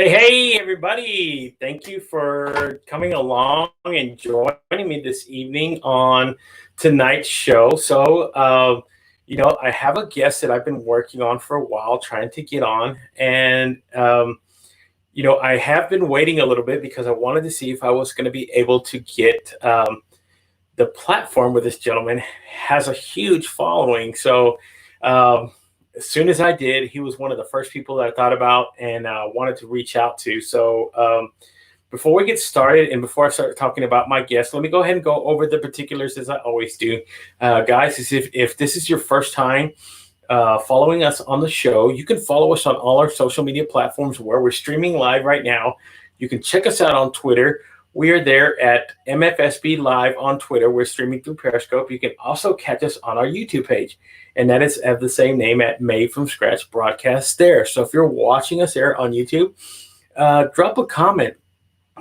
Hey, everybody. Thank you for coming along and joining me this evening on tonight's show. I have a guest that I've been working on for a while, trying to get on. I have been waiting a little bit because I wanted to see if I was going to be able to get the platform where this gentleman has a huge following. Um, as soon as I did, he was one of the first people that I thought about and wanted to reach out to. Before we get started and before I start talking about my guest, let me go ahead and go over the particulars as I always do. Guys, if this is your first time following us on the show, you can follow us on all our social media platforms where we're streaming live right now. You can check us out on Twitter. We are there at MFSB Live on Twitter. We're streaming through Periscope. You can also catch us on our YouTube page, and that is at the same name at Made from Scratch Broadcast there. So if you're watching us there on YouTube, drop a comment.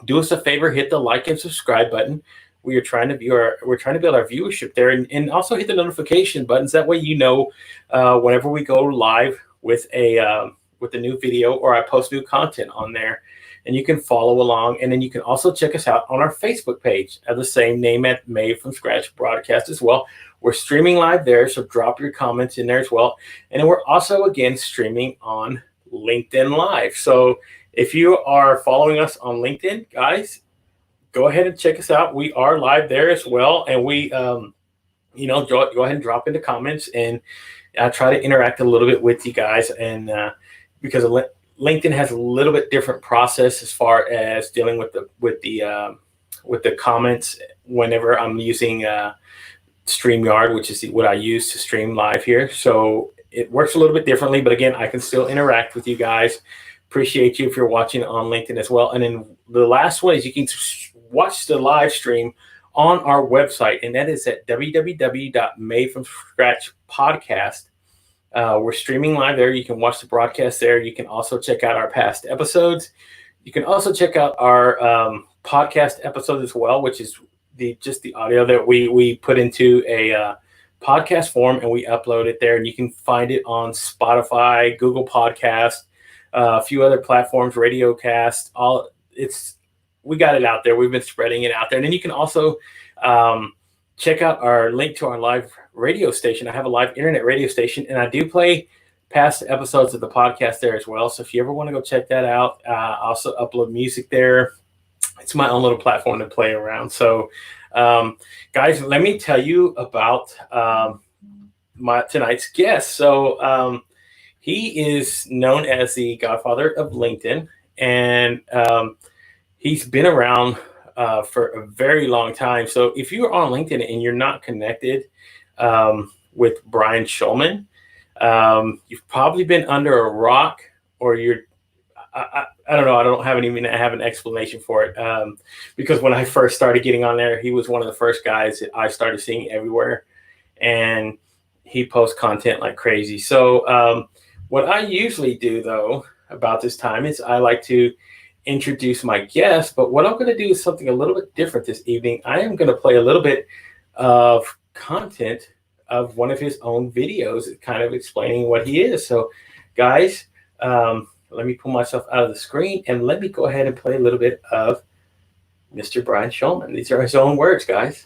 Do us a favor, hit the like and subscribe button. We're trying to build our viewership there, and also hit the notification buttons. That way, whenever we go live with a new video or I post new content on there, and you can follow along. And then you can also check us out on our Facebook page at the same name at Made from Scratch Broadcast as well. We're streaming live there, so drop your comments in there as well. And then we're also again streaming on LinkedIn Live. So if you are following us on LinkedIn, guys, go ahead and check us out. We are live there as well, and we, go ahead and drop into comments, and I try to interact a little bit with you guys. And because LinkedIn has a little bit different process as far as dealing with the comments whenever I'm using StreamYard, which is what I use to stream live here. So it works a little bit differently, but again, I can still interact with you guys. Appreciate you if you're watching on LinkedIn as well. And then the last one is you can watch the live stream on our website, and that is at www.madefromscratchpodcast. We're streaming live there. You can watch the broadcast there. You can also check out our past episodes. You can also check out our podcast episodes as well, which is just the audio that we put into a podcast form, and we upload it there. And you can find it on Spotify, Google Podcast, a few other platforms, RadioCast. We got it out there. We've been spreading it out there. And then you can also check out our link to our live radio station. I have a live internet radio station, and I do play past episodes of the podcast there as well. So if you ever want to go check that out, I also upload music there. It's my own little platform to play around. So, guys, let me tell you about tonight's guest. So he is known as the godfather of LinkedIn, and he's been around for a very long time. So if you're on LinkedIn and you're not connected with Brian Shulman, you've probably been under a rock, or I don't know. I don't have an explanation for it. Because when I first started getting on there, he was one of the first guys that I started seeing everywhere, and he posts content like crazy. So what I usually do though about this time is I like to introduce my guest, but what I'm going to do is something a little bit different this evening. I am going to play a little bit of content of one of his own videos, kind of explaining what he is. So, guys, let me pull myself out of the screen and let me go ahead and play a little bit of Mr. Brian Shulman. These are his own words, guys.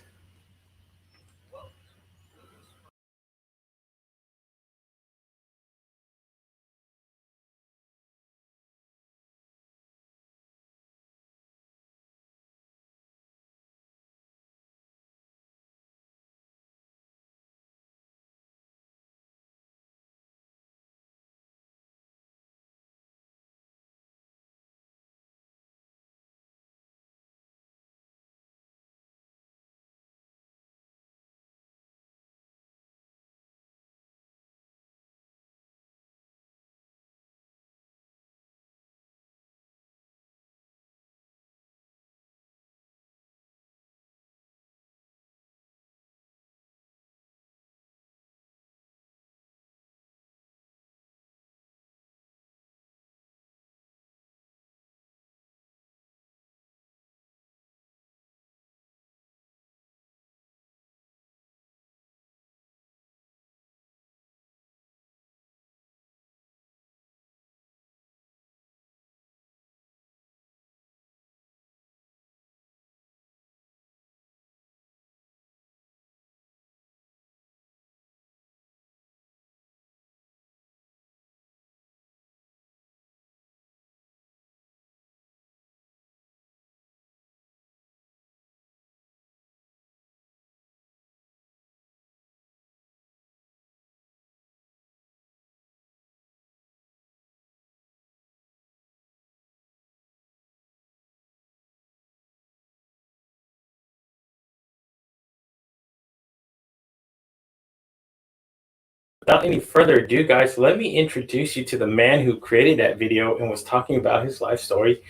without any further ado, guys, let me introduce you to the man who created that video and was talking about his life story.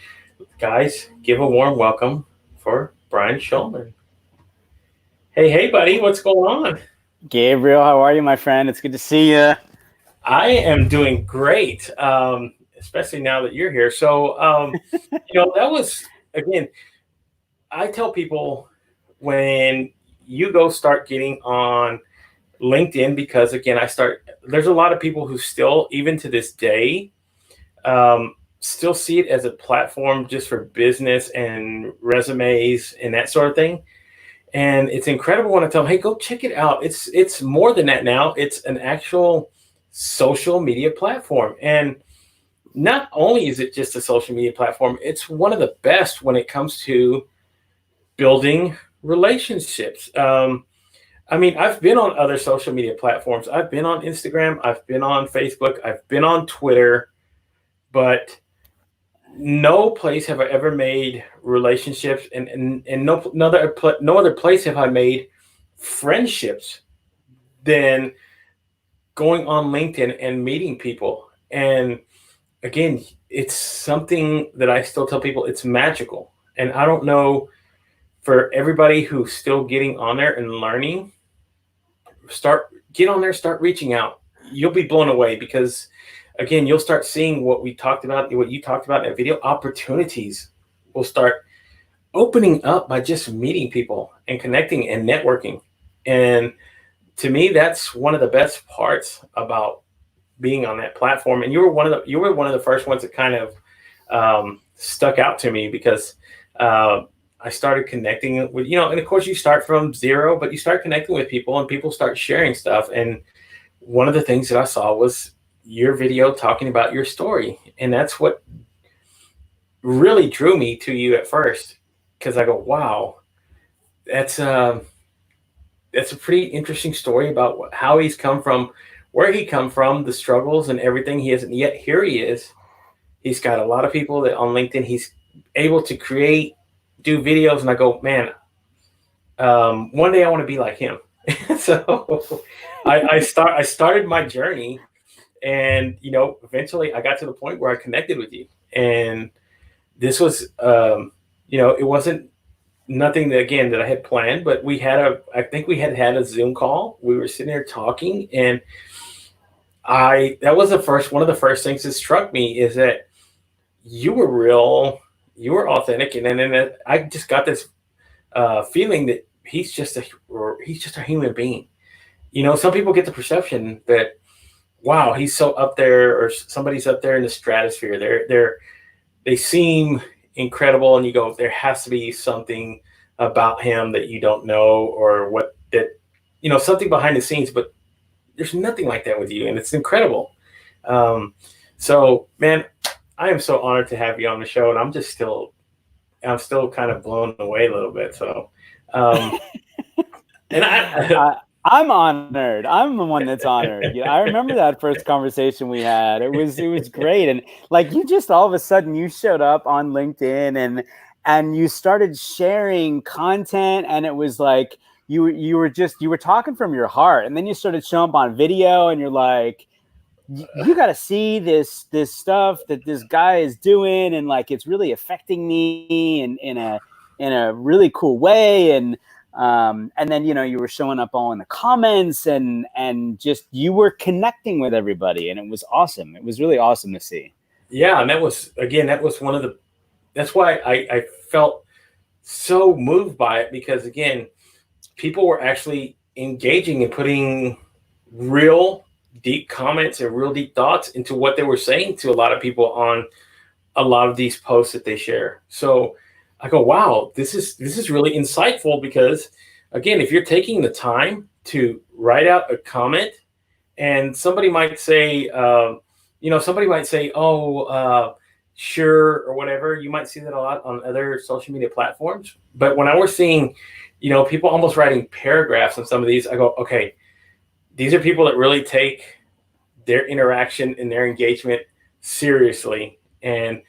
Guys, give a warm welcome for Brian Schulman. Hey, buddy, what's going on? Gabriel, how are you, my friend? It's good to see you. I am doing great, especially now that you're here. So, that was, again, I tell people when you go start getting on LinkedIn, because again, there's a lot of people who still, even to this day, still see it as a platform just for business and resumes and that sort of thing. And it's incredible when I tell them, hey, go check it out. It's more than that now. It's an actual social media platform. And not only is it just a social media platform, it's one of the best when it comes to building relationships. I've been on other social media platforms. I've been on Instagram, I've been on Facebook, I've been on Twitter, but no place have I ever made relationships, and no other place have I made friendships than going on LinkedIn and meeting people. And again, it's something that I still tell people, it's magical. And I don't know, for everybody who's still getting on there and learning, get on there, start reaching out. You'll be blown away, because again, you'll start seeing what you talked about in that video. Opportunities will start opening up by just meeting people and connecting and networking. And to me, that's one of the best parts about being on that platform. And you were one of the first ones that kind of stuck out to me, because I started connecting with, and of course you start from zero, but you start connecting with people and people start sharing stuff. And one of the things that I saw was your video talking about your story. And that's what really drew me to you at first, because I go, wow, that's a pretty interesting story about how he's come from, where he come from, the struggles and everything. He hasn't yet. Here he is. He's got a lot of people that on LinkedIn, he's able to do videos. And I go, man, one day I want to be like him. So I started my journey, and eventually I got to the point where I connected with you. And this was it wasn't nothing that I had planned, but I think we had a Zoom call. We were sitting there talking, and that was one of the first things that struck me, is that you were real, you were authentic. And then I just got this feeling that he's just a human being. Some people get the perception that, wow, he's so up there, or somebody's up there in the stratosphere. They seem incredible, and you go, there has to be something about him that you don't know, or something behind the scenes. But there's nothing like that with you, and it's incredible. So, man, I am so honored to have you on the show, and I'm still kind of blown away a little bit. So, and I'm honored. I'm the one that's honored. I remember that first conversation we had. It was great. And like, you just all of a sudden you showed up on LinkedIn and you started sharing content, and it was like you were talking from your heart. And then you started showing up on video, and you're like, you got to see this stuff that this guy is doing, and like, it's really affecting me in a really cool way. And then, you were showing up all in the comments, and just, you were connecting with everybody, and it was awesome. It was really awesome to see. Yeah. And that's why I felt so moved by it, because again, people were actually engaging and putting real deep comments and real deep thoughts into what they were saying to a lot of people on a lot of these posts that they share. So I go, wow, this is really insightful, because again, if you're taking the time to write out a comment, and somebody might say, sure, or whatever. You might see that a lot on other social media platforms. But when I was seeing, people almost writing paragraphs on some of these, I go, okay, these are people that really take their interaction and their engagement seriously. And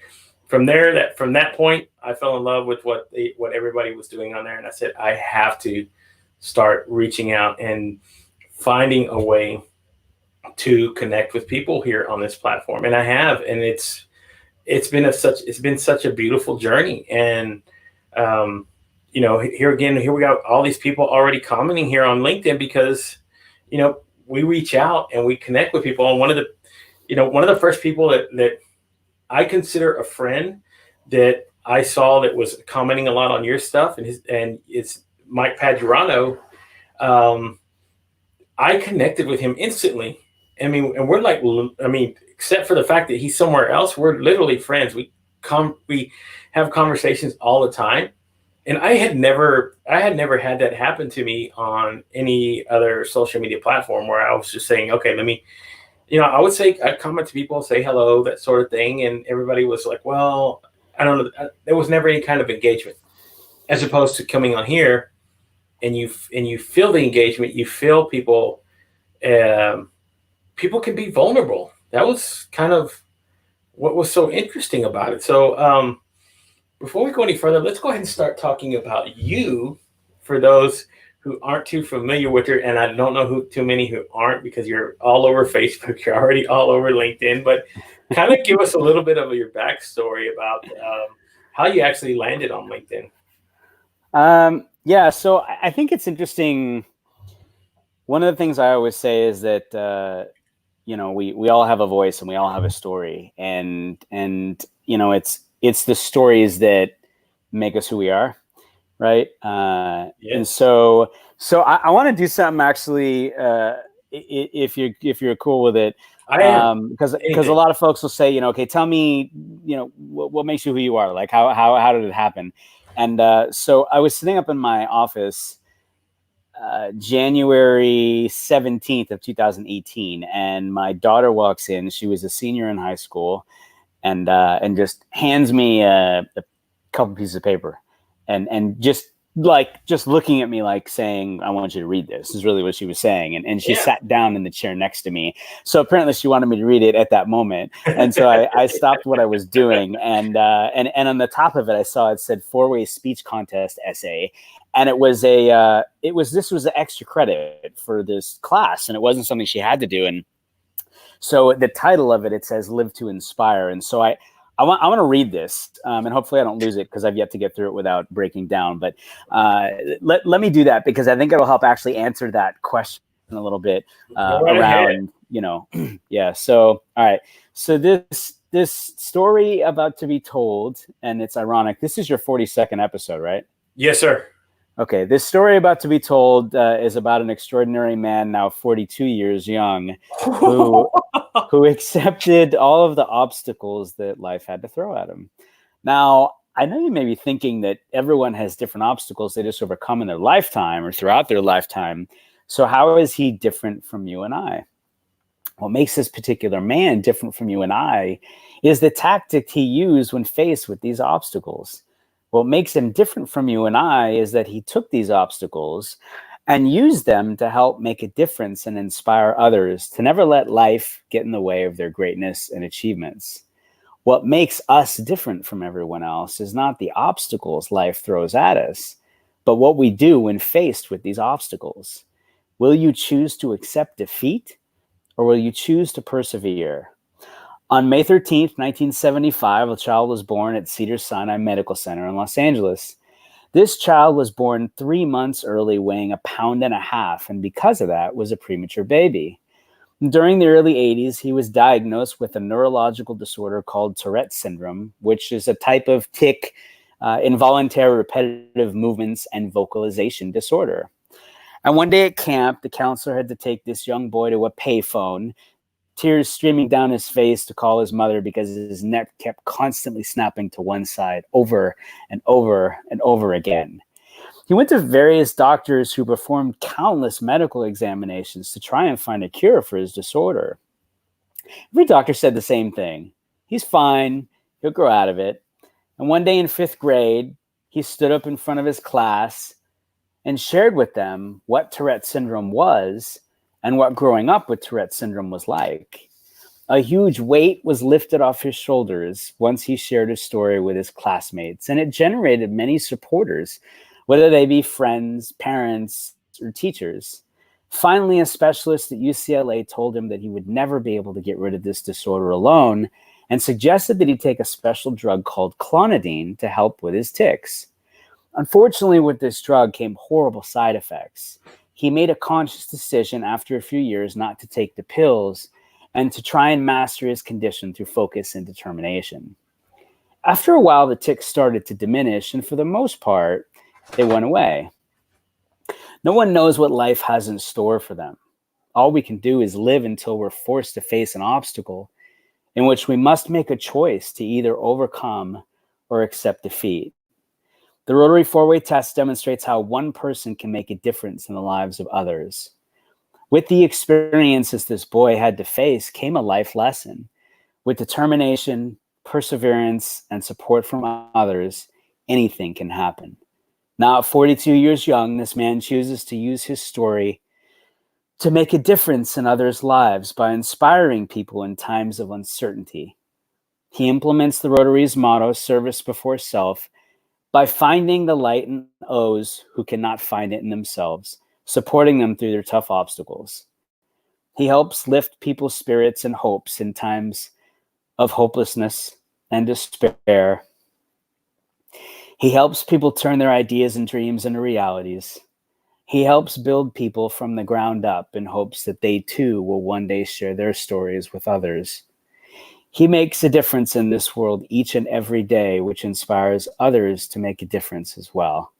from that point, I fell in love with what everybody was doing on there. And I said, I have to start reaching out and finding a way to connect with people here on this platform, and I have, and it's been such a beautiful journey. And here we got all these people already commenting here on LinkedIn because we reach out and we connect with people. And one of the first people that I consider a friend that I saw that was commenting a lot on your stuff, and it's Mike Padurano. I connected with him instantly. I mean, and we're like, except for the fact that he's somewhere else, we're literally friends. We have conversations all the time. And I had never had that happen to me on any other social media platform where I was just saying, okay, I'd comment to people, say hello, that sort of thing. And everybody was like, well, I don't know. There was never any kind of engagement, as opposed to coming on here and you feel the engagement, you feel people, people can be vulnerable. That was kind of what was so interesting about it. So, before we go any further, let's go ahead and start talking about you for those who aren't too familiar with her. And I don't know too many who aren't, because you're all over Facebook, you're already all over LinkedIn, but kind of give us a little bit of your backstory about how you actually landed on LinkedIn. Yeah, so I think it's interesting. One of the things I always say is that, we all have a voice and we all have a story, and it's the stories that make us who we are, right? Yes. And so I want to do something actually, if you're cool with it. I am, because a lot of folks will say, okay, tell me, what makes you who you are, like how did it happen? And so I was sitting up in my office January 17th of 2018, and my daughter walks in. She was a senior in high school, and just hands me a couple pieces of paper, and just looking at me like saying, I want you to read this, is really what she was saying. And she sat down in the chair next to me. So apparently she wanted me to read it at that moment. And so I stopped what I was doing. And on the top of it, I saw it said 4-way speech contest essay. And this was an extra credit for this class. And it wasn't something she had to do. And so the title of it, it says Live to Inspire. And so I want to read this, and hopefully I don't lose it because I've yet to get through it without breaking down. But let me do that, because I think it'll help actually answer that question a little bit around, yeah. So, all right. So this story about to be told, and it's ironic. This is your 42nd episode, right? Yes, sir. Okay, this story about to be told is about an extraordinary man, now 42 years young, who accepted all of the obstacles that life had to throw at him. Now, I know you may be thinking that everyone has different obstacles they just overcome in their lifetime or throughout their lifetime. So how is he different from you and I? What makes this particular man different from you and I is the tactic he used when faced with these obstacles. What makes him different from you and I is that he took these obstacles and used them to help make a difference and inspire others to never let life get in the way of their greatness and achievements. What makes us different from everyone else is not the obstacles life throws at us, but what we do when faced with these obstacles. Will you choose to accept defeat, or will you choose to persevere? On May 13th, 1975, a child was born at Cedars-Sinai Medical Center in Los Angeles. This child was born 3 months early, weighing 1.5 pounds, and because of that, was a premature baby. During the early 80s, he was diagnosed with a neurological disorder called Tourette syndrome, which is a type of tic, involuntary repetitive movements and vocalization disorder. And one day at camp, the counselor had to take this young boy to a payphone, tears streaming down his face, to call his mother because his neck kept constantly snapping to one side over and over and over again. He went to various doctors who performed countless medical examinations to try and find a cure for his disorder. Every doctor said the same thing. He's fine. He'll grow out of it. And one day in 5th grade, he stood up in front of his class and shared with them what Tourette syndrome was and what growing up with Tourette syndrome was like. A huge weight was lifted off his shoulders once he shared his story with his classmates, and it generated many supporters, whether they be friends, parents, or teachers. Finally, a specialist at UCLA told him that he would never be able to get rid of this disorder alone and suggested that he take a special drug called clonidine to help with his tics. Unfortunately, with this drug came horrible side effects. He made a conscious decision after a few years not to take the pills and to try and master his condition through focus and determination. After a while, the tics started to diminish, and for the most part, they went away. No one knows what life has in store for them. All we can do is live until we're forced to face an obstacle in which we must make a choice to either overcome or accept defeat. The Rotary Four-Way Test demonstrates how one person can make a difference in the lives of others. With the experiences this boy had to face came a life lesson. With determination, perseverance, and support from others, anything can happen. Now, at 42 years young, this man chooses to use his story to make a difference in others' lives by inspiring people in times of uncertainty. He implements the Rotary's motto, service before self, by finding the light in those who cannot find it in themselves, supporting them through their tough obstacles. He helps lift people's spirits and hopes in times of hopelessness and despair. He helps people turn their ideas and dreams into realities. He helps build people from the ground up in hopes that they too will one day share their stories with others. He makes a difference in this world each and every day, which inspires others to make a difference as well.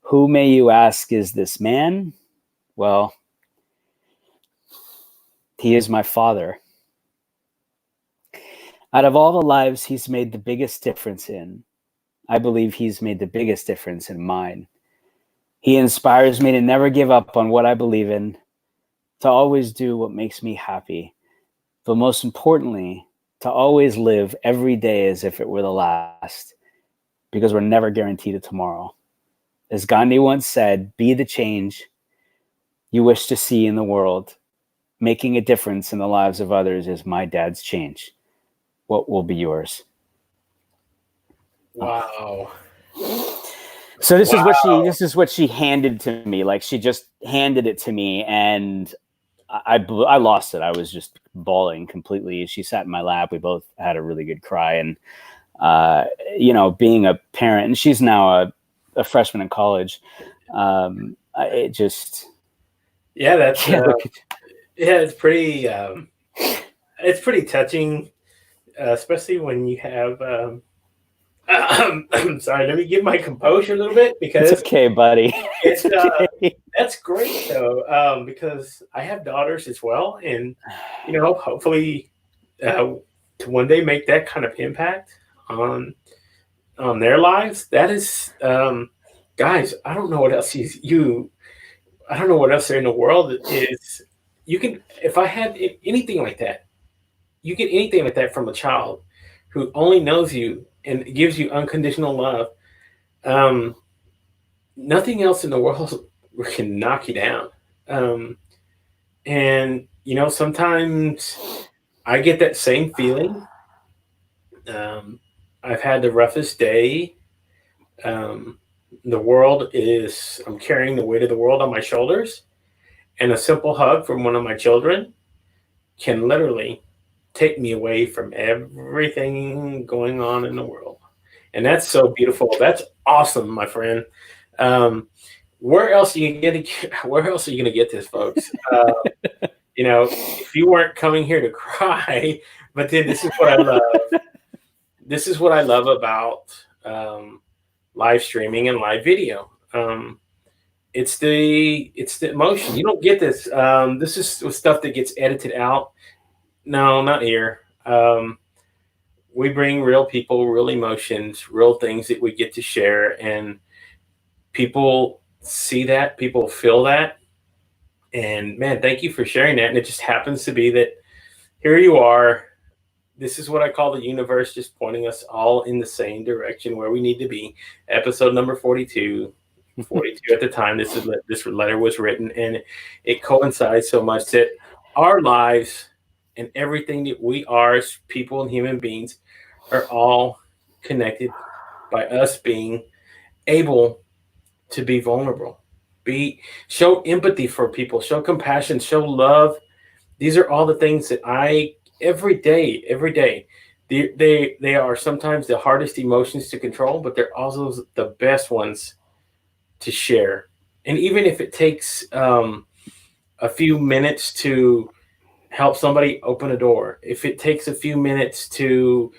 Who, may you ask, is this man? Well, he is my father. Out of all the lives he's made the biggest difference in, I believe he's made the biggest difference in mine. He inspires me to never give up on what I believe in, to always do what makes me happy, but most importantly, to always live every day as if it were the last, because we're never guaranteed a tomorrow. As Gandhi once said, be the change you wish to see in the world. Making a difference in the lives of others is my dad's change. What will be yours? Wow. So this is what she handed to me. Like, she just handed it to me, and I lost it. I was just bawling completely. She sat in my lap. We both had a really good cry, and being a parent, and she's now a freshman in college. It just it's pretty touching, especially when you have. I'm sorry, let me get my composure a little bit, because it's okay, buddy. It's okay. That's great though, because I have daughters as well, and hopefully to one day make that kind of impact on their lives. That is, guys, I don't know what else I don't know what else there in the world is. You can, if I had anything like that, you get anything like that from a child who only knows you and gives you unconditional love. Nothing else in the world can knock you down. And sometimes I get that same feeling. I've had the roughest day. I'm carrying the weight of the world on my shoulders, and a simple hug from one of my children can literally take me away from everything going on in the world. And that's so beautiful. That's awesome, my friend. Where else are you going to get this, folks? If you weren't coming here to cry, but then this is what I love. This is what I love about live streaming and live video. It's the emotion. You don't get this. This is stuff that gets edited out. No, not here. We bring real people, real emotions, real things that we get to share, and people see that, people feel that. And man, thank you for sharing that. And it just happens to be that here you are. This is what I call the universe just pointing us all in the same direction where we need to be. Episode number 42 at the time this letter was written, and it coincides so much that our lives and everything that we are as people and human beings are all connected by us being able to be vulnerable, show empathy for people, show compassion, show love. These are all the things that I every day. They are sometimes the hardest emotions to control, but they're also the best ones to share. And even if it takes a few minutes to help somebody open a door, if it takes a few minutes to,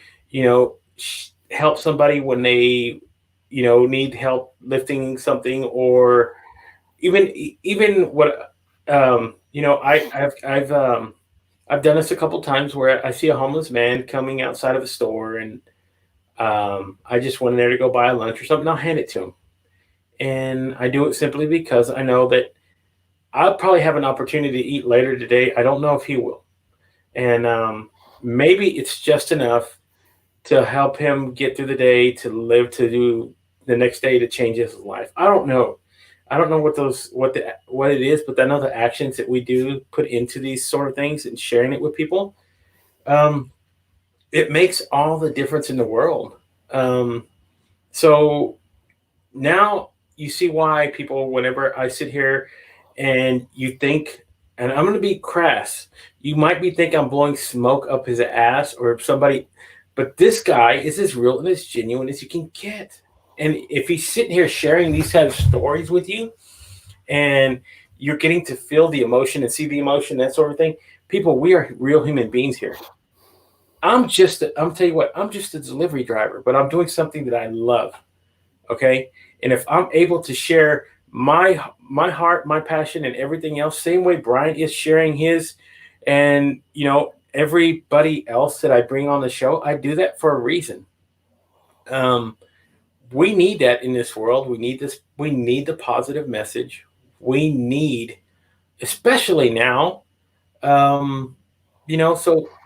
help somebody when they, need help lifting something, or even what, I've done this a couple times where I see a homeless man coming outside of a store, and I just went in there to go buy a lunch or something. I'll hand it to him, and I do it simply because I know that I'll probably have an opportunity to eat later today. I don't know if he will, and maybe it's just enough to help him get through the day, to live, to do the next day, to change his life. I don't know. I don't know what it is, but I know the actions that we do put into these sort of things and sharing it with people, um, it makes all the difference in the world. So now you see why people, whenever I sit here and you think, and I'm going to be crass, you might be thinking I'm blowing smoke up his ass or somebody, but this guy is as real and as genuine as you can get. And if he's sitting here sharing these kind of stories with you, and you're getting to feel the emotion and see the emotion, that sort of thing, people, we are real human beings here. I'm tell you what, I'm just a delivery driver, but I'm doing something that I love. Okay. And if I'm able to share my heart, my passion, and everything else, same way Brian is sharing his, and everybody else that I bring on the show, I do that for a reason. We need that in this world. We need this. We need the positive message. We need, especially now. So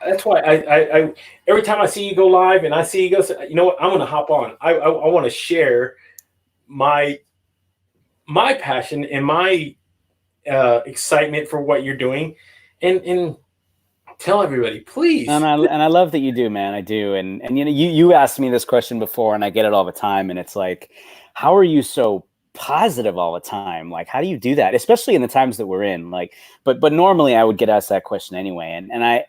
that's why I every time I see you go live and I see you go, you know what, I'm going to hop on. I want to share my passion and my excitement for what you're doing, and tell everybody, please. And I love that you do, man. I do. And you asked me this question before, and I get it all the time. And it's like, how are you so positive all the time? Like, how do you do that? Especially in the times that we're in. Like, but normally I would get asked that question anyway. And I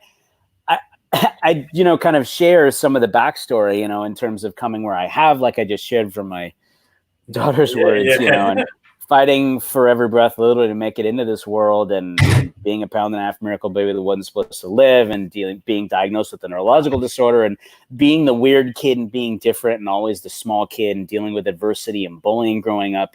kind of share some of the backstory, in terms of coming where I have, like I just shared from my daughter's words, and fighting for every breath literally to make it into this world, and being a pound and a half miracle baby that wasn't supposed to live, and being diagnosed with a neurological disorder, and being the weird kid and being different, and always the small kid, and dealing with adversity and bullying growing up.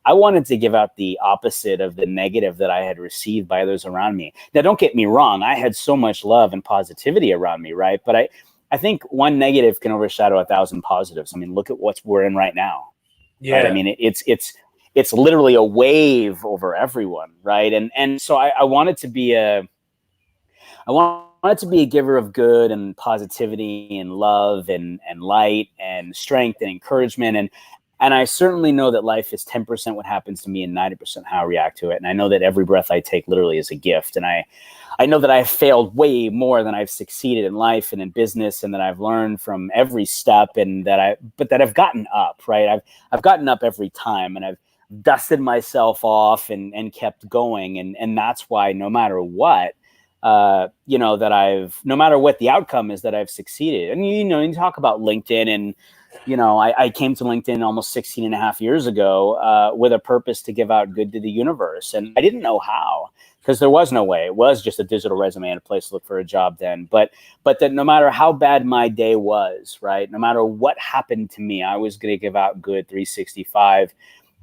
I wanted to give out the opposite of the negative that I had received by others around me. Now, don't get me wrong. I had so much love and positivity around me, right? But I think one negative can overshadow 1,000 positives. I mean, look at what we're in right now. Yeah. Right? I mean, it's literally a wave over everyone, right? And so I wanted to be a giver of good and positivity and love and light and strength and encouragement. And I certainly know that life is 10% what happens to me and 90% how I react to it. And I know that every breath I take literally is a gift. And I know that I've failed way more than I've succeeded in life and in business, and that I've learned from every step, but that I've gotten up, right? I've gotten up every time, and I've dusted myself off and kept going. And that's why no matter what, no matter what the outcome is, that I've succeeded. And, you talk about LinkedIn, and, I came to LinkedIn almost 16 and a half years ago with a purpose to give out good to the universe. And I didn't know how, because there was no way. It was just a digital resume and a place to look for a job then. But that no matter how bad my day was, right, no matter what happened to me, I was going to give out good 365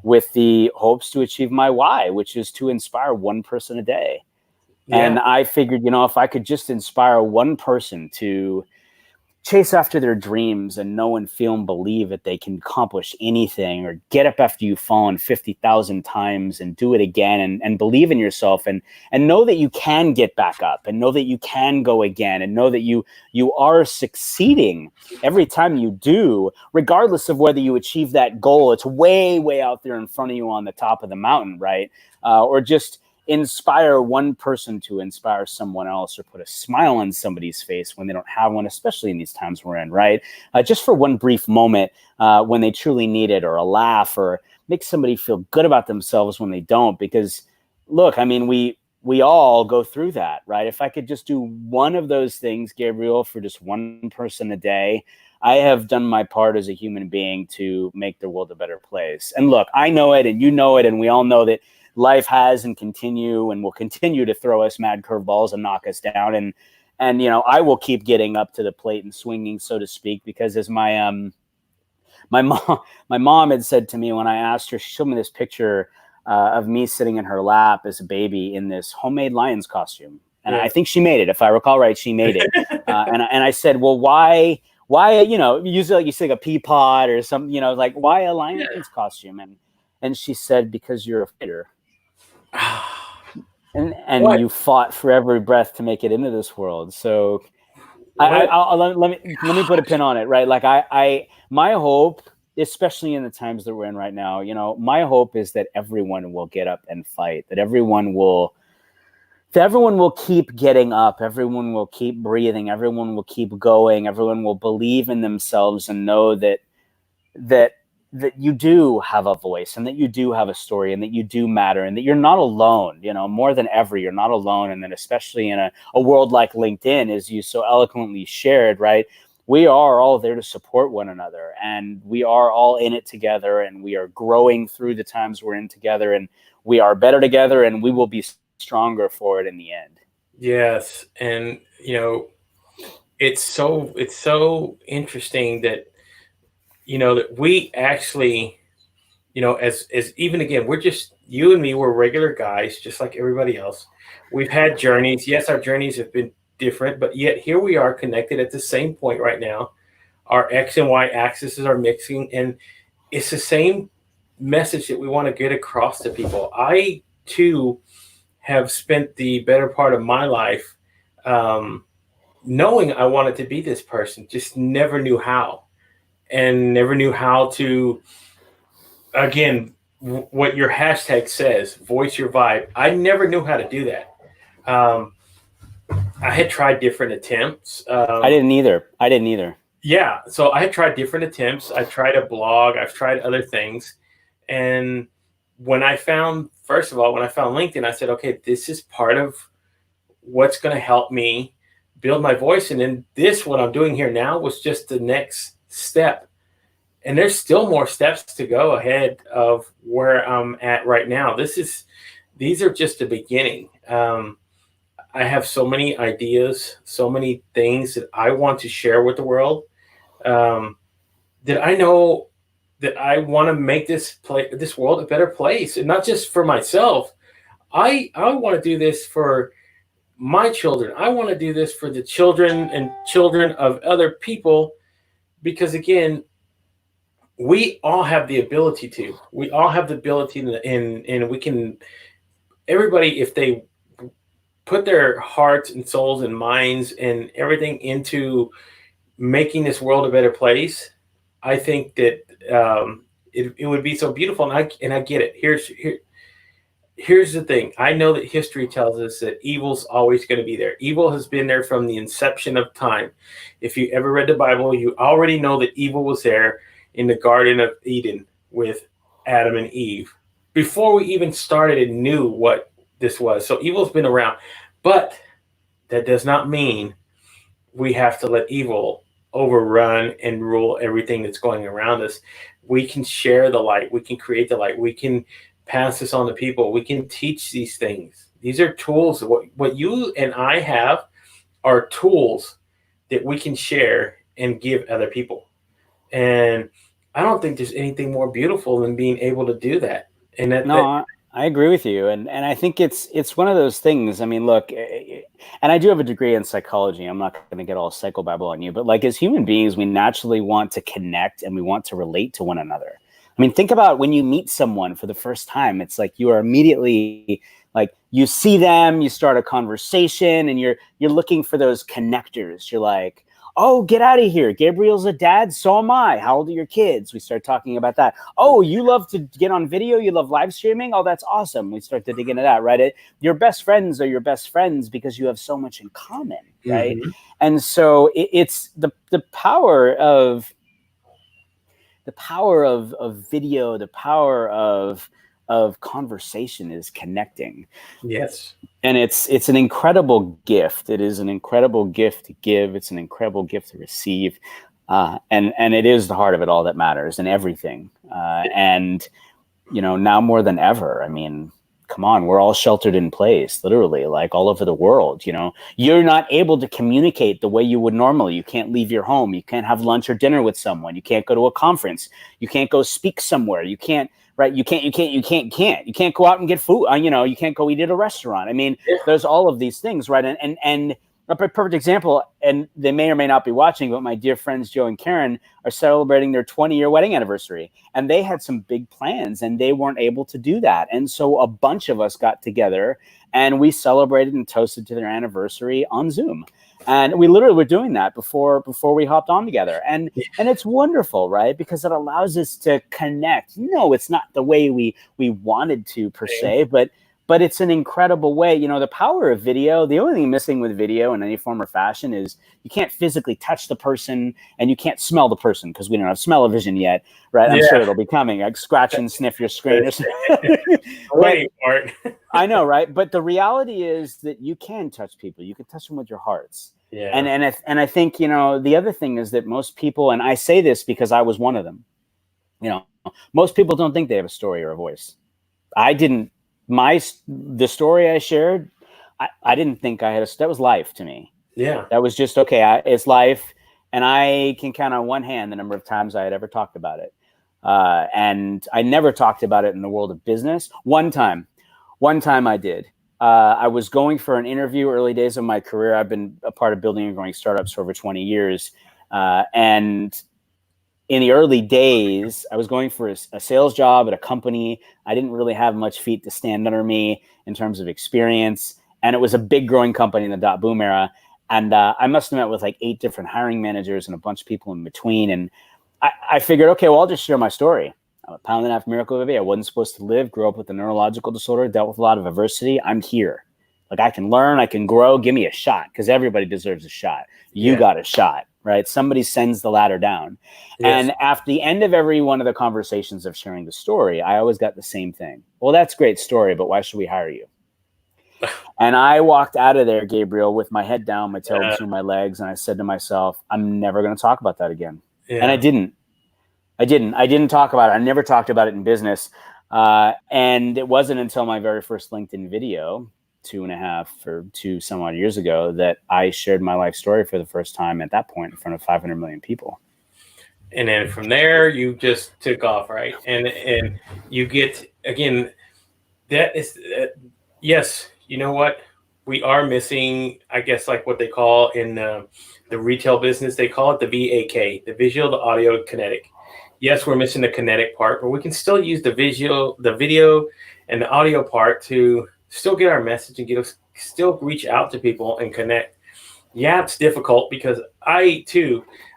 with the hopes to achieve my why, which is to inspire one person a day. Yeah. And I figured, if I could just inspire one person to chase after their dreams and know and feel and believe that they can accomplish anything, or get up after you've fallen 50,000 times and do it again, and believe in yourself, and know that you can get back up, and know that you can go again, and know that you are succeeding every time you do, regardless of whether you achieve that goal. It's way, way out there in front of you on the top of the mountain, right? Or just inspire one person to inspire someone else, or put a smile on somebody's face when they don't have one, especially in these times we're in, right? Just for one brief moment when they truly need it, or a laugh, or makes somebody feel good about themselves when they don't. Because look, I mean, we all go through that, right? If I could just do one of those things, Gabriel, for just one person a day, I have done my part as a human being to make the world a better place. And look, I know it and you know it, and we all know that life has and will continue to throw us mad curveballs and knock us down. And I will keep getting up to the plate and swinging, so to speak, because as my mom had said to me when I asked her, she showed me this picture of me sitting in her lap as a baby in this homemade lion's costume. And I think she made it. If I recall right, she made it. And I said, well, why, usually like you say like a pea pod or something, like why a lion's costume? And she said, because you're a fighter. And you fought for every breath to make it into this world. So let me put a pin on it, right? Like my hope, especially in the times that we're in right now, my hope is that everyone will get up and fight, that everyone will keep getting up, everyone will keep breathing, everyone will keep going, everyone will believe in themselves and know that you do have a voice and that you do have a story and that you do matter and that you're not alone, more than ever, you're not alone. And then especially in a world like LinkedIn, as you so eloquently shared, right? We are all there to support one another, and we are all in it together, and we are growing through the times we're in together, and we are better together, and we will be stronger for it in the end. Yes. And, it's so interesting that, that we actually, as even again, we're just, you and me, we're regular guys, just like everybody else. We've had journeys. Yes, our journeys have been different, but yet here we are connected at the same point right now. Our X and Y axes are mixing, and it's the same message that we want to get across to people. I too have spent the better part of my life knowing I wanted to be this person, just never knew how, and never knew how to, again, what your hashtag says, voice your vibe. I never knew how to do that. I had tried different attempts. I didn't either. Yeah. So I had tried different attempts. I tried a blog. I've tried other things. And first of all, when I found LinkedIn, I said, okay, this is part of what's going to help me build my voice. And then what I'm doing here now was just the next step. And there's still more steps to go ahead of where I'm at right now. These are just the beginning. I have so many ideas, so many things that I want to share with the world. That I know that I want to make this world a better place, and not just for myself. I want to do this for my children. I want to do this for the children and children of other people, because again, we all have the ability to. We all have the ability, and we can. Everybody, if they put their hearts and souls and minds and everything into making this world a better place, I think that it would be so beautiful. And I get it. Here's the thing. I know that history tells us that evil's always going to be there. Evil has been there from the inception of time. If you ever read the Bible, you already know that evil was there in the Garden of Eden with Adam and Eve before we even started and knew what this was. So evil's been around, but that does not mean we have to let evil overrun and rule everything that's going around us. We can share the light. We can create the light. We can pass this on to people. We can teach these things. These are tools. What you and I have are tools that we can share and give other people. And I don't think there's anything more beautiful than being able to do that. And I agree with you. And I think it's one of those things. I mean, look, and I do have a degree in psychology. I'm not going to get all psychobabble on you, but like as human beings, we naturally want to connect and we want to relate to one another. I mean, think about when you meet someone for the first time, it's like you are immediately like you see them, you start a conversation and you're looking for those connectors. You're like, oh, get out of here. Gabriel's a dad. So am I. How old are your kids? We start talking about that. Oh, you love to get on video. You love live streaming. Oh, that's awesome. We start to dig into that, right? Your best friends are your best friends because you have so much in common, right? Mm-hmm. And so it's the power of the power of video, the power of conversation is connecting. Yes. And it's an incredible gift. It is an incredible gift to give. It's an incredible gift to receive. And it is the heart of it all that matters and everything. And, now more than ever, I mean, come on, we're all sheltered in place, literally, like all over the world. You're not able to communicate the way you would normally. You can't leave your home. You can't have lunch or dinner with someone. You can't go to a conference. You can't go speak somewhere. You can't, right? You can't go out and get food. You can't go eat at a restaurant. I mean, there's all of these things, right? And a perfect example, and they may or may not be watching, but my dear friends Joe and Karen are celebrating their 20-year wedding anniversary, and they had some big plans, and they weren't able to do that. And so a bunch of us got together, and we celebrated and toasted to their anniversary on Zoom. And we literally were doing that before we hopped on together. And it's wonderful, right? Because it allows us to connect. No, it's not the way we wanted to per se, but it's an incredible way. The power of video, the only thing missing with video in any form or fashion is you can't physically touch the person and you can't smell the person because we don't have smell-o-vision yet, right? I'm sure it'll be coming, like scratch and sniff your screen or something. Wait for it. I know, right? But the reality is that you can touch people. You can touch them with your hearts. Yeah. And I think, the other thing is that most people, and I say this because I was one of them, most people don't think they have a story or a voice. I didn't. The story I shared, I didn't think I had that was life to me. Yeah. That was just, okay, it's life. And I can count on one hand the number of times I had ever talked about it. And I never talked about it in the world of business. One time I did. I was going for an interview early days of my career. I've been a part of building and growing startups for over 20 years. And in the early days, I was going for a sales job at a company. I didn't really have much feet to stand under me in terms of experience. And it was a big growing company in the .boom era. And I must have met with like 8 different hiring managers and a bunch of people in between. And I figured, okay, well, I'll just share my story. I'm a pound and a half miracle baby. I wasn't supposed to live, grew up with a neurological disorder, dealt with a lot of adversity. I'm here. Like, I can learn, I can grow. Give me a shot, because everybody deserves a shot. You got a shot, right? Somebody sends the ladder down. Yes. And after the end of every one of the conversations of sharing the story, I always got the same thing. Well, that's a great story, but why should we hire you? And I walked out of there, Gabriel, with my head down, my tail between my legs, and I said to myself, I'm never going to talk about that again. Yeah. And I didn't talk about it. I never talked about it in business. And it wasn't until my very first LinkedIn video, 2.5 or 2 some odd years ago, that I shared my life story for the first time at that point in front of 500 million people. And then from there, you just took off, right? And you get, again, that is, yes, you know what? We are missing, I guess, like what they call in the retail business, they call it the VAK, the visual, the audio, kinetic. Yes, we're missing the kinetic part, but we can still use the video, and the audio part to still get our message and still reach out to people and connect. Yeah, it's difficult because I'm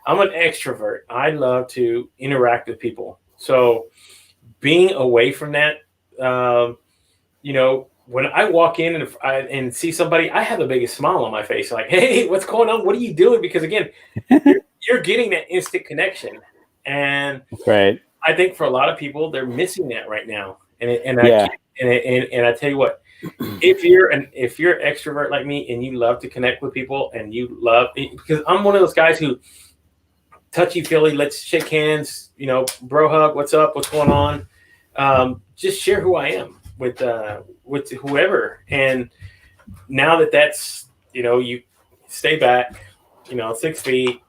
an extrovert. I love to interact with people. So being away from that, when I walk in and see somebody, I have the biggest smile on my face. Like, hey, what's going on? What are you doing? Because again, you're getting that instant connection. And right. I think for a lot of people, they're missing that right now. And I tell you what, if you're an extrovert like me and you love to connect with people and you love, because I'm one of those guys who touchy-feely, let's shake hands, bro hug, what's up, what's going on? Just share who I am with whoever. And now that's, you stay back, 6 feet.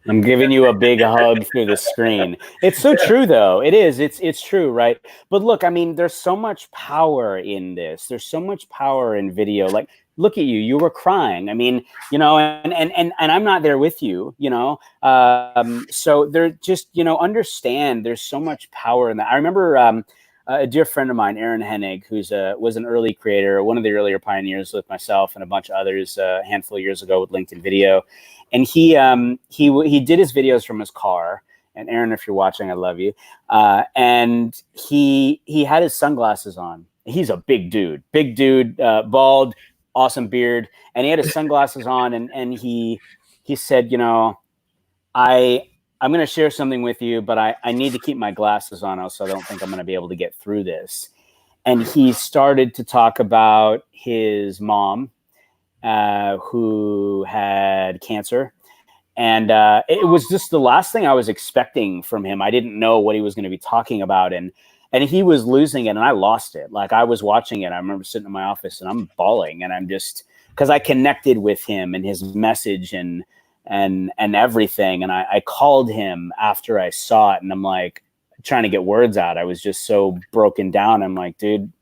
I'm giving you a big hug through the screen. It's so true, though. It is. It's true, right? But look, I mean, there's so much power in this. There's so much power in video. Like, look at you. You were crying. I mean, and I'm not there with you, So they're just, understand there's so much power in that. I remember a dear friend of mine, Aaron Hennig, was an early creator, one of the earlier pioneers with myself and a bunch of others a handful of years ago with LinkedIn Video. And he did his videos from his car. And Aaron, if you're watching, I love you. And he had his sunglasses on. He's a big dude, bald, awesome beard. And he had his sunglasses on, and he said, I I'm going to share something with you, but I need to keep my glasses on, else I don't think I'm going to be able to get through this. And he started to talk about his mom, who had cancer. And it was just the last thing I was expecting from him. I didn't know what he was going to be talking about. And he was losing it, and I lost it. Like, I was watching it. I remember sitting in my office, and I'm bawling, and I'm just, because I connected with him and his message and everything. And I called him after I saw it, and I'm like, trying to get words out. I was just so broken down. I'm like, dude,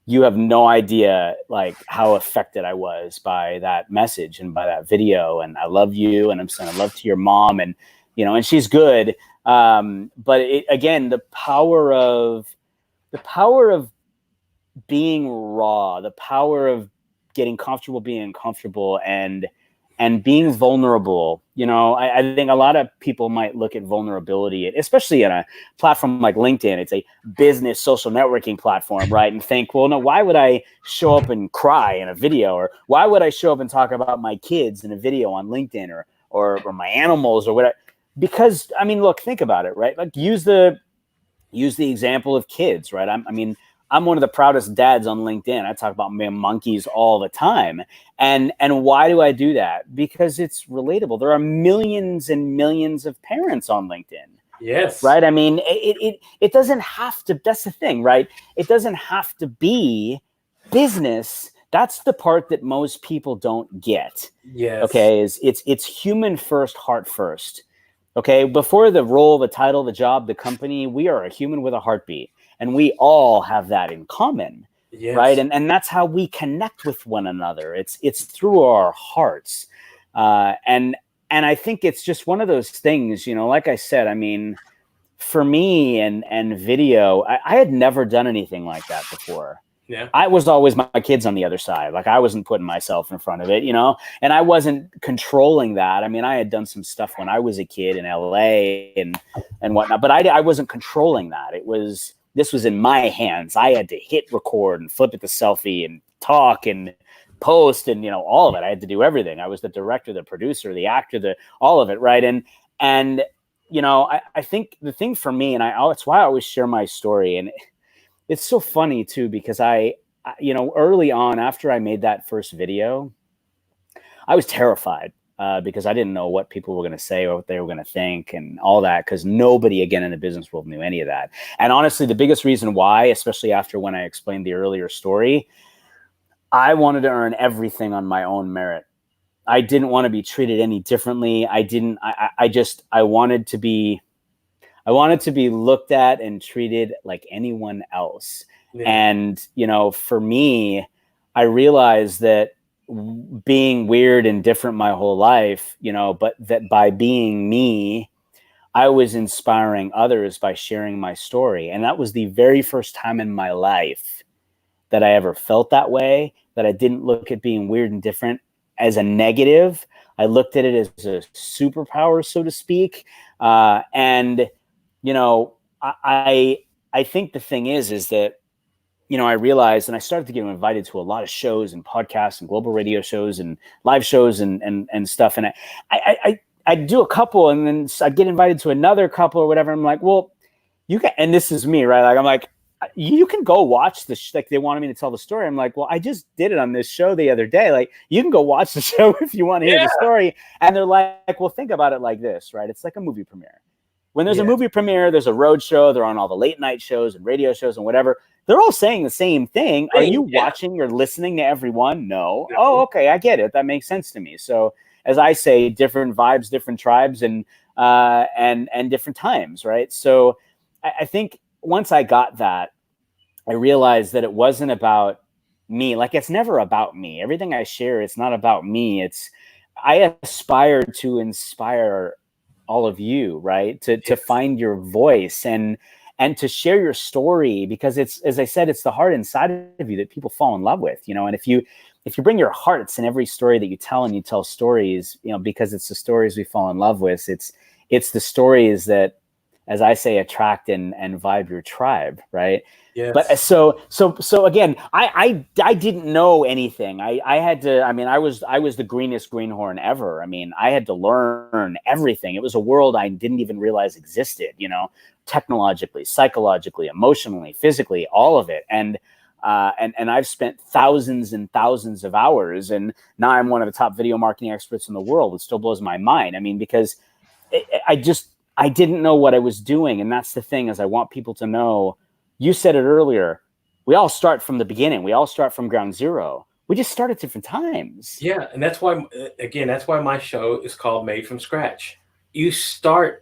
you have no idea like how affected I was by that message and by that video. And I love you, and I'm sending love to your mom, and and she's good. But again, the power of being raw, the power of getting comfortable being uncomfortable, and being vulnerable. I think a lot of people might look at vulnerability, especially on a platform like LinkedIn. It's a business social networking platform, right? And think, well, no, why would I show up and cry in a video? Or why would I show up and talk about my kids in a video on LinkedIn, or my animals or whatever? Because, I mean, look, think about it, right? Like, use the example of kids, right? I'm one of the proudest dads on LinkedIn. I talk about my monkeys all the time. And why do I do that? Because it's relatable. There are millions and millions of parents on LinkedIn. Yes. Right? I mean, it doesn't have to, that's the thing, right? It doesn't have to be business. That's the part that most people don't get. Yes. Okay, it's human first, heart first. Okay, before the role, the title, the job, the company, we are a human with a heartbeat. And we all have that in common, yes. Right? And that's how we connect with one another. It's through our hearts. And I think it's just one of those things, like I said, I mean, for me and video, I had never done anything like that before. Yeah. I was always my kids on the other side. Like, I wasn't putting myself in front of it, and I wasn't controlling that. I mean, I had done some stuff when I was a kid in LA and whatnot, but I wasn't controlling that. This was in my hands. I had to hit record and flip it to selfie and talk and post and, all of it. I had to do everything. I was the director, the producer, the actor, all of it. Right. And I think the thing for me, and it's why I always share my story. And it's so funny too, because I early on, after I made that first video, I was terrified. Because I didn't know what people were going to say or what they were going to think and all that, because nobody, again, in the business world knew any of that. And honestly, the biggest reason why, especially after when I explained the earlier story, I wanted to earn everything on my own merit. I didn't want to be treated any differently. I wanted to be looked at and treated like anyone else. Yeah. And, for me, I realized that being weird and different my whole life, but that by being me, I was inspiring others by sharing my story. And that was the very first time in my life that I ever felt that way, that I didn't look at being weird and different as a negative. I looked at it as a superpower, so to speak. I think the thing is that, I realized, and I started to get invited to a lot of shows and podcasts and global radio shows and live shows and stuff. And I'd do a couple, and then I'd get invited to another couple or whatever. I'm like, well, you can, and this is me, right? Like, I'm like, you can go watch like they wanted me to tell the story. I'm like, well, I just did it on this show the other day. Like, you can go watch the show if you want to hear the story. And they're like, well, think about it like this, right? It's like a movie premiere. When there's a movie premiere, there's a road show. They're on all the late night shows and radio shows and whatever. They're all saying the same thing. Are you watching or listening to everyone? No. Oh, okay. I get it. That makes sense to me. So as I say, different vibes, different tribes, and different times. Right. So I think once I got that, I realized that it wasn't about me. Like, it's never about me. Everything I share, it's not about me. I aspire to inspire all of you, right? To find your voice and to share your story, because it's, as I said, it's the heart inside of you that people fall in love with, and if you bring your hearts in every story that you tell, and you tell stories, because it's the stories we fall in love with, it's the stories that, as I say, attract and vibe your tribe, right? But Yes. so again, I didn't know anything. I had to. I mean, I was the greenest greenhorn ever. I mean, I had to learn everything. It was a world I didn't even realize existed. You know, technologically, psychologically, emotionally, physically, all of it. And I've spent thousands and thousands of hours, and now I'm one of the top video marketing experts in the world. It still blows my mind. I mean, because I didn't know what I was doing, and that's the thing is I want people to know. You said it earlier. We all start from the beginning. We all start from ground zero. We just start at different times. Yeah, and that's why, again, that's why my show is called Made from Scratch. You start.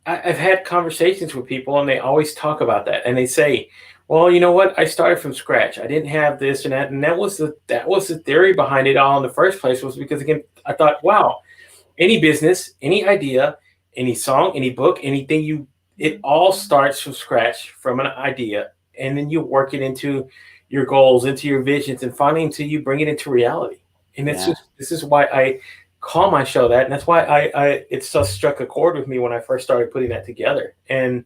I've had conversations with people, and they always talk about that, and they say, "Well, you know what? I started from scratch. I didn't have this and that, and that was the theory behind it all in the first place. Was because again, I thought, wow, any business, any idea, any song, any book, anything it all starts from scratch from an idea, and then you work it into your goals, into your visions, and finally until you bring it into reality. And this is why I call my show that, and that's why I it so struck a chord with me when I first started putting that together. And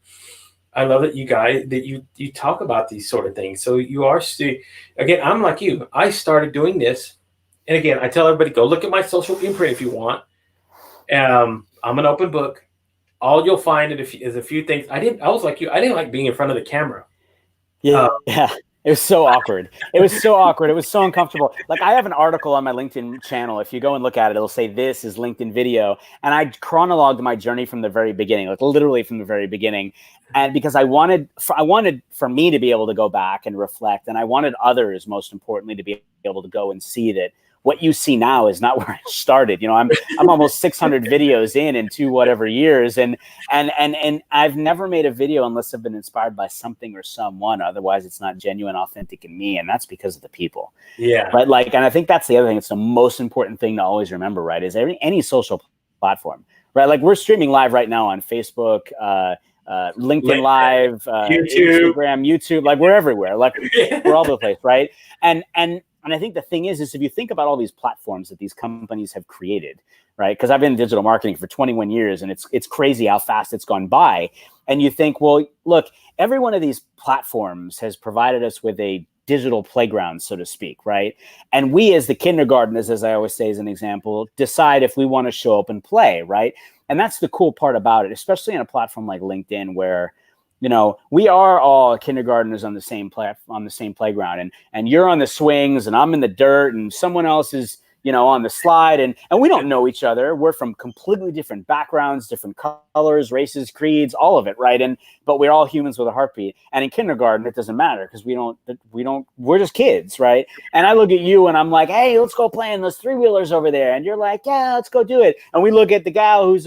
I love that you talk about these sort of things. So you are again, I'm like you. I started doing this, and again, I tell everybody go look at my social imprint if you want. I'm an open book. All you'll find is a few things. I was like you. I didn't like being in front of the camera. Yeah. It was so awkward. It was so awkward. It was so uncomfortable. Like I have an article on my LinkedIn channel. If you go and look at it, it'll say this is LinkedIn video. And I chronologued my journey from the very beginning, like literally from the very beginning. And because I wanted for me to be able to go back and reflect. And I wanted others, most importantly, to be able to go and see that what you see now is not where I started. You know, I'm almost 600 videos in 2 whatever years, and I've never made a video unless I've been inspired by something or someone. Otherwise, it's not genuine, authentic in me, and that's because of the people. Yeah. But like, and I think that's the other thing. It's the most important thing to always remember, right? Is any social platform, right? Like we're streaming live right now on Facebook, LinkedIn Live, YouTube. Instagram, YouTube. Like we're everywhere. Like we're all over the place, right? And I think the thing is if you think about all these platforms that these companies have created, right? Because I've been in digital marketing for 21 years, and it's crazy how fast it's gone by. And you think, well, look, every one of these platforms has provided us with a digital playground, so to speak, right? And we, as the kindergartners, as I always say as an example, decide if we want to show up and play, right? And that's the cool part about it, especially on a platform like LinkedIn, where you know, we are all kindergartners on the same playground, and you're on the swings, and I'm in the dirt, and someone else is, you know, on the slide, and we don't know each other. We're from completely different backgrounds, different colors, races, creeds, all of it, right? But we're all humans with a heartbeat. And in kindergarten, it doesn't matter because we're just kids, right? And I look at you, and I'm like, hey, let's go play in those 3-wheelers over there, and you're like, yeah, let's go do it. And we look at the gal who's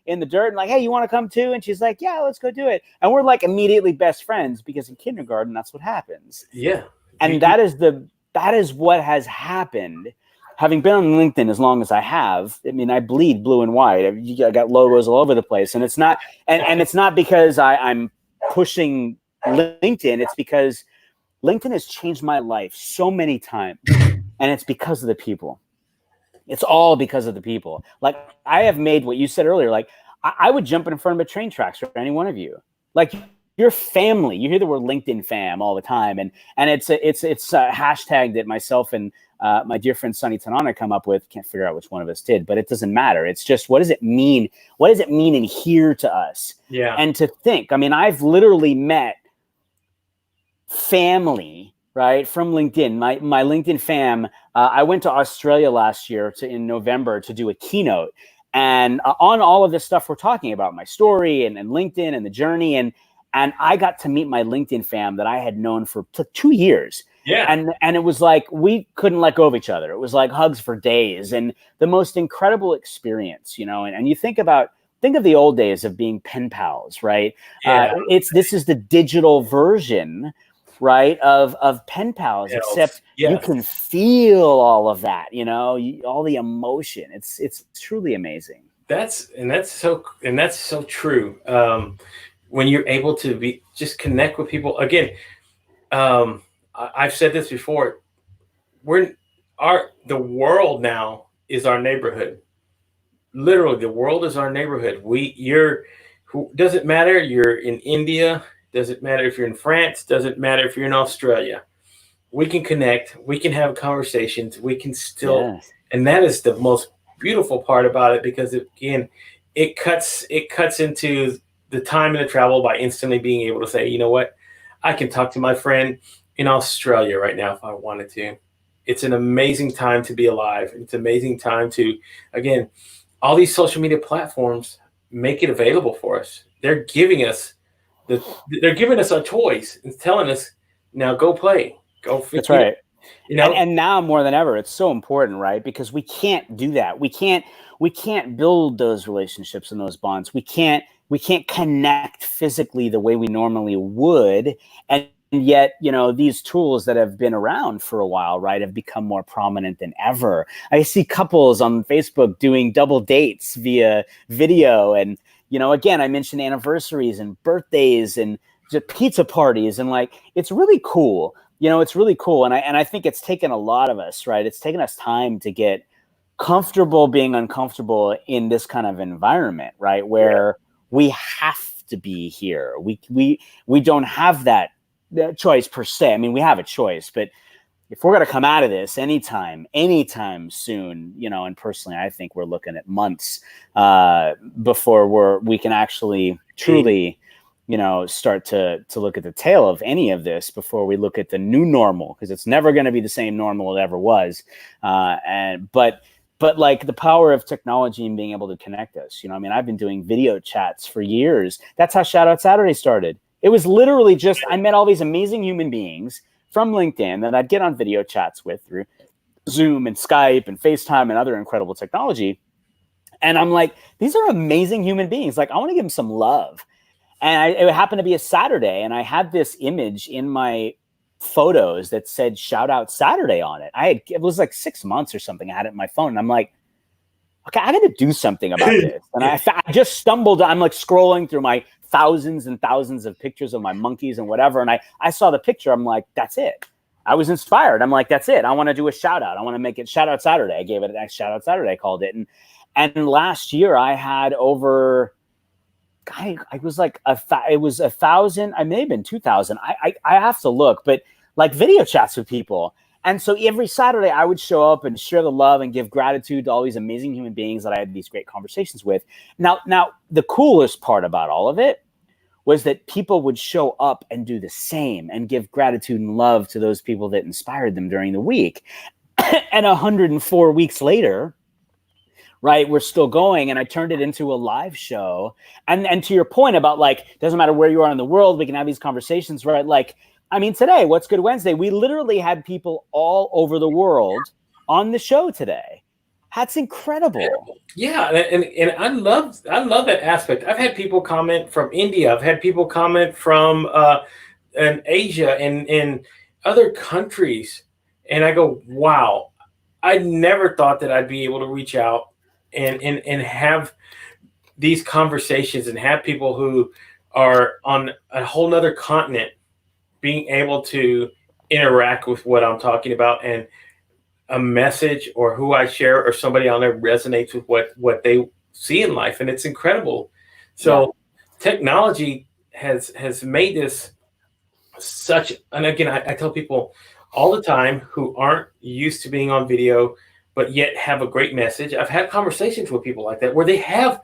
in the dirt and like, hey, you want to come too? And she's like, yeah, let's go do it. And we're like immediately best friends because in kindergarten, that's what happens. Yeah. And that is what has happened. Having been on LinkedIn as long as I have, I mean, I bleed blue and white. I got logos all over the place. And it's not, and it's not because I'm pushing LinkedIn. It's because LinkedIn has changed my life so many times. And it's because of the people. It's all because of the people. Like I have made what you said earlier. Like I would jump in front of a train tracks for any one of you. Like your family. You hear the word LinkedIn fam all the time, and it's a hashtag that myself and my dear friend Sonny Tanana come up with. Can't figure out which one of us did, but it doesn't matter. It's just what does it mean? What does it mean in here to us? Yeah. And to think. I mean, I've literally met family. Right, from LinkedIn, my LinkedIn fam. I went to Australia last year in November to do a keynote, and on all of this stuff we're talking about, my story and LinkedIn and the journey, and I got to meet my LinkedIn fam that I had known for 2 years. Yeah, and it was like we couldn't let go of each other. It was like hugs for days, and the most incredible experience, you know. And you think of the old days of being pen pals, right? Yeah. This is the digital version. Right, of pen pals, except you can feel all of that, you know, all the emotion. It's truly amazing. That's so true. When you're able to just connect with people again. I've said this before. The world now is our neighborhood. Literally, the world is our neighborhood. Doesn't matter. You're in India. doesn't matter if you're in France, doesn't matter if you're in Australia. We can connect, we can have conversations, we can still, Yes. and that is the most beautiful part about it, because again, it cuts into the time and the travel by instantly being able to say, you know what, I can talk to my friend in Australia right now if I wanted to. It's an amazing time to be alive. It's an amazing time to, again, all these social media platforms make it available for us. The they're giving us our toys and telling us, now go play, go. That's right. You know, And now more than ever, it's so important, right? Because we can't do that. We can't build those relationships and those bonds. We can't connect physically the way we normally would. And yet, these tools that have been around for a while, right, have become more prominent than ever. I see couples on Facebook doing double dates via video. And, again, I mentioned anniversaries and birthdays and just pizza parties. And like, it's really cool. It's really cool. And I think it's taken a lot of us, right? It's taken us time to get comfortable being uncomfortable in this kind of environment, right? Where we have to be here. We don't have that choice per se. I mean, we have a choice, but if we're going to come out of this anytime soon, and personally, I think we're looking at months before we can actually truly, start to look at the tail of any of this before we look at the new normal, because it's never going to be the same normal it ever was. But like the power of technology and being able to connect us, I've been doing video chats for years. That's how Shout Out Saturday started. It was literally just, I met all these amazing human beings from LinkedIn that I'd get on video chats with through Zoom and Skype and FaceTime and other incredible technology. And I'm like, these are amazing human beings. Like, I want to give them some love. And it happened to be a Saturday, and I had this image in my photos that said Shout Out Saturday on it. It was like 6 months or something. I had it in my phone, and I'm like, okay, I got to do something about this. And I just stumbled. I'm like scrolling through my thousands and thousands of pictures of my monkeys and whatever. And I saw the picture. I'm like, that's it. I was inspired. I'm like, that's it. I want to do a shout out. I want to make it Shout Out Saturday. I gave it a Shout Out Saturday. I called it. And last year I had over, I was like, it was 1,000. I may have been 2,000. I have to look, but like video chats with people. And so every Saturday I would show up and share the love and give gratitude to all these amazing human beings that I had these great conversations with. Now the coolest part about all of it was that people would show up and do the same and give gratitude and love to those people that inspired them during the week. And 104 weeks later, right, we're still going, and I turned it into a live show. And to your point about like, doesn't matter where you are in the world, we can have these conversations, right? Like, I mean, today, What's Good Wednesday, we literally had people all over the world on the show today. That's incredible. Yeah, and I love that aspect. I've had people comment from India. I've had people comment from in Asia and in other countries, and I go, wow, I never thought that I'd be able to reach out and have these conversations and have people who are on a whole nother continent being able to interact with what I'm talking about, and a message or who I share or somebody on there resonates with what they see in life. And it's incredible. So technology has made this such, and again, I tell people all the time who aren't used to being on video, but yet have a great message. I've had conversations with people like that where they have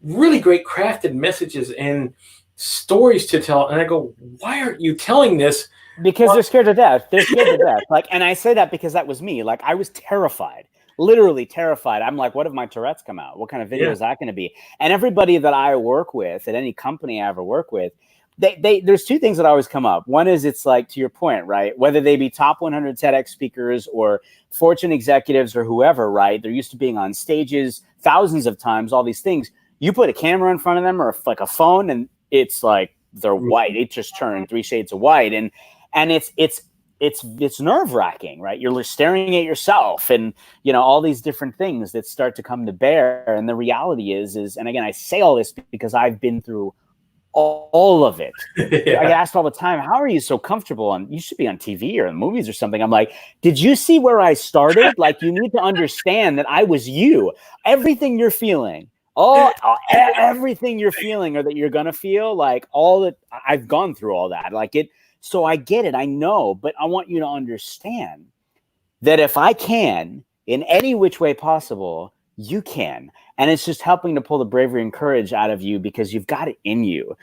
really great crafted messages and stories to tell. And I go, why aren't you telling this? Because they're scared to death. They're scared to death. Like, and I say that because that was me. Like, I was terrified, literally terrified. I'm like, what if my Tourette's come out? What kind of video is that going to be? And everybody that I work with at any company I ever work with, there's two things that always come up. One is, it's like, to your point, right? Whether they be top 100 TEDx speakers or Fortune executives or whoever, right? They're used to being on stages thousands of times, all these things. You put a camera in front of them or like a phone, and it's like they're white. It just turned 3 shades of white. And it's nerve-wracking, right? You're staring at yourself and, all these different things that start to come to bear. And the reality is, and again, I say all this because I've been through all of it. I get asked all the time, how are you so comfortable you should be on TV or in movies or something. I'm like, did you see where I started? Like, you need to understand that I was you. Everything you're feeling, Everything you're feeling or that you're gonna feel, like all that I've gone through all that, like it. So I get it, I know, but I want you to understand that if I can, in any which way possible, you can. And it's just helping to pull the bravery and courage out of you because you've got it in you.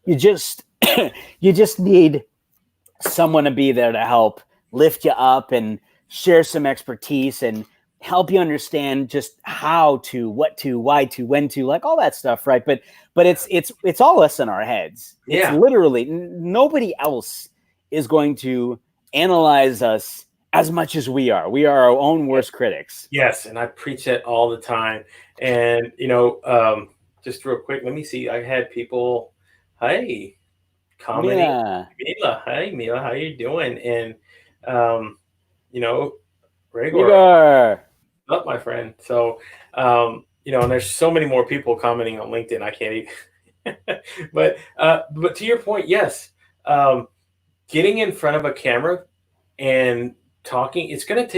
You just you just need someone to be there to help lift you up and share some expertise and help you understand just how to, what to, why to, when to, like all that stuff, right? But it's all us in our heads. Yeah. It's literally nobody else is going to analyze us as much as we are. We are our own worst critics. Yes, and I preach it all the time. And just real quick, let me see. I had people, hey, commenting. Yeah. Mila, hey Mila, how you doing? And Gregor, Igor. up, my friend. So and there's so many more people commenting on LinkedIn. I can't even. but to your point, yes, getting in front of a camera and talking, it's like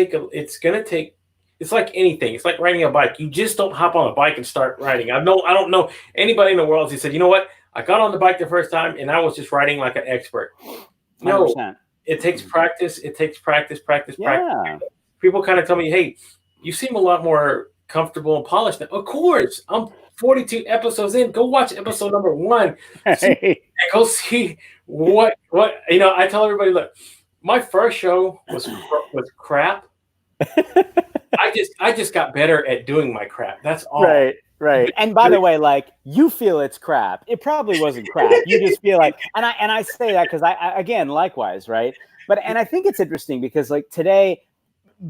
anything. It's like riding a bike. You just don't hop on a bike and start riding. I don't know anybody in the world who said, you know what, I got on the bike the first time and I was just riding like an expert. No, 100%. it takes practice. It takes practice. Yeah. People kind of tell me, hey, you seem a lot more comfortable and polished now. Of course, I'm 42 episodes in. Go watch episode number 1. Go see what I tell everybody, look, my first show was crap. I just got better at doing my crap. That's all. Right. And by the way, like, you feel it's crap. It probably wasn't crap. You just feel like, and I say that because I again, likewise, right? And I think it's interesting because like today,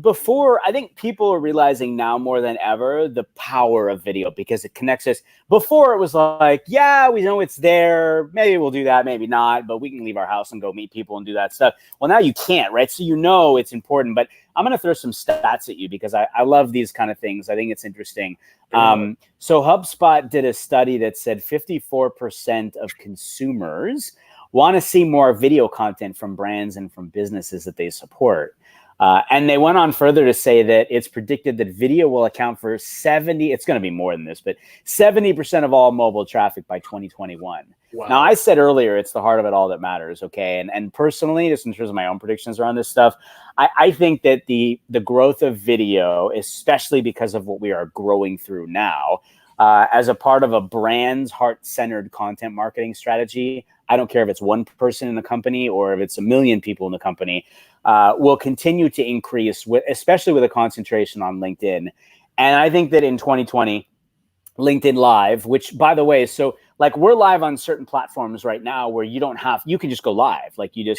before, I think people are realizing now more than ever the power of video because it connects us. Before it was like, yeah, we know it's there. Maybe we'll do that, maybe not, but we can leave our house and go meet people and do that stuff. Well, now you can't, right? So it's important. But I'm going to throw some stats at you because I love these kind of things. I think it's interesting. So HubSpot did a study that said 54% of consumers want to see more video content from brands and from businesses that they support. And they went on further to say that it's predicted that video will account for it's going to be more than this, but 70% of all mobile traffic by 2021. Wow. Now, I said earlier, it's the heart of it all that matters, okay? And personally, just in terms of my own predictions around this stuff, I think that the growth of video, especially because of what we are growing through now, as a part of a brand's heart-centered content marketing strategy, I don't care if it's one person in the company or if it's a million people in the company, will continue to increase, especially with a concentration on LinkedIn. And I think that in 2020, LinkedIn Live, which, by the way, so like we're live on certain platforms right now where you can just go live. Like you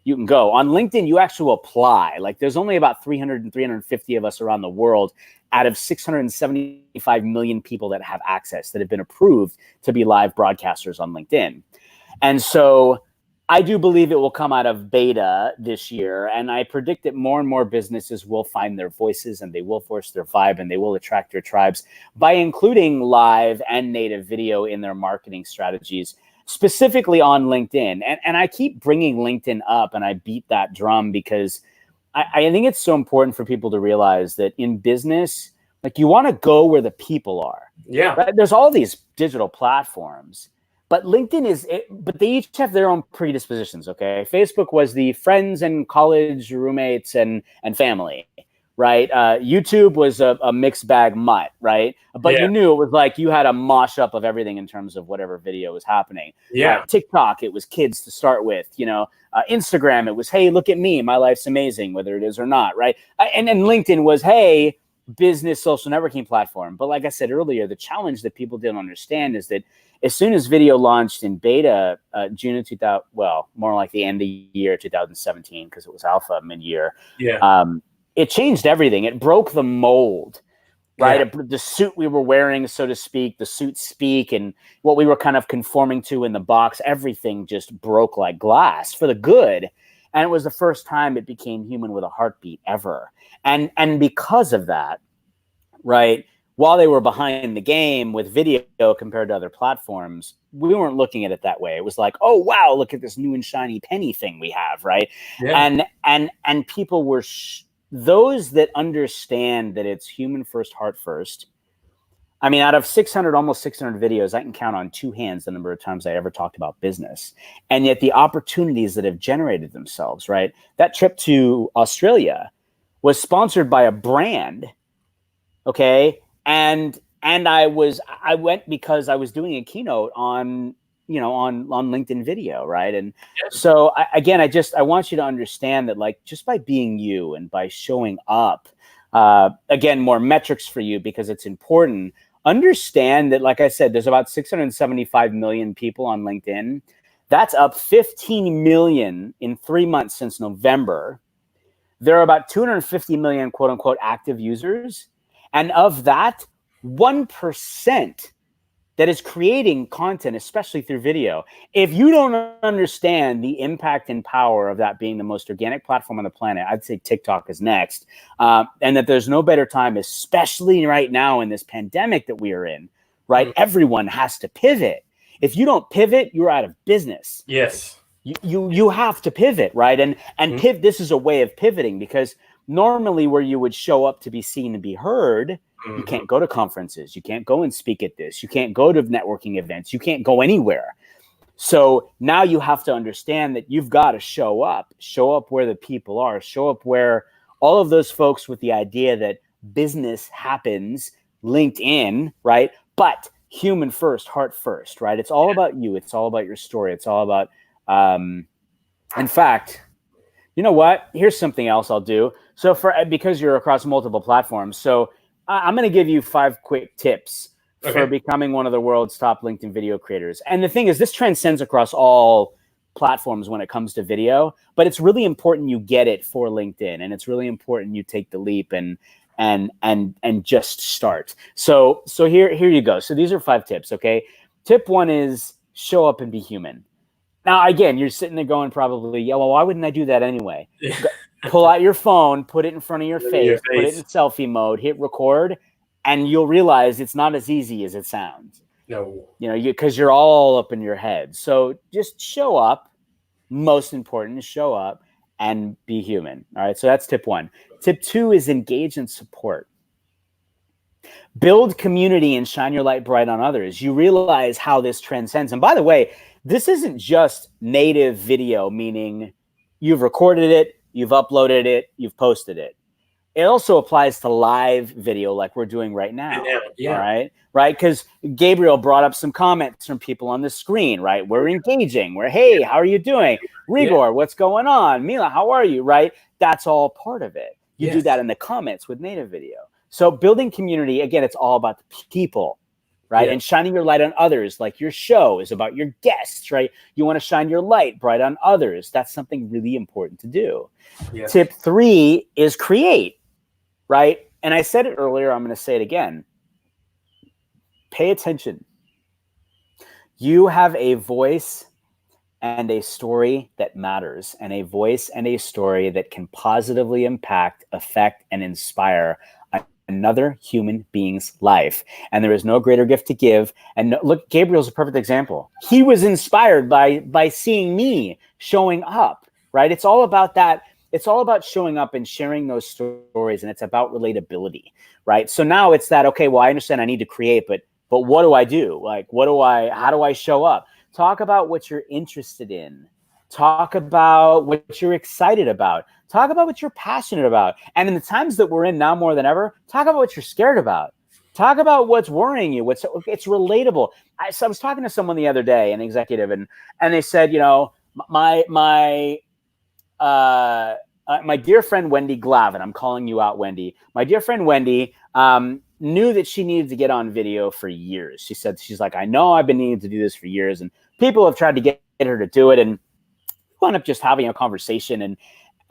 can go. On LinkedIn, you actually apply. Like there's only about 300 and 350 of us around the world out of 675 million people that have access, that have been approved to be live broadcasters on LinkedIn. And so I do believe it will come out of beta this year, and I predict that more and more businesses will find their voices and they will force their vibe and they will attract their tribes by including live and native video in their marketing strategies, specifically on LinkedIn. And I keep bringing LinkedIn up and I beat that drum because I think it's so important for people to realize that in business, like you want to go where the people are. Yeah. Right? There's all these digital platforms. But LinkedIn but they each have their own predispositions, okay? Facebook was the friends and college roommates and family, right? YouTube was a mixed bag mutt, right? But you knew it was like you had a mosh up of everything in terms of whatever video was happening. Yeah. TikTok, it was kids to start with, Instagram, it was, hey, look at me, my life's amazing, whether it is or not, right? And then LinkedIn was, hey, business social networking platform. But like I said earlier, the challenge that people didn't understand is that as soon as video launched in beta, June of 2000, well, more like the end of the year 2017, because it was alpha mid-year. Yeah. It changed everything. It broke the mold, right? Yeah. The suit we were wearing, so to speak, the suit speak, and what we were kind of conforming to in the box, everything just broke like glass for the good. And it was the first time it became human with a heartbeat ever. And because of that, right, while they were behind the game with video compared to other platforms, we weren't looking at it that way. It was like, oh, wow, look at this new and shiny penny thing we have, right? Yeah. And people were, those that understand that it's human first, heart first, I mean, out of 600, almost 600 videos, I can count on two hands the number of times I ever talked about business. And yet the opportunities that have generated themselves, right? That trip to Australia was sponsored by a brand, okay? And I went because I was doing a keynote on LinkedIn video, right? And so I want you to understand that, like, just by being you and by showing up, again, more metrics for you because it's important. Understand that, like I said, there's about 675 million people on LinkedIn. That's up 15 million in 3 months since November. There are about 250 million quote unquote active users. And of that, 1% that is creating content, especially through video. If you don't understand the impact and power of that being the most organic platform on the planet, I'd say TikTok is next. And that there's no better time, especially right now in this pandemic that we are in, right? Mm-hmm. Everyone has to pivot. If you don't pivot, you're out of business. Yes. You have to pivot, right? And mm-hmm. This is a way of pivoting, because normally where you would show up to be seen and be heard, mm-hmm. you can't go to conferences. You can't go and speak at this. You can't go to networking events. You can't go anywhere. So now you have to understand that you've got to show up where the people are, show up where all of those folks with the idea that business happens, LinkedIn, right? But human first, heart first, right? It's all about you. It's all about your story. It's all about, in fact, you know what? Here's something else I'll do. So because you're across multiple platforms, so I'm going to give you 5 quick tips for becoming one of the world's top LinkedIn video creators. And the thing is, this transcends across all platforms when it comes to video, but it's really important you get it for LinkedIn, and it's really important you take the leap and just start. So here you go. So these are 5 tips. Okay. Tip 1 is show up and be human. Now, again, you're sitting there going probably, yeah, well, why wouldn't I do that anyway? Pull out your phone, put it in front of your face, put it in selfie mode, hit record, and you'll realize it's not as easy as it sounds. No. Because you're all up in your head. So just show up. Most important is show up and be human. All right. So that's tip 1. Tip 2 is engage and support. Build community and shine your light bright on others. You realize how this transcends. And by the way, this isn't just native video, meaning you've recorded it, you've uploaded it, you've posted it. It also applies to live video like we're doing right now. Yeah. All right. Right. Because Gabriel brought up some comments from people on the screen, right? We're engaging. Hey, how are you doing? Rigor, what's going on? Mila, how are you? Right. That's all part of it. You do that in the comments with native video. So building community, again, it's all about the people, right? Yeah. And shining your light on others, like your show is about your guests, right? You want to shine your light bright on others. That's something really important to do. Yeah. Tip 3 is create, right? And I said it earlier, I'm going to say it again. Pay attention. You have a voice and a story that matters, and a voice and a story that can positively impact, affect, and inspire another human being's life. And there is no greater gift to give. And look, Gabriel's a perfect example. He was inspired by seeing me showing up, right? It's all about that. It's all about showing up and sharing those stories, and it's about relatability, right? So now it's that, okay, well, I understand I need to create, but what do I do? Like, how do I show up? Talk about what you're interested in. Talk about what you're excited about. Talk about what you're passionate about. And in the times that we're in now more than ever, talk about what you're scared about. Talk about what's worrying you. It's relatable. I was talking to someone the other day, an executive, and they said, my dear friend Wendy Glavin, I'm calling you out, Wendy. My dear friend Wendy knew that she needed to get on video for years. She said, she's like, I know I've been needing to do this for years, and people have tried to get her to do it, and wound up just having a conversation,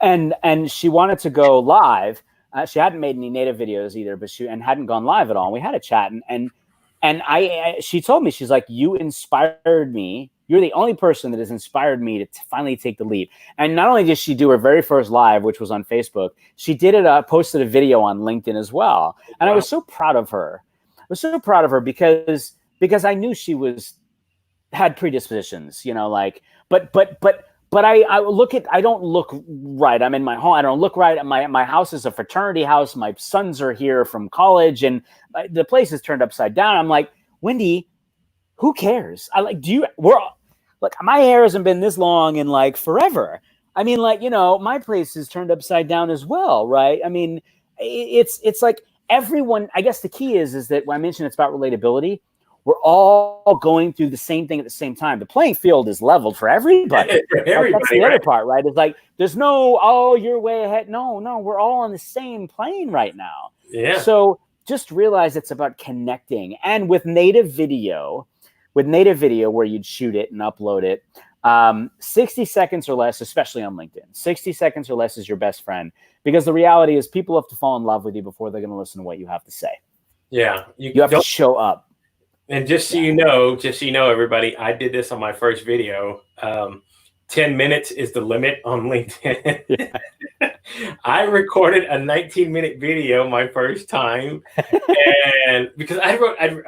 and she wanted to go live. She hadn't made any native videos either, but she hadn't gone live at all. And we had a chat, and she told me, she's like, you inspired me. You're the only person that has inspired me to finally take the leap. And not only did she do her very first live, which was on Facebook, she did it, posted a video on LinkedIn as well. And wow. I was so proud of her. I was so proud of her because I knew she had predispositions, but but I don't look right. I'm in my home. I don't look right. My house is a fraternity house. My sons are here from college, and the place is turned upside down. I'm like, Wendy, who cares? My hair hasn't been this long in like forever. I mean, like, my place is turned upside down as well, right? I mean, it's like everyone. I guess the key is that when I mentioned it's about relatability, we're all going through the same thing at the same time. The playing field is leveled for everybody. That's the other part, right? It's like there's no, oh, you're way ahead. No, we're all on the same plane right now. Yeah. So just realize it's about connecting. And with native video where you'd shoot it and upload it, 60 seconds or less, especially on LinkedIn, 60 seconds or less is your best friend, because the reality is people have to fall in love with you before they're going to listen to what you have to say. Yeah. You have to show up. And just so you know, everybody, I did this on my first video. 10 minutes is the limit on LinkedIn. I recorded a 19-minute video my first time, and because I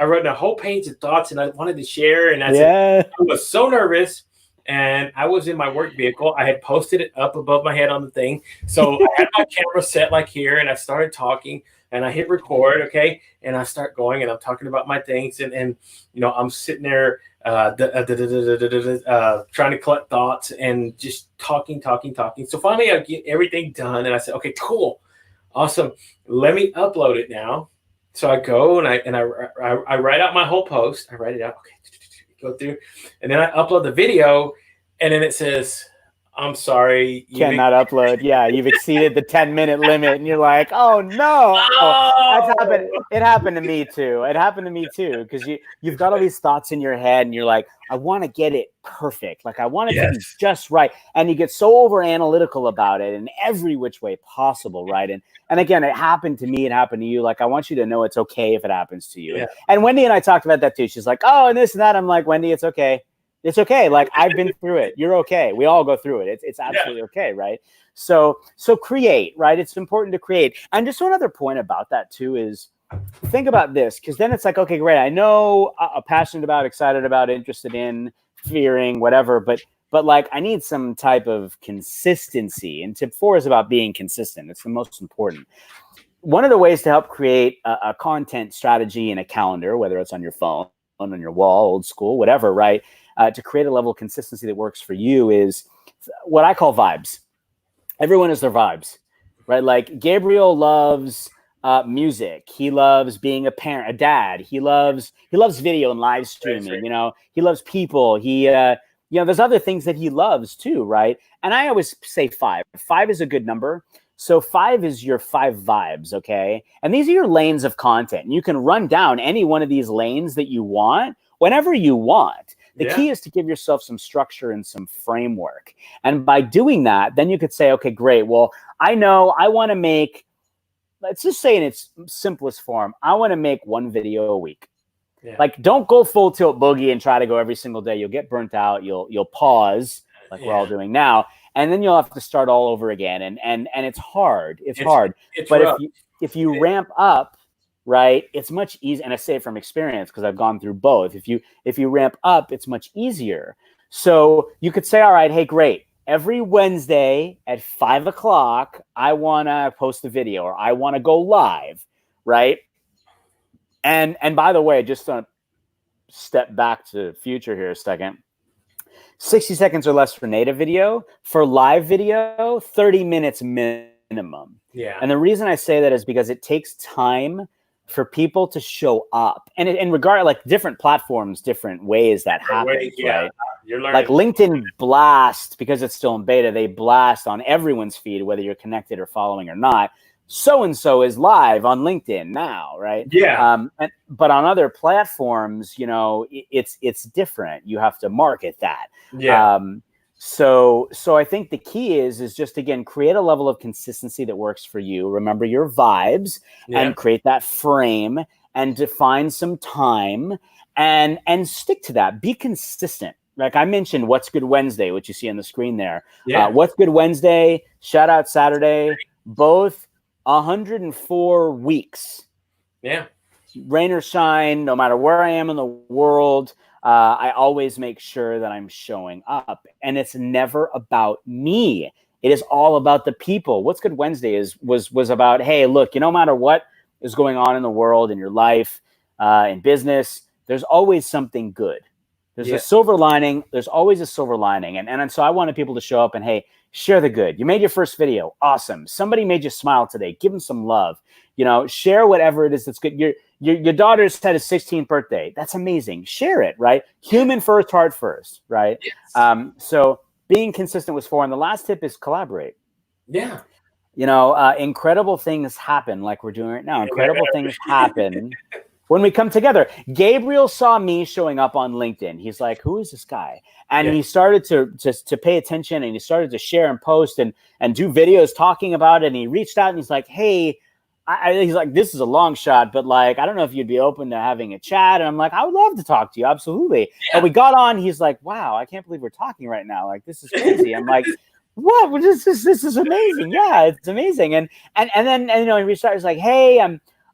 wrote a whole page of thoughts, and I wanted to share, and I was so nervous, and I was in my work vehicle. I had posted it up above my head on the thing, so I had my camera set like here, and I started talking. And I hit record, okay, and I start going, and I'm talking about my things, and I'm sitting there trying to collect thoughts and just talking. So finally, I get everything done, and I said, okay, cool, awesome. Let me upload it now. So I go and I write out my whole post. I write it out, okay, go through, and then I upload the video, and then it says, I'm sorry. Cannot upload. Yeah, you've exceeded the 10-minute limit, and you're like, oh no. That's happened. It happened to me too. Because you've got all these thoughts in your head, and you're like, I want to get it perfect. Like I want it to be just right. And you get so over analytical about it in every which way possible, right? And again, it happened to me, it happened to you. Like I want you to know it's okay if it happens to you. Yeah. And Wendy and I talked about that too. She's like, oh, and this and that. I'm like, Wendy, it's okay. It's okay. Like I've been through it. You're okay. We all go through it. It's absolutely okay. Right. So create, right. It's important to create. And just one other point about that too is think about this, because then it's like, okay, great. I know I'm passionate about, excited about, interested in, fearing, whatever, but like I need some type of consistency. And tip 4 is about being consistent. It's the most important. One of the ways to help create a content strategy in a calendar, whether it's on your phone, on your wall, old school, whatever, right? To create a level of consistency that works for you is what I call vibes. Everyone has their vibes, right? Like Gabriel loves music. He loves being a parent, a dad. He loves video and live streaming. He loves people. There's other things that he loves too, right? And I always say 5. 5 is a good number. So 5 is your 5 vibes, okay? And these are your lanes of content. You can run down any one of these lanes that you want whenever you want. The key is to give yourself some structure and some framework. And by doing that, then you could say, okay, great. Well, I know I want to make, let's just say in its simplest form, I want to make 1 video a week. Yeah. Like don't go full tilt boogie and try to go every single day. You'll get burnt out. You'll pause like we're all doing now. And then you'll have to start all over again. And it's hard. It's hard. But if you ramp up, right, it's much easier. And I say it from experience because I've gone through both. If you ramp up, it's much easier. So you could say, all right, hey, great. Every Wednesday at 5 o'clock, I want to post a video or I want to go live, right? And by the way, just to step back to the future here a second, 60 seconds or less for native video. For live video, 30 minutes minimum. Yeah. And the reason I say that is because it takes time for people to show up, and in regard, like different platforms, different ways that happens, right? You're learning. Like LinkedIn blast, because it's still in beta, they blast on everyone's feed, whether you're connected or following or not. So-and-so is live on LinkedIn now, right? Yeah. But on other platforms, it's different. You have to market that. Yeah. So I think the key is just, again, create a level of consistency that works for you. Remember your vibes and create that frame and define some time and stick to that. Be consistent. Like I mentioned, What's Good Wednesday, which you see on the screen there. Yeah. What's Good Wednesday, Shout Out Saturday, both 104 weeks. Yeah. Rain or shine, no matter where I am in the world. I always make sure that I'm showing up, and it's never about me. It is all about the people. What's Good Wednesday was about, hey, look, no matter what is going on in the world, in your life, in business, there's always something good. There's a silver lining. There's always a silver lining. And so I wanted people to show up and, hey, share the good. You made your first video. Awesome. Somebody made you smile today. Give them some love. Share whatever it is that's good. Your daughter's had a 16th birthday. That's amazing. Share it, right? Human first, heart first, right? Yes. So being consistent was 4. And the last tip is collaborate. Yeah. Incredible things happen like we're doing right now. Incredible things happen when we come together. Gabriel saw me showing up on LinkedIn. He's like, who is this guy? And he started to pay attention, and he started to share and post and do videos talking about it. And he reached out and he's like, hey, he's like, this is a long shot, but like, I don't know if you'd be open to having a chat. And I'm like, I would love to talk to you. Absolutely. Yeah. And we got on. He's like, wow, I can't believe we're talking right now. Like, this is crazy. I'm like, what? This is amazing. Yeah, it's amazing. And then he reached out. He's like, hey,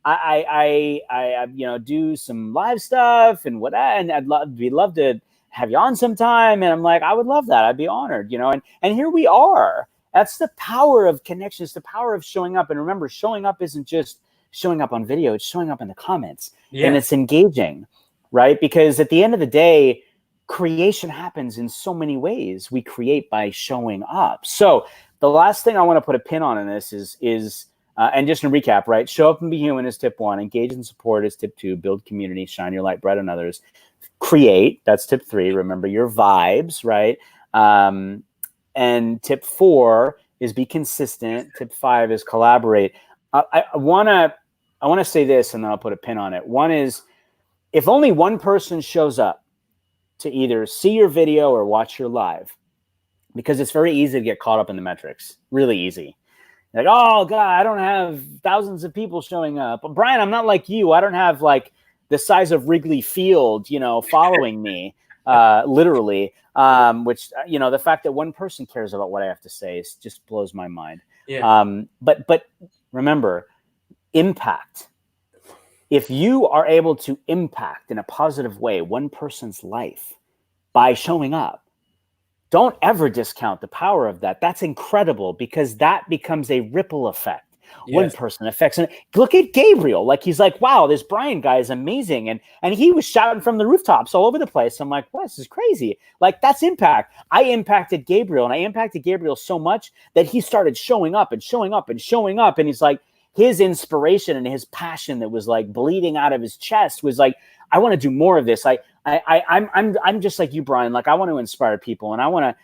I do some live stuff and and we'd love to have you on sometime. And I'm like, I would love that. I'd be honored, and here we are. That's the power of connections, the power of showing up. And remember, showing up isn't just showing up on video, it's showing up in the comments. And it's engaging, right? Because at the end of the day, creation happens in so many ways. We create by showing up. So the last thing I want to put a pin on in this is and just to recap, right? Show up and be human is tip 1. Engage and support is tip 2. Build community, shine your light bright on others. Create, that's tip 3. Remember your vibes, right? And tip 4 is be consistent. Tip 5 is collaborate. I want to say this, and then I'll put a pin on it. One is, if only one person shows up to either see your video or watch your live, because it's very easy to get caught up in the metrics. Really easy. Like, oh God, I don't have thousands of people showing up. But Brian, I'm not like you. I don't have like the size of Wrigley Field, following me, literally. Which, the fact that one person cares about what I have to say just blows my mind. Yeah. But remember, impact. If you are able to impact in a positive way one person's life by showing up, don't ever discount the power of that. That's incredible, because that becomes a ripple effect. Yes. One person affects. And look at Gabriel. Like, he's like, wow, this Brian guy is amazing. And he was shouting from the rooftops all over the place. I'm like, wow, this is crazy. Like, that's impact. I impacted Gabriel, and I impacted Gabriel so much that he started showing up and showing up and showing up. And he's like, his inspiration and his passion that was like bleeding out of his chest was like, I want to do more of this. I'm just like you, Brian. Like, I want to inspire people, and I want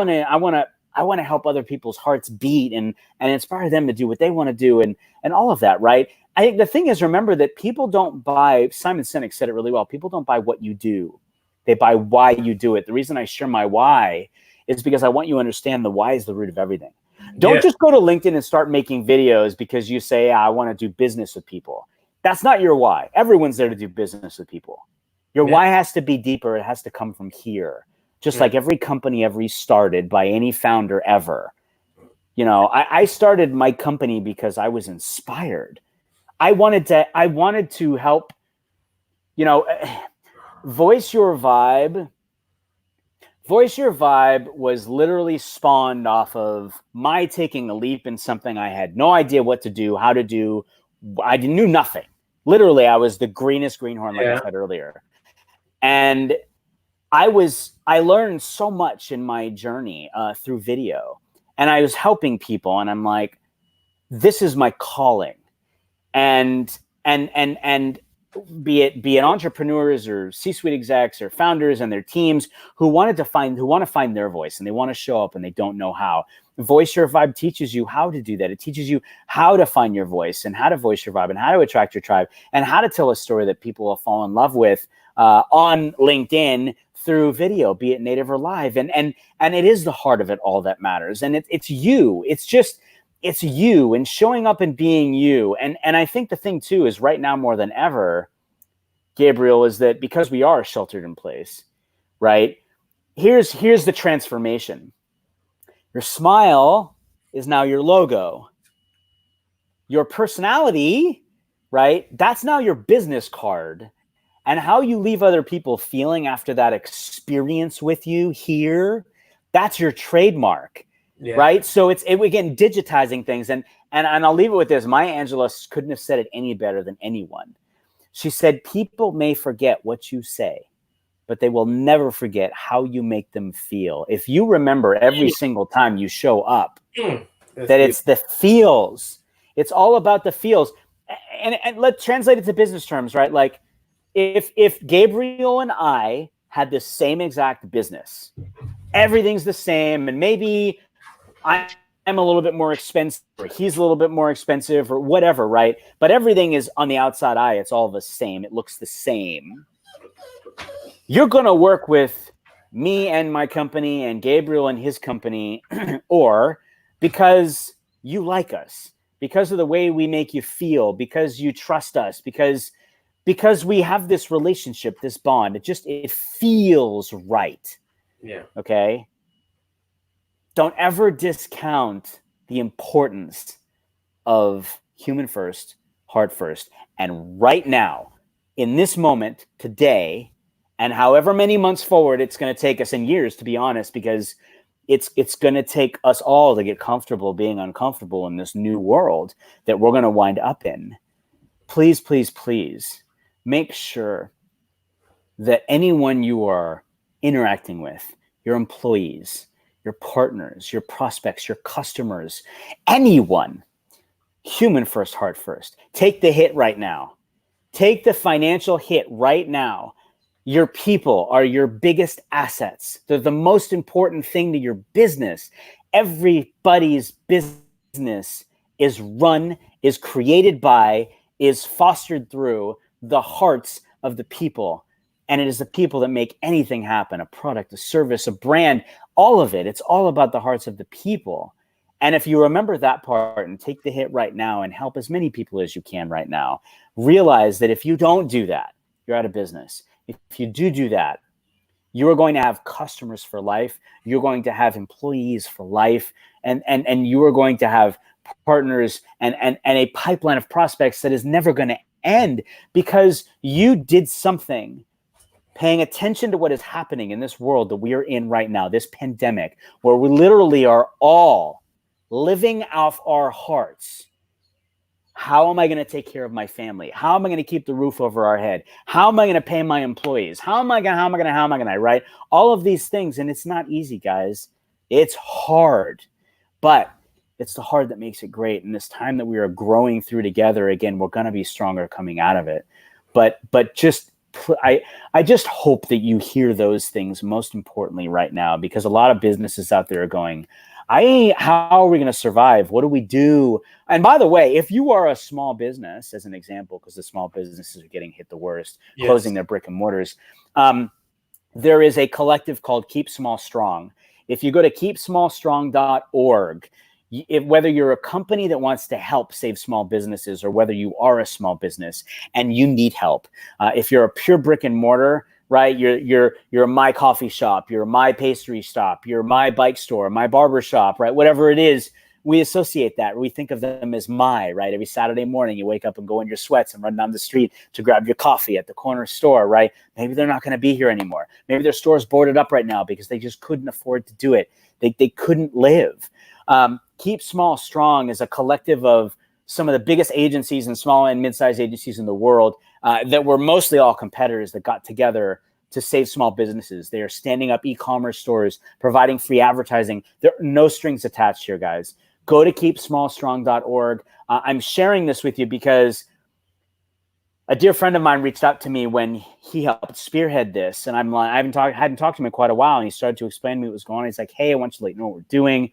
to help other people's hearts beat and inspire them to do what they want to do, and all of that, right? I think the thing is, remember that people don't buy, Simon Sinek said it really well, people don't buy what you do. They buy why you do it. The reason I share my why is because I want you to understand the why is the root of everything. Don't just go to LinkedIn and start making videos because you say, I want to do business with people. That's not your why. Everyone's there to do business with people. Your why has to be deeper. It has to come from here. Just like every company ever started by any founder ever. I started my company because I was inspired. I wanted to help, Voice Your Vibe. Voice Your Vibe was literally spawned off of my taking a leap in something I had no idea what to do, how to do. I knew nothing. Literally, I was the greenest greenhorn, like I said earlier. And I learned so much in my journey through video, and I was helping people, and I'm like, this is my calling. And be it entrepreneurs or C-suite execs or founders and their teams who want to find their voice, and they want to show up and they don't know how. Voice Your Vibe teaches you how to do that. It teaches you how to find your voice and how to voice your vibe and how to attract your tribe and how to tell a story that people will fall in love with on LinkedIn through video, be it native or live. And it is the heart of it all that matters. And it's you. It's you and showing up and being you. And I think the thing too is right now more than ever, Gabriel, is that because we are sheltered in place, right? Here's the transformation. Your smile is now your logo. Your personality, right? That's now your business card. And how you leave other people feeling after that experience with you here, that's your trademark, right? So it's again, digitizing things. And I'll leave it with this. Maya Angelou couldn't have said it any better than anyone. She said, people may forget what you say, but they will never forget how you make them feel. If you remember every single time you show up, that it's the feels. It's all about the feels. And let's translate it to business terms, right? Like if Gabriel and I had the same exact business, everything's the same, and maybe I'm a little bit more expensive, or he's a little bit more expensive, or whatever, right? But everything is on the outside eye. It's all the same. It looks the same. You're going to work with me and my company and Gabriel and his company, or because you like us, because of the way we make you feel, because you trust us, because we have this relationship, this bond. It feels right. Yeah. Okay. Don't ever discount the importance of human first, heart first. And right now, in this moment, today, and however many months forward it's going to take us, in years, to be honest, because it's going to take us all to get comfortable being uncomfortable in this new world that we're going to wind up in. Please, please, please make sure that anyone you are interacting with, your employees, your partners, your prospects, your customers, anyone, human first, heart first. Take the hit right now. Take the financial hit right now. Your people are your biggest assets. They're the most important thing to your business. Everybody's business is run, is created by, is fostered through the hearts of the people. And it is the people that make anything happen, a product, a service, a brand, all of it. It's all about the hearts of the people. And if you remember that part and take the hit right now and help as many people as you can right now, realize that if you don't do that, you're out of business. If you do that, you are going to have customers for life. You're going to have employees for life. And you are going to have partners and a pipeline of prospects that is never going to end because you did something. Paying attention to what is happening in this world that we are in right now, this pandemic, where we literally are all living off our hearts. How am I going to take care of my family? How am I going to keep the roof over our head? How am I going to pay my employees? How am I going to, right? All of these things. And it's not easy, guys. It's hard, but it's the hard that makes it great. And this time that we are growing through together, again, we're going to be stronger coming out of it. But I just hope that you hear those things most importantly right now, because a lot of businesses out there are going, how are we going to survive? What do we do? And by the way, if you are a small business, as an example, because the small businesses are getting hit the worst, yes, closing their brick and mortars, there is a collective called Keep Small Strong. If you go to keepsmallstrong.org, whether you're a company that wants to help save small businesses or whether you are a small business and you need help, if you're a pure brick and mortar, right? You're a My Coffee Shop, you're a My Pastry Shop, you're My Bike Store, My Barber Shop, right? Whatever it is, we associate that. We think of them as My, right? Every Saturday morning, you wake up and go in your sweats and run down the street to grab your coffee at the corner store, right? Maybe they're not going to be here anymore. Maybe their store's boarded up right now because they just couldn't afford to do it. They couldn't live. Keep Small Strong is a collective of some of the biggest agencies and small and mid-sized agencies in the world that were mostly all competitors that got together to save small businesses. They are standing up e-commerce stores, providing free advertising. There are no strings attached here, guys. Go to keepsmallstrong.org. I'm sharing this with you because a dear friend of mine reached out to me when he helped spearhead this. And I'm like, hadn't talked to him in quite a while. And he started to explain to me what was going on. He's like, hey, I want you to let you know what we're doing.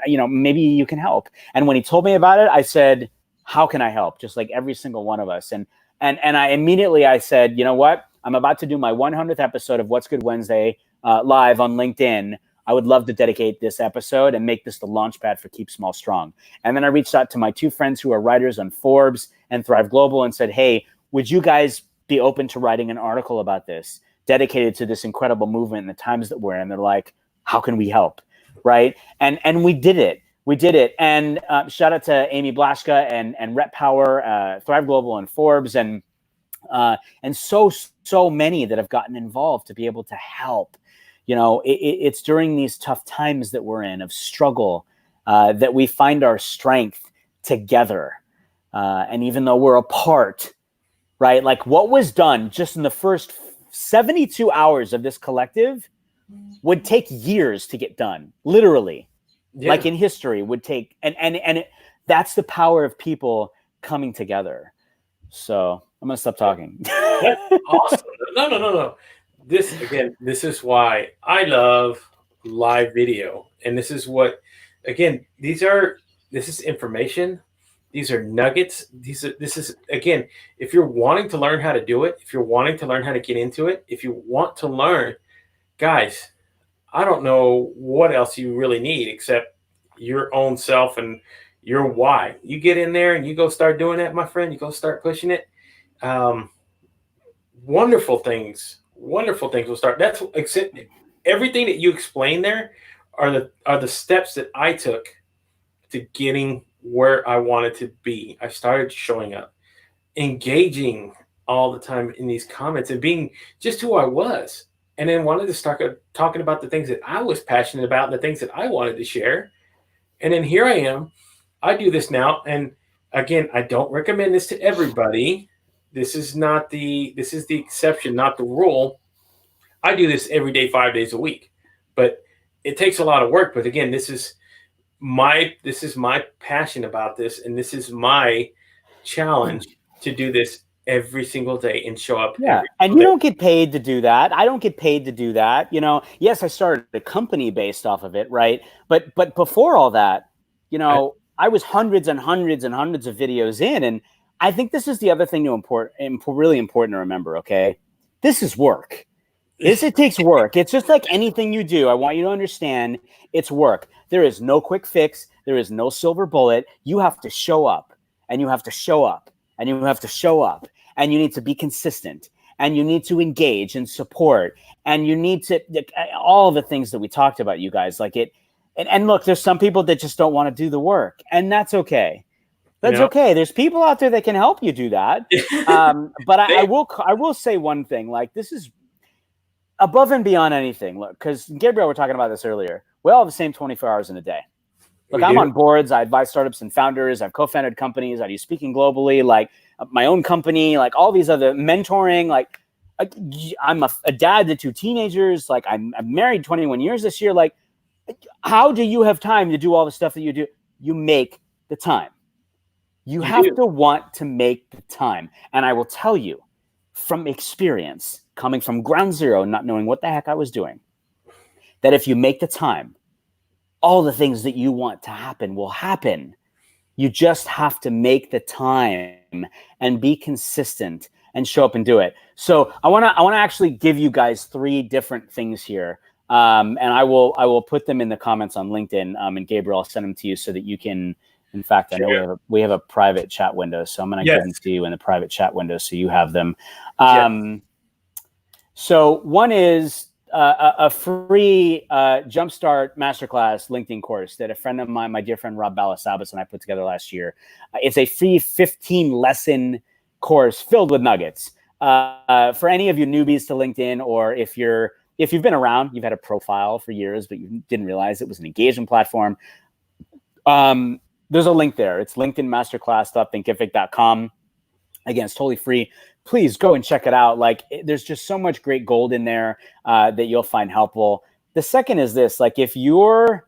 Maybe you can help. And when he told me about it, I said, how can I help? Just like every single one of us. And I immediately said, you know what? I'm about to do my 100th episode of What's Good Wednesday live on LinkedIn. I would love to dedicate this episode and make this the launch pad for Keep Small Strong. And then I reached out to my two friends who are writers on Forbes and Thrive Global and said, hey, would you guys be open to writing an article about this, dedicated to this incredible movement in the times that we're in? And they're like, how can we help? Right. And we did it. And shout out to Amy Blaschka and Rep Power, Thrive Global and Forbes. And and so many that have gotten involved to be able to help. It's during these tough times that we're in of struggle that we find our strength together. And even though we're apart, right? Like what was done just in the first 72 hours of this collective would take years to get done, literally. Yeah. Like in history would take, that's the power of people coming together. So I'm going to stop talking. That's awesome. No. This is why I love live video. And this is what, again, this is information. These are nuggets. This is, again, if you're wanting to learn how to do it, if you're wanting to learn how to get into it, if you want to learn, guys, I don't know what else you really need except your own self and your why. You get in there and you go start doing that, my friend. You go start pushing it. Wonderful things will start. That's everything that you explained there are the steps that I took to getting where I wanted to be. I started showing up, engaging all the time in these comments and being just who I was. And then wanted to start talking about the things that I was passionate about and the things that I wanted to share. And then here I am. I do this now. And again, I don't recommend this to everybody. This is the exception, not the rule. I do this every day, 5 days a week, but it takes a lot of work. But again, this is my passion about this. And this is my challenge to do this every single day and show up. Yeah. And you don't get paid to do that. I don't get paid to do that. Yes, I started a company based off of it. Right. But before all that, I was hundreds and hundreds and hundreds of videos in. And I think this is the other thing really important to remember. Okay. This is work. It takes work. It's just like anything you do. I want you to understand it's work. There is no quick fix. There is no silver bullet. You have to show up and you have to show up and you have to show up and you need to be consistent and you need to engage and support and you need to all the things that we talked about, you guys, like it. And look, there's some people that just don't want to do the work and that's okay. That's okay. There's people out there that can help you do that. But I will say one thing, like this is above and beyond anything. Look, because Gabriel, we're talking about this earlier. We all have the same 24 hours in a day. Look, I'm on boards. I advise startups and founders. I've co-founded companies. I do speaking globally, like my own company, like all these other mentoring. Like I'm a dad to 2 teenagers. Like I'm married 21 years this year. Like how do you have time to do all the stuff that you do? You make the time. You have to want to make the time. And I will tell you from experience, coming from ground zero, not knowing what the heck I was doing, that if you make the time, all the things that you want to happen will happen. You just have to make the time and be consistent and show up and do it. So I want to actually give you guys 3 different things here. And I will put them in the comments on LinkedIn. And Gabriel, I'll send them to you so that you can. In fact, I know we have a private chat window, so I'm going to give them to you in the private chat window so you have them. So one is a free Jumpstart Masterclass LinkedIn course that a friend of mine, my dear friend Rob Balasabas, and I put together last year. It's a free 15-lesson course filled with nuggets. For any of you newbies to LinkedIn, or if you've been around, you've had a profile for years, but you didn't realize it was an engagement platform. There's a link there. It's linkedinmasterclass.thinkific.com. Again, it's totally free. Please go and check it out. Like there's just so much great gold in there that you'll find helpful. The second is this, like if you're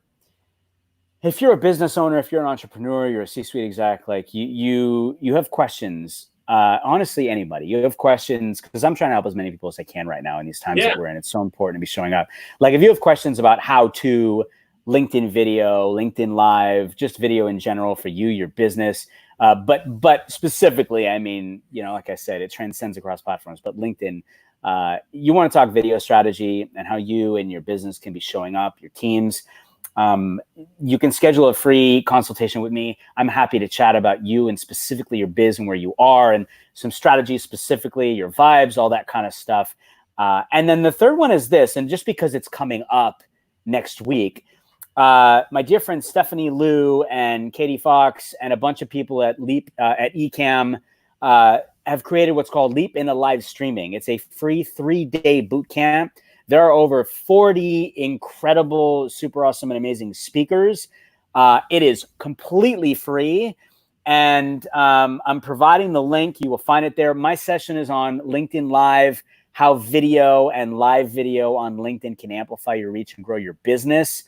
a business owner, if you're an entrepreneur, you're a C-suite exec, like you have questions. Honestly, anybody, you have questions, because I'm trying to help as many people as I can right now in these times that we're in. It's so important to be showing up. Like if you have questions about how to LinkedIn video, LinkedIn Live, just video in general for you, your business. But specifically, I mean, like I said, it transcends across platforms, but LinkedIn, you want to talk video strategy and how you and your business can be showing up, your teams. You can schedule a free consultation with me. I'm happy to chat about you and specifically your biz and where you are and some strategies, specifically your vibes, all that kind of stuff. And then the third one is this, and just because it's coming up next week, my dear friend Stephanie Liu and Katie Fox and a bunch of people at Leap at Ecamm have created what's called Leap into Live Streaming. It's a free 3-day boot camp. There are over 40 incredible, super awesome, and amazing speakers. It is completely free. And I'm providing the link. You will find it there. My session is on LinkedIn Live, how video and live video on LinkedIn can amplify your reach and grow your business.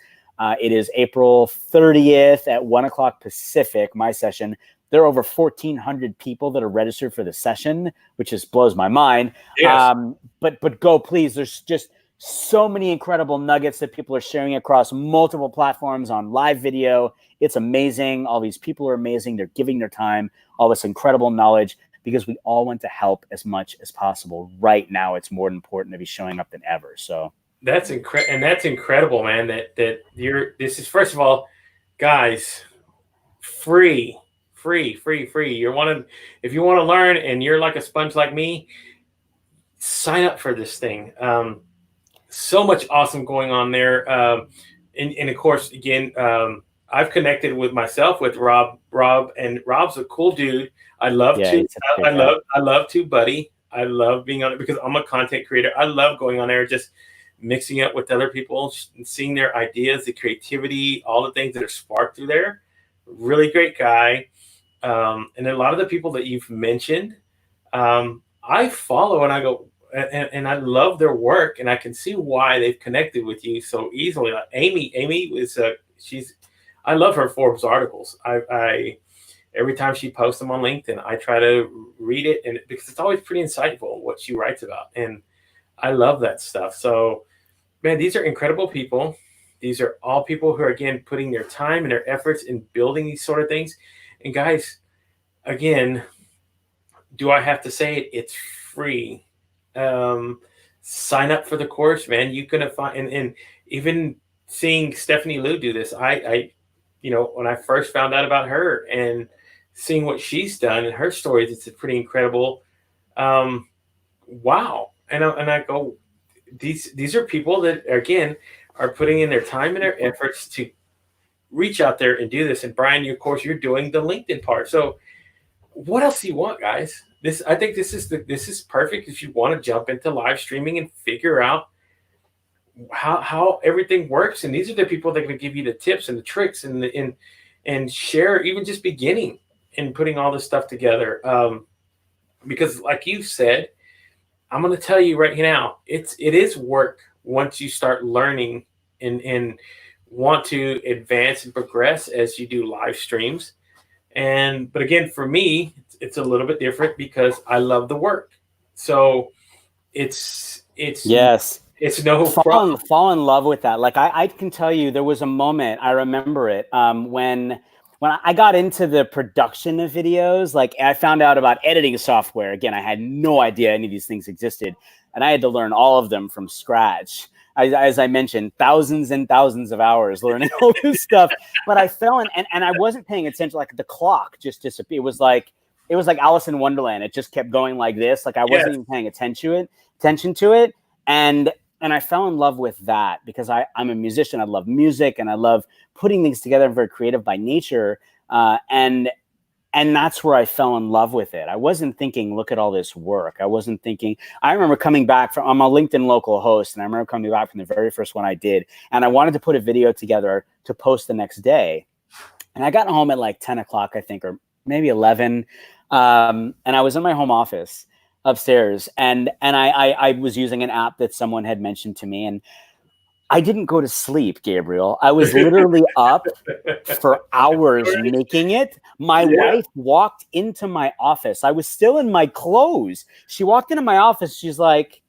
It is April 30th at 1 o'clock Pacific, my session. There are over 1,400 people that are registered for the session, which just blows my mind. Yes. But go, please. There's just so many incredible nuggets that people are sharing across multiple platforms on live video. It's amazing. All these people are amazing. They're giving their time, all this incredible knowledge, because we all want to help as much as possible. Right now, it's more important to be showing up than ever. So that's incredible, man. This is, first of all, guys, free. If you want to learn and you're like a sponge like me, sign up for this thing. So much awesome going on there. And of course, again, I've connected with Rob, and Rob's a cool dude. I love to, buddy. I love being on it because I'm a content creator. I love going on there, just mixing up with other people and seeing their ideas, the creativity, all the things that are sparked through there. Really great guy. And a lot of the people that you've mentioned, I follow and I go, and I love their work, and I can see why they've connected with you so easily. Like Amy is I love her Forbes articles. I every time she posts them on LinkedIn, I try to read it, and because it's always pretty insightful what she writes about, and I love that stuff. So, man, these are incredible people. These are all people who are, again, putting their time and their efforts in building these sort of things. And guys, again, do I have to say it? It's free. Sign up for the course, man. You're gonna find, and even seeing Stephanie Liu do this, I when I first found out about her and seeing what she's done and her stories, it's pretty incredible. Wow. And I go, these are people that, again, are putting in their time and their efforts to reach out there and do this. And Brian, you, of course, you're doing the LinkedIn part. So what else do you want, guys? I think this is perfect if you want to jump into live streaming and figure out how everything works. And these are the people that are going to give you the tips and the tricks and share, even just beginning and putting all this stuff together. Because like you said, I'm going to tell you right now, it is work once you start learning and want to advance and progress as you do live streams. But again, for me, it's a little bit different because I love the work. So it's yes, it's no problem. Fall in love with that. Like I can tell you, there was a moment, I remember it, when I got into the production of videos. Like I found out about editing software. Again, I had no idea any of these things existed, and I had to learn all of them from scratch. As I mentioned, thousands and thousands of hours learning all this stuff. But I fell in, and I wasn't paying attention. Like the clock just disappeared. It was like Alice in Wonderland. It just kept going like this. Like I wasn't even paying attention to it. And I fell in love with that because I'm a musician. I love music and I love putting things together. I'm very creative by nature. And that's where I fell in love with it. I wasn't thinking, look at all this work. I wasn't thinking, I remember coming back I'm a LinkedIn local host, and I remember coming back from the very first one I did. And I wanted to put a video together to post the next day. And I got home at like 10 o'clock, I think, or maybe 11. And I was in my home office upstairs, and I was using an app that someone had mentioned to me, and I didn't go to sleep, Gabriel. I was literally up for hours making it. My wife walked into my office. I was still in my clothes. She walked into my office. She's like,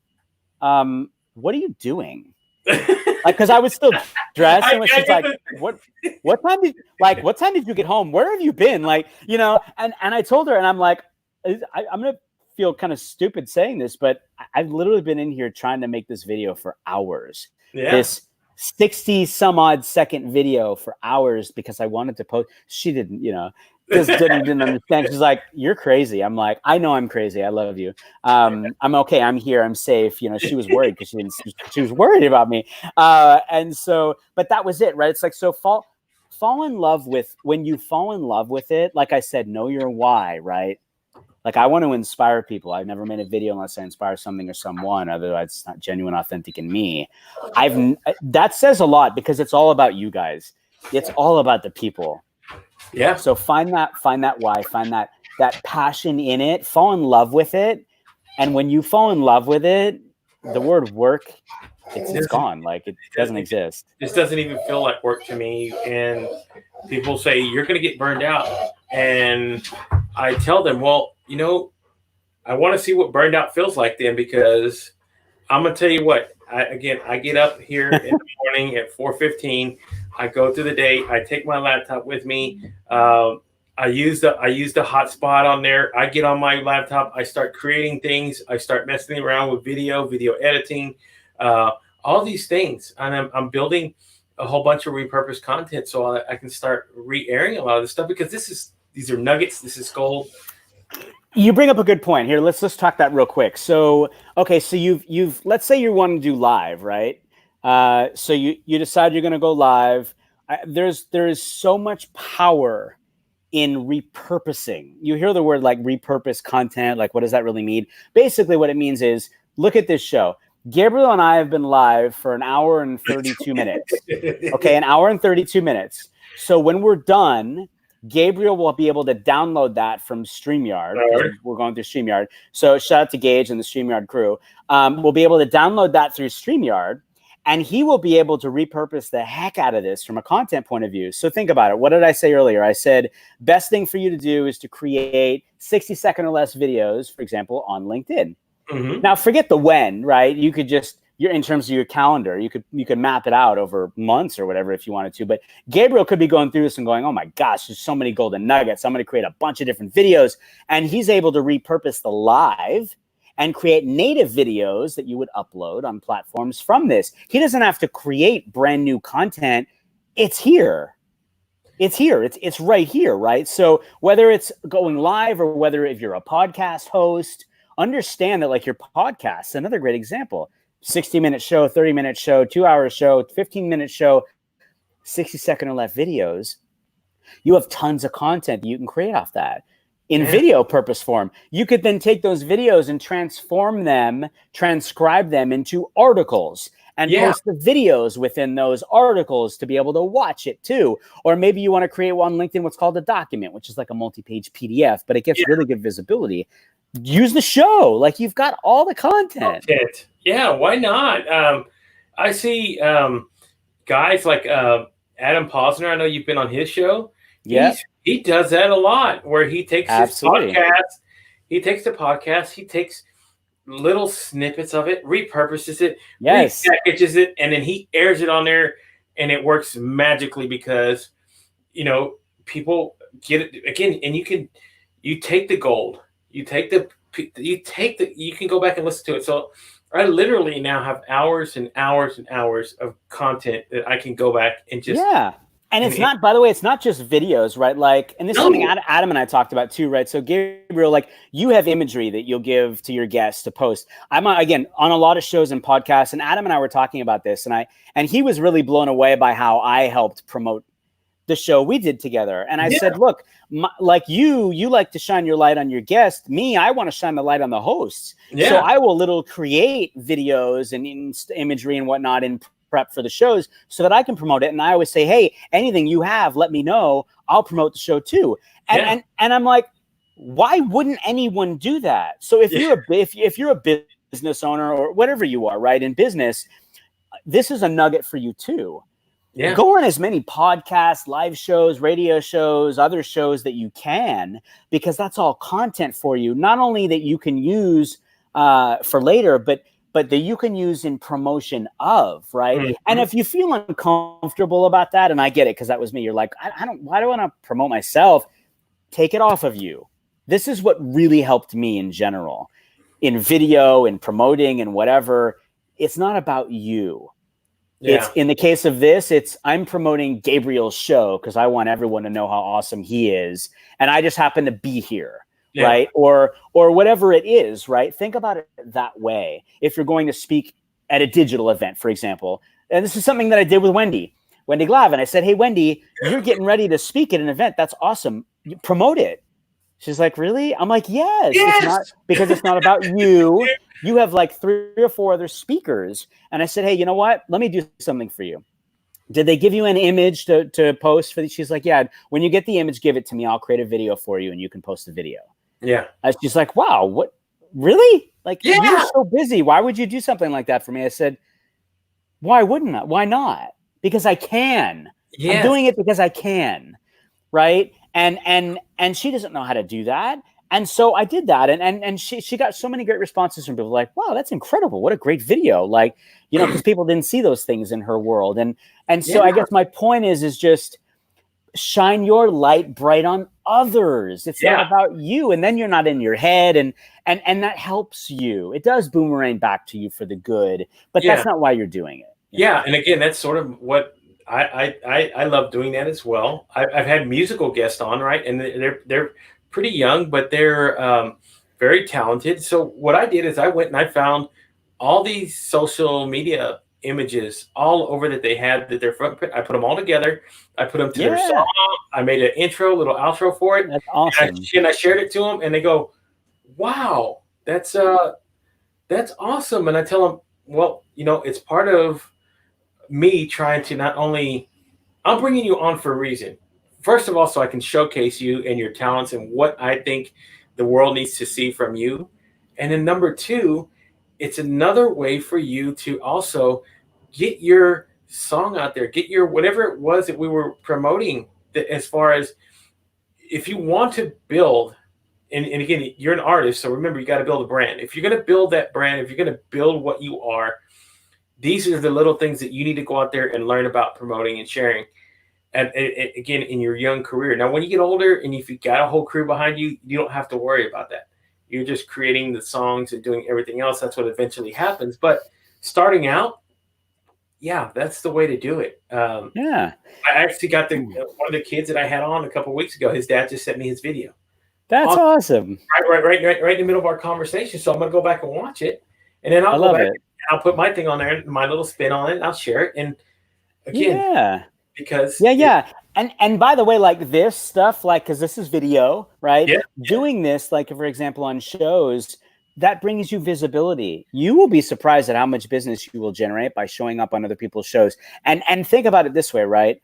what are you doing? Like, because I was still dressed. And she's like, what time did you get home? Where have you been? Like, and I told her, and I'm like, I'm going to feel kind of stupid saying this, but I've literally been in here trying to make this video for hours. Yeah. This 60 some odd second video for hours because I wanted to post. She didn't, just didn't understand. She's like, you're crazy. I'm like, I know I'm crazy. I love you. I'm okay. I'm here. I'm safe. She was worried because she was worried about me. And so, but that was it, right? It's like, so fall in love with, when you fall in love with it, like I said, know your why, right? Like, I want to inspire people. I've never made a video unless I inspire something or someone, otherwise it's not genuine, authentic in me. That says a lot, because it's all about you guys. It's all about the people. Yeah. So find that why, find that passion in it, fall in love with it. And when you fall in love with it, the word work, it's gone. Like, it doesn't exist. This doesn't even feel like work to me. And people say, you're going to get burned out. And I tell them, well, I want to see what burned out feels like then, because I'm going to tell you what, I get up here in the morning at 4:15. I go through the day. I take my laptop with me. I use the hotspot on there. I get on my laptop. I start creating things. I start messing around with video editing, all these things. And I'm building a whole bunch of repurposed content so I can start re-airing a lot of this stuff, because these are nuggets. This is gold. You bring up a good point here. Let's talk that real quick. So, okay, so you've let's say you want to do live, right? So you decide you're going to go live. There is so much power in repurposing. You hear the word like repurpose content. Like, what does that really mean? Basically, what it means is, look at this show. Gabriel and I have been live for an hour and 32 minutes. Okay, an hour and 32 minutes. So when we're done, Gabriel will be able to download that from StreamYard. Right. We're going through StreamYard. So shout out to Gage and the StreamYard crew. We'll be able to download that through StreamYard, and he will be able to repurpose the heck out of this from a content point of view. So think about it. What did I say earlier? I said, best thing for you to do is to create 60-second or less videos, for example, on LinkedIn. Mm-hmm. Now, forget the when, right? You could just, in terms of your calendar, you could map it out over months or whatever if you wanted to. But Gabriel could be going through this and going, oh my gosh, there's so many golden nuggets. I'm going to create a bunch of different videos. And he's able to repurpose the live and create native videos that you would upload on platforms from this. He doesn't have to create brand new content. It's here. It's here. It's right here, right? So whether it's going live or whether if you're a podcast host, understand that, like, your podcast, another great example, 60-minute show, 30-minute show, 2-hour show, 15-minute show, 60-second or less videos. You have tons of content that you can create off that. In video purpose form, you could then take those videos and transcribe them into articles and post the videos within those articles to be able to watch it too. Or maybe you want to create on LinkedIn what's called a document, which is like a multi-page PDF, but it gets really good visibility. Use the show. Like, you've got all the content. Yeah, why not? I see guys like Adam Posner. I know you've been on his show. Yeah. He does that a lot, where he takes his podcast. He takes the podcast. He takes little snippets of it, repurposes it, repackages it, and then he airs it on there, and it works magically because, people get it again. And you take the gold. You can go back and listen to it. So I literally now have hours and hours and hours of content that I can go back and just And it's not, by the way, it's not just videos, right? Like, and this is something Adam and I talked about too, right? So Gabriel, like, you have imagery that you'll give to your guests to post. I'm again on a lot of shows and podcasts, and Adam and I were talking about this, and he was really blown away by how I helped promote the show we did together. And I said, look, like you like to shine your light on your guest. Me, I want to shine the light on the hosts. So I will create videos and imagery and whatnot in prep for the shows so that I can promote it. And I always say, hey, anything you have, let me know. I'll promote the show too. And I'm like, why wouldn't anyone do that? So if you're a business owner or whatever you are, right, in business, this is a nugget for you too. Yeah. Go on as many podcasts, live shows, radio shows, other shows that you can, because that's all content for you. Not only that you can use for later, but that you can use in promotion of, right? Mm-hmm. And if you feel uncomfortable about that, and I get it, because that was me, you're like, why do I want to promote myself? Take it off of you. This is what really helped me in general, in video and promoting and whatever. It's not about you. Yeah. It's in the case of this, I'm promoting Gabriel's show because I want everyone to know how awesome he is. And I just happen to be here. Yeah. Right. Or whatever it is. Right. Think about it that way. If you're going to speak at a digital event, for example, and this is something that I did with Wendy Glavin. I said, hey, Wendy, you're getting ready to speak at an event. That's awesome. You promote it. She's like, really? I'm like, yes. It's Yes. not, because it's not about you. You have like 3 or 4 other speakers. And I said, hey, you know what? Let me do something for you. Did they give you an image to post for? She's like, yeah. When you get the image, give it to me. I'll create a video for you, and you can post the video. Yeah. She's like, wow, what? Really? Like, Yeah. you're so busy. Why would you do something like that for me? I said, why wouldn't I? Why not? Because I can. Yes. I'm doing it because I can. Right. And she doesn't know how to do that. And so I did that. And she got so many great responses from people like, wow, that's incredible. What a great video. Like, you know, because people didn't see those things in her world. And so I guess my point is just shine your light bright on others. It's not about you. And then you're not in your head, and that helps you. It does boomerang back to you for the good, but that's not why you're doing it. Yeah. And again, that's sort of what I love doing that as well. I've had musical guests on, right? And they're pretty young, but they're very talented. So what I did is I went and I found all these social media images all over that they had, that their front print. I put them all together. I put them to their song. I made an intro, little outro for it. That's awesome. And I shared it to them, and they go, "Wow, that's awesome." And I tell them, well, you know, it's part of me trying to not only, I'm bringing you on for a reason. First of all, so I can showcase you and your talents and what I think the world needs to see from you. And then number 2, it's another way for you to also get your song out there, get your whatever it was that we were promoting, that as far as if you want to build, and again, you're an artist, so remember, you got to build a brand. If you're going to build that brand, if you're going to build what you are, these are the little things that you need to go out there and learn about promoting and sharing. And again, in your young career. Now, when you get older and if you got a whole crew behind you, you don't have to worry about that. You're just creating the songs and doing everything else. That's what eventually happens. But starting out, yeah, that's the way to do it. I actually got one of the kids that I had on a couple of weeks ago. His dad just sent me his video. That's awesome. Right in the middle of our conversation. So I'm going to go back and watch it, and then I'll go back. I'll put my thing on there, my little spin on it, and I'll share it. And again, because and by the way, like this stuff, like, because this is video, right? Doing this, like, for example, on shows, that brings you visibility. You will be surprised at how much business you will generate by showing up on other people's shows. And think about it this way, right?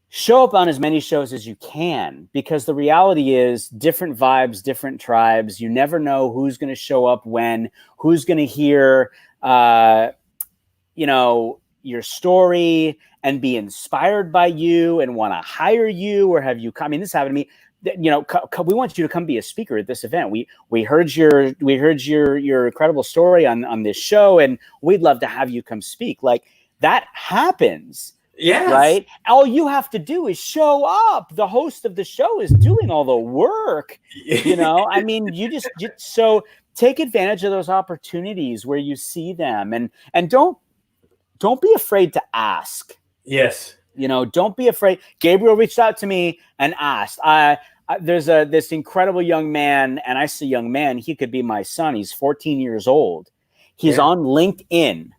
Show up on as many shows as you can, because the reality is different vibes, different tribes. You never know who's going to show up when, who's going to hear, you know, your story and be inspired by you and want to hire you or have you come. I mean, this happened to me. You know, we want you to come be a speaker at this event. We heard your incredible story on this show, and we'd love to have you come speak. Like, that happens. Yes. Right. All you have to do is show up. The host of the show is doing all the work. You know, I mean, so take advantage of those opportunities where you see them, and don't be afraid to ask. Yes. You know, don't be afraid. Gabriel reached out to me and asked. There's this incredible young man, and I say young man, he could be my son. He's 14 years old. He's on LinkedIn.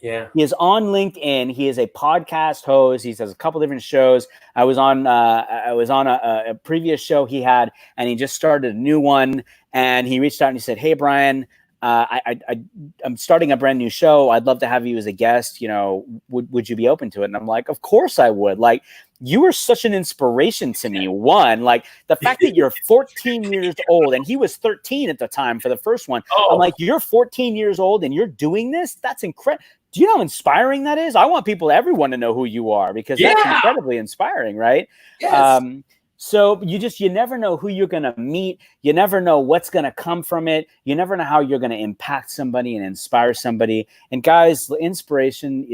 Yeah. He is on LinkedIn. He is a podcast host. He has a couple different shows. I was on a previous show he had, and he just started a new one. And he reached out and he said, "Hey, Brian, I'm starting a brand new show. I'd love to have you as a guest. You know, would you be open to it?" And I'm like, "Of course I would." Like, you were such an inspiration to me. One, like the fact that you're 14 years old, and he was 13 at the time for the first one. I'm like, you're 14 years old and you're doing this? That's incredible. Do you know how inspiring that is? I want everyone to know who you are, because that's incredibly inspiring, right? Yes. So you never know who you're going to meet. You never know what's going to come from it. You never know how you're going to impact somebody and inspire somebody. And guys, the inspiration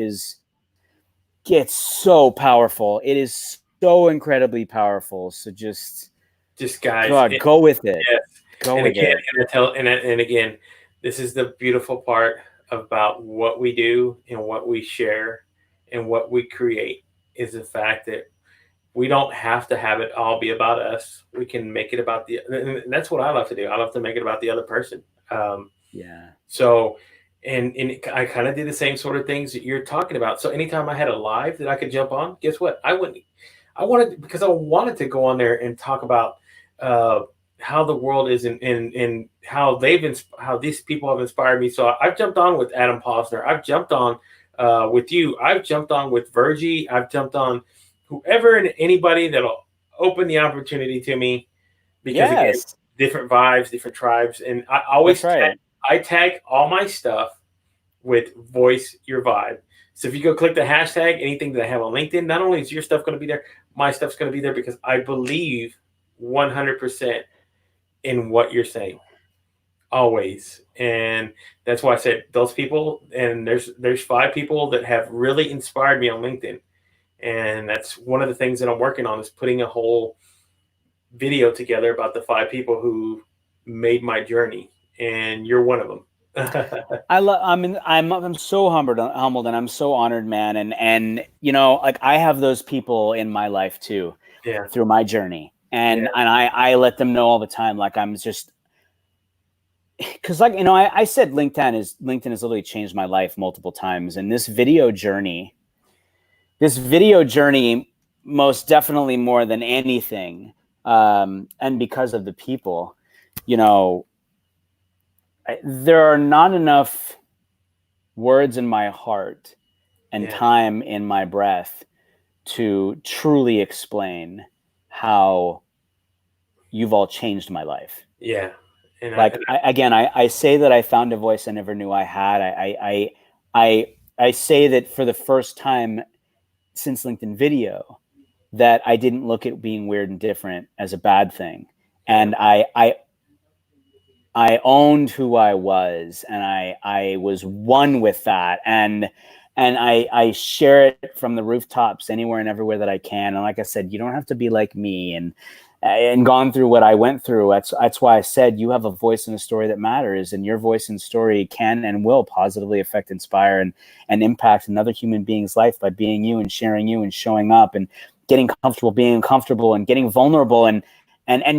gets so powerful. It is so incredibly powerful. So just guys, go with it. Yes. Go with it. And again, this is the beautiful part about what we do and what we share and what we create, is the fact that we don't have to have it all be about us. We can make it about and that's what I love to do. I love to make it about the other person. So, and I kind of did the same sort of things that you're talking about. So anytime I had a live that I could jump on, guess what? I wanted to go on there and talk about how the world is and how how these people have inspired me. So I've jumped on with Adam Posner. I've jumped on with you. I've jumped on with Virgie. I've jumped on whoever and anybody that'll open the opportunity to me, because again, Yes, different vibes, different tribes, and I that's always right. I tag all my stuff with voice your vibe. So if you go click the hashtag, anything that I have on LinkedIn, not only is your stuff going to be there, my stuff's going to be there, because I believe 100% in what you're saying, always. And that's why I said those people, and there's 5 people that have really inspired me on LinkedIn. And that's one of the things that I'm working on, is putting a whole video together about the 5 people who made my journey, and you're one of them. I'm so humbled, and I'm so honored, man. And you know, like I have those people in my life too, Yeah, through my journey, yeah, and I let them know all the time. Like I'm just because, like, you know, I said LinkedIn has literally changed my life multiple times, and this video journey, most definitely more than anything, and because of the people, you know, there are not enough words in my heart and yeah, time in my breath to truly explain how you've all changed my life. yeah. And Like I say that I found a voice I never knew I had. I say that for the first time since LinkedIn Video, that I didn't look at being weird and different as a bad thing, yeah, and I owned who I was, and I was one with that, and I share it from the rooftops anywhere and everywhere that I can. And like I said, you don't have to be like me and gone through what I went through. That's why I said you have a voice and a story that matters, and your voice and story can and will positively affect, inspire, and impact another human being's life by being you and sharing you and showing up and getting comfortable, being uncomfortable, and getting vulnerable, and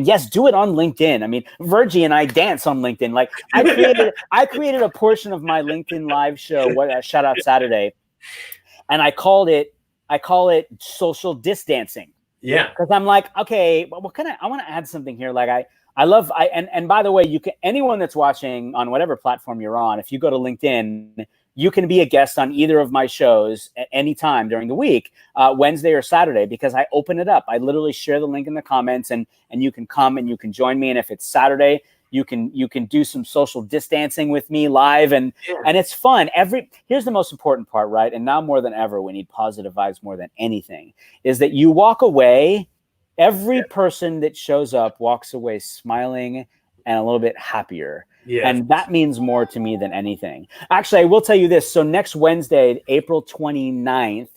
yes, do it on LinkedIn. I mean, Virgie and I dance on LinkedIn. Like I created a portion of my LinkedIn live show, Shout Out Saturday, and I call it social disc dancing, yeah, because I'm like, okay, what can I want to add something here. Like and by the way, you can, anyone that's watching on whatever platform you're on, if you go to LinkedIn, you can be a guest on either of my shows at any time during the week, Wednesday or Saturday, because I open it up. I literally share the link in the comments, and you can come and you can join me. And if it's Saturday, you can do some social distancing with me live, and yeah, it's fun. Here's the most important part, right? And now more than ever, we need positive vibes more than anything, is that you walk away. Every person that shows up walks away smiling and a little bit happier. yeah. And that means more to me than anything. Actually, I will tell you this. So next Wednesday, April 29th,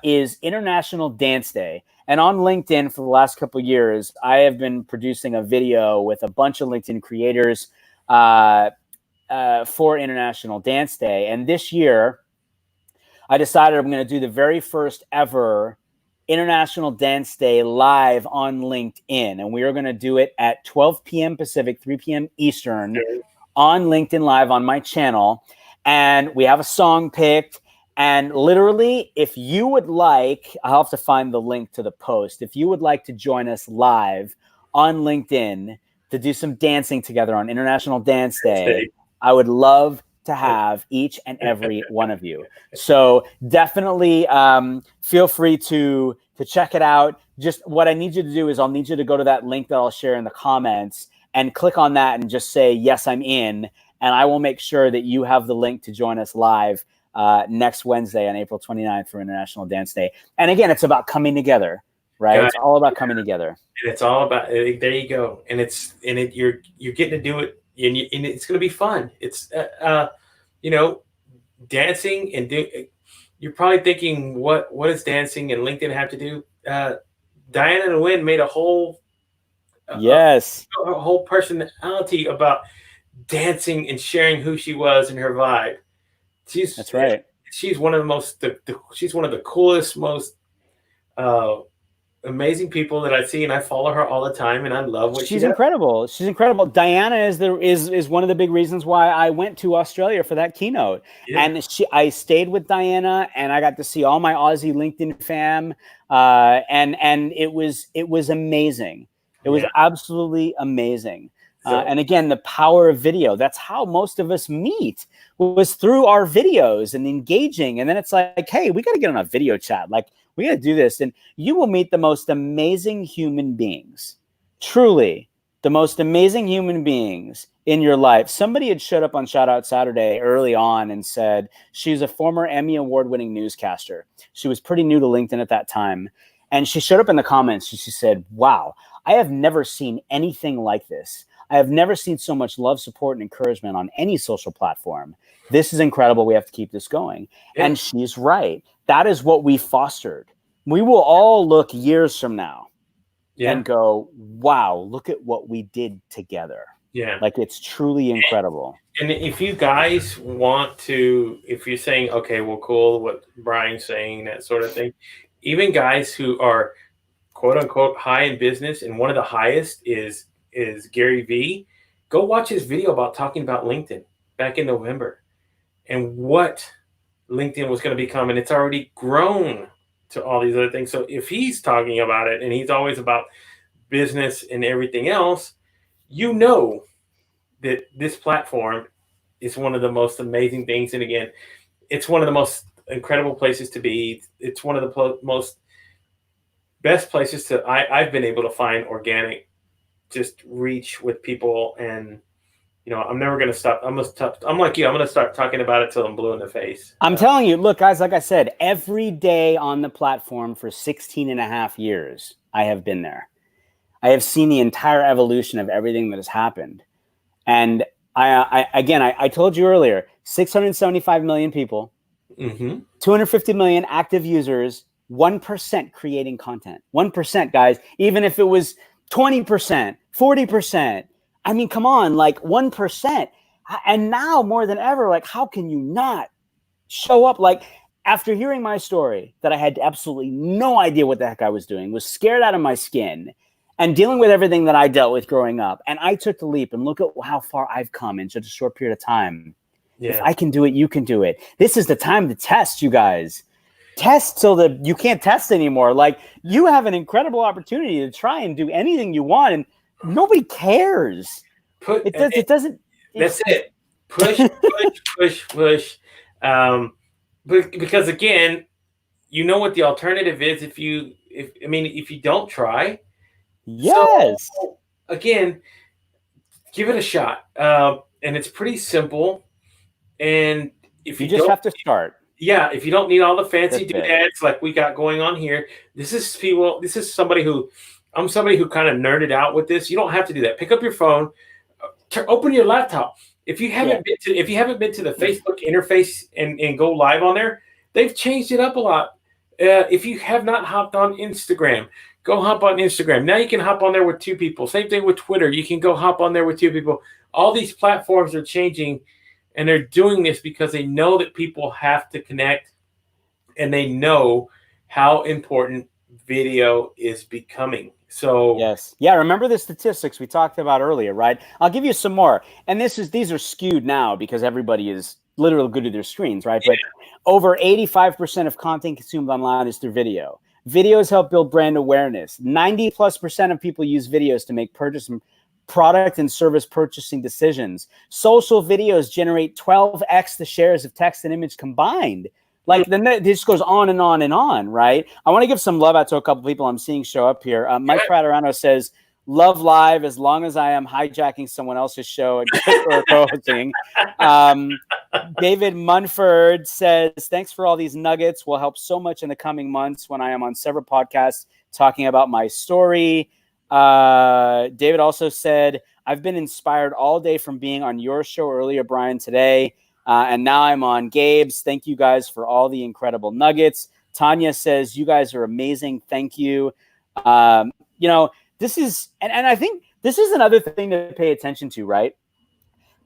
is International Dance Day. And on LinkedIn for the last couple of years, I have been producing a video with a bunch of LinkedIn creators for International Dance Day. And this year, I decided I'm going to do the very first ever International Dance Day live on LinkedIn. And we are going to do it at 12 p.m. Pacific, 3 p.m. Eastern on LinkedIn Live on my channel. And we have a song picked. And literally, if you would like, I'll have to find the link to the post. If you would like to join us live on LinkedIn to do some dancing together on International Dance Day, I would love to have each and every one of you. So definitely feel free to check it out. Just what I need you to do is I'll need you to go to that link that I'll share in the comments and click on that and just say, yes, I'm in. And I will make sure that you have the link to join us live next Wednesday on April 29th for International Dance Day. And again, it's about coming together, right? It's all about coming together. And it's all about, there you go. And you're getting to do it, and it's going to be fun. It's, you know, dancing you're probably thinking, what does dancing and LinkedIn have to do? Diana Nguyen made a whole personality about dancing and sharing who she was and her vibe. That's right. She's one of the most she's one of the coolest, most amazing people that I see, and I follow her all the time, and I love what she's incredible. She's incredible. Diana is one of the big reasons why I went to Australia for that keynote. Yeah. And I stayed with Diana, and I got to see all my Aussie LinkedIn fam, and it was amazing. It was Yeah. absolutely amazing. So And again, the power of video. That's how most of us meet, was through our videos and engaging. And then it's like, hey, we got to get on a video chat. Like, we got to do this. And you will meet the most amazing human beings, truly the most amazing human beings in your life. Somebody had showed up on Shout Out Saturday early on and said she's a former Emmy award-winning newscaster. She was pretty new to LinkedIn at that time. And she showed up in the comments and she said, wow, I have never seen anything like this. I have never seen so much love, support, and encouragement on any social platform. This is incredible. We have to keep this going. Yeah. And she's right. That is what we fostered. We will all look years from now and go, wow, look at what we did together. Yeah. Like, it's truly incredible. And if you guys want to, if you're saying, okay, well, cool, what Brian's saying, that sort of thing, even guys who are quote unquote high in business, and one of the highest is Gary Vee, go watch his video about talking about LinkedIn back in November and what LinkedIn was going to become. And it's already grown to all these other things. So if he's talking about it and he's always about business and everything else, you know that this platform is one of the most amazing things. And again, it's one of the most incredible places to be. It's one of the most best places to, I've been able to find organic, just reach with people. And, you know, I'm never going to stop. I'm like you, I'm going to start talking about it till I'm blue in the face. I'm telling you, look, guys, like I said, every day on the platform for 16 and a half years, I have been there. I have seen the entire evolution of everything that has happened. And I told you earlier, 675 million people, 250 million active users, 1% creating content. 1%, guys, even if it was 20%, 40%. I mean, come on, like 1%. And now more than ever, like, how can you not show up? Like, after hearing my story that I had absolutely no idea what the heck I was doing, was scared out of my skin, and dealing with everything that I dealt with growing up, and I took the leap, and look at how far I've come in such a short period of time. Yeah. If I can do it, you can do it. This is the time to test, you guys. Test till you can't test anymore. Like, you have an incredible opportunity to try and do anything you want, and nobody cares. It doesn't. That's it. Push, push. Because again, you know what the alternative is if you don't try. Yes. So, again, give it a shot. And it's pretty simple. And if you just have to start. Yeah, if you don't need all the fancy doodads like we got going on here, I'm somebody who kind of nerded out with this. You don't have to do that. Pick up your phone, open your laptop. If you haven't been to the Facebook interface and go live on there, they've changed it up a lot. If you have not hopped on Instagram, go hop on Instagram. Now you can hop on there with two people. Same thing with Twitter. You can go hop on there with two people. All these platforms are changing, and they're doing this because they know that people have to connect, and they know how important video is becoming. So yes. Yeah, remember the statistics we talked about earlier, right? I'll give you some more. And these are skewed now because everybody is literally glued to their screens, right? Yeah. But over 85% of content consumed online is through video. Videos help build brand awareness. 90+% of people use videos to make product and service purchasing decisions. Social videos generate 12x the shares of text and image combined. Like, then this goes on and on and on, right? I want to give some love out to a couple people I'm seeing show up here. Mike Praterano says, love live as long as I am hijacking someone else's show or co-hosting. David Munford says, thanks for all these nuggets. Will help so much in the coming months when I am on several podcasts talking about my story. David also said, I've been inspired all day from being on your show earlier, Brian, today. And now I'm on Gabe's. Thank you guys for all the incredible nuggets. Tanya says, you guys are amazing. Thank you. This is, and I think this is another thing to pay attention to, right?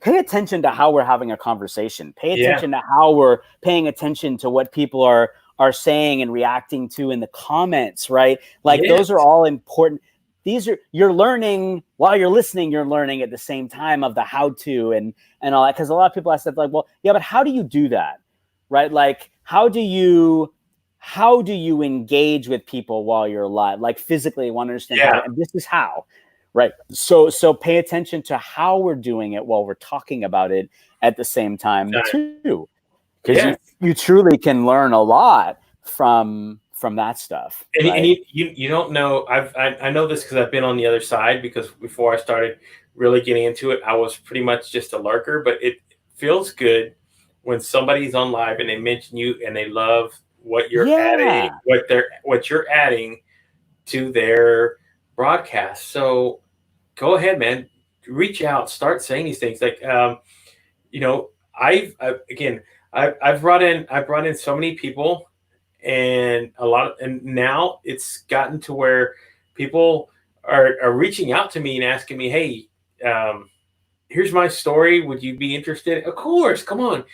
Pay attention to how we're having a conversation. Pay attention to how we're paying attention to what people are saying and reacting to in the comments, right? Like, those are all important. You're learning while you're listening, you're learning at the same time of the how-to and all that. Because a lot of people ask that, like, well, yeah, but how do you do that? Right? Like, how do you engage with people while you're live? Like, physically, want to understand how, and this is how. Right. So pay attention to how we're doing it while we're talking about it at the same time too, because Yeah. you truly can learn a lot from that stuff. And, right? and you don't know. I know this because I've been on the other side. Because before I started really getting into it, I was pretty much just a lurker. But it feels good when somebody's on live and they mention you and they love what you're adding, what you're adding to their broadcast. So go ahead, man. Reach out. Start saying these things. Like, you know, I've brought in so many people, and and now it's gotten to where people are reaching out to me and asking me, hey, here's my story. Would you be interested? Of course, come on.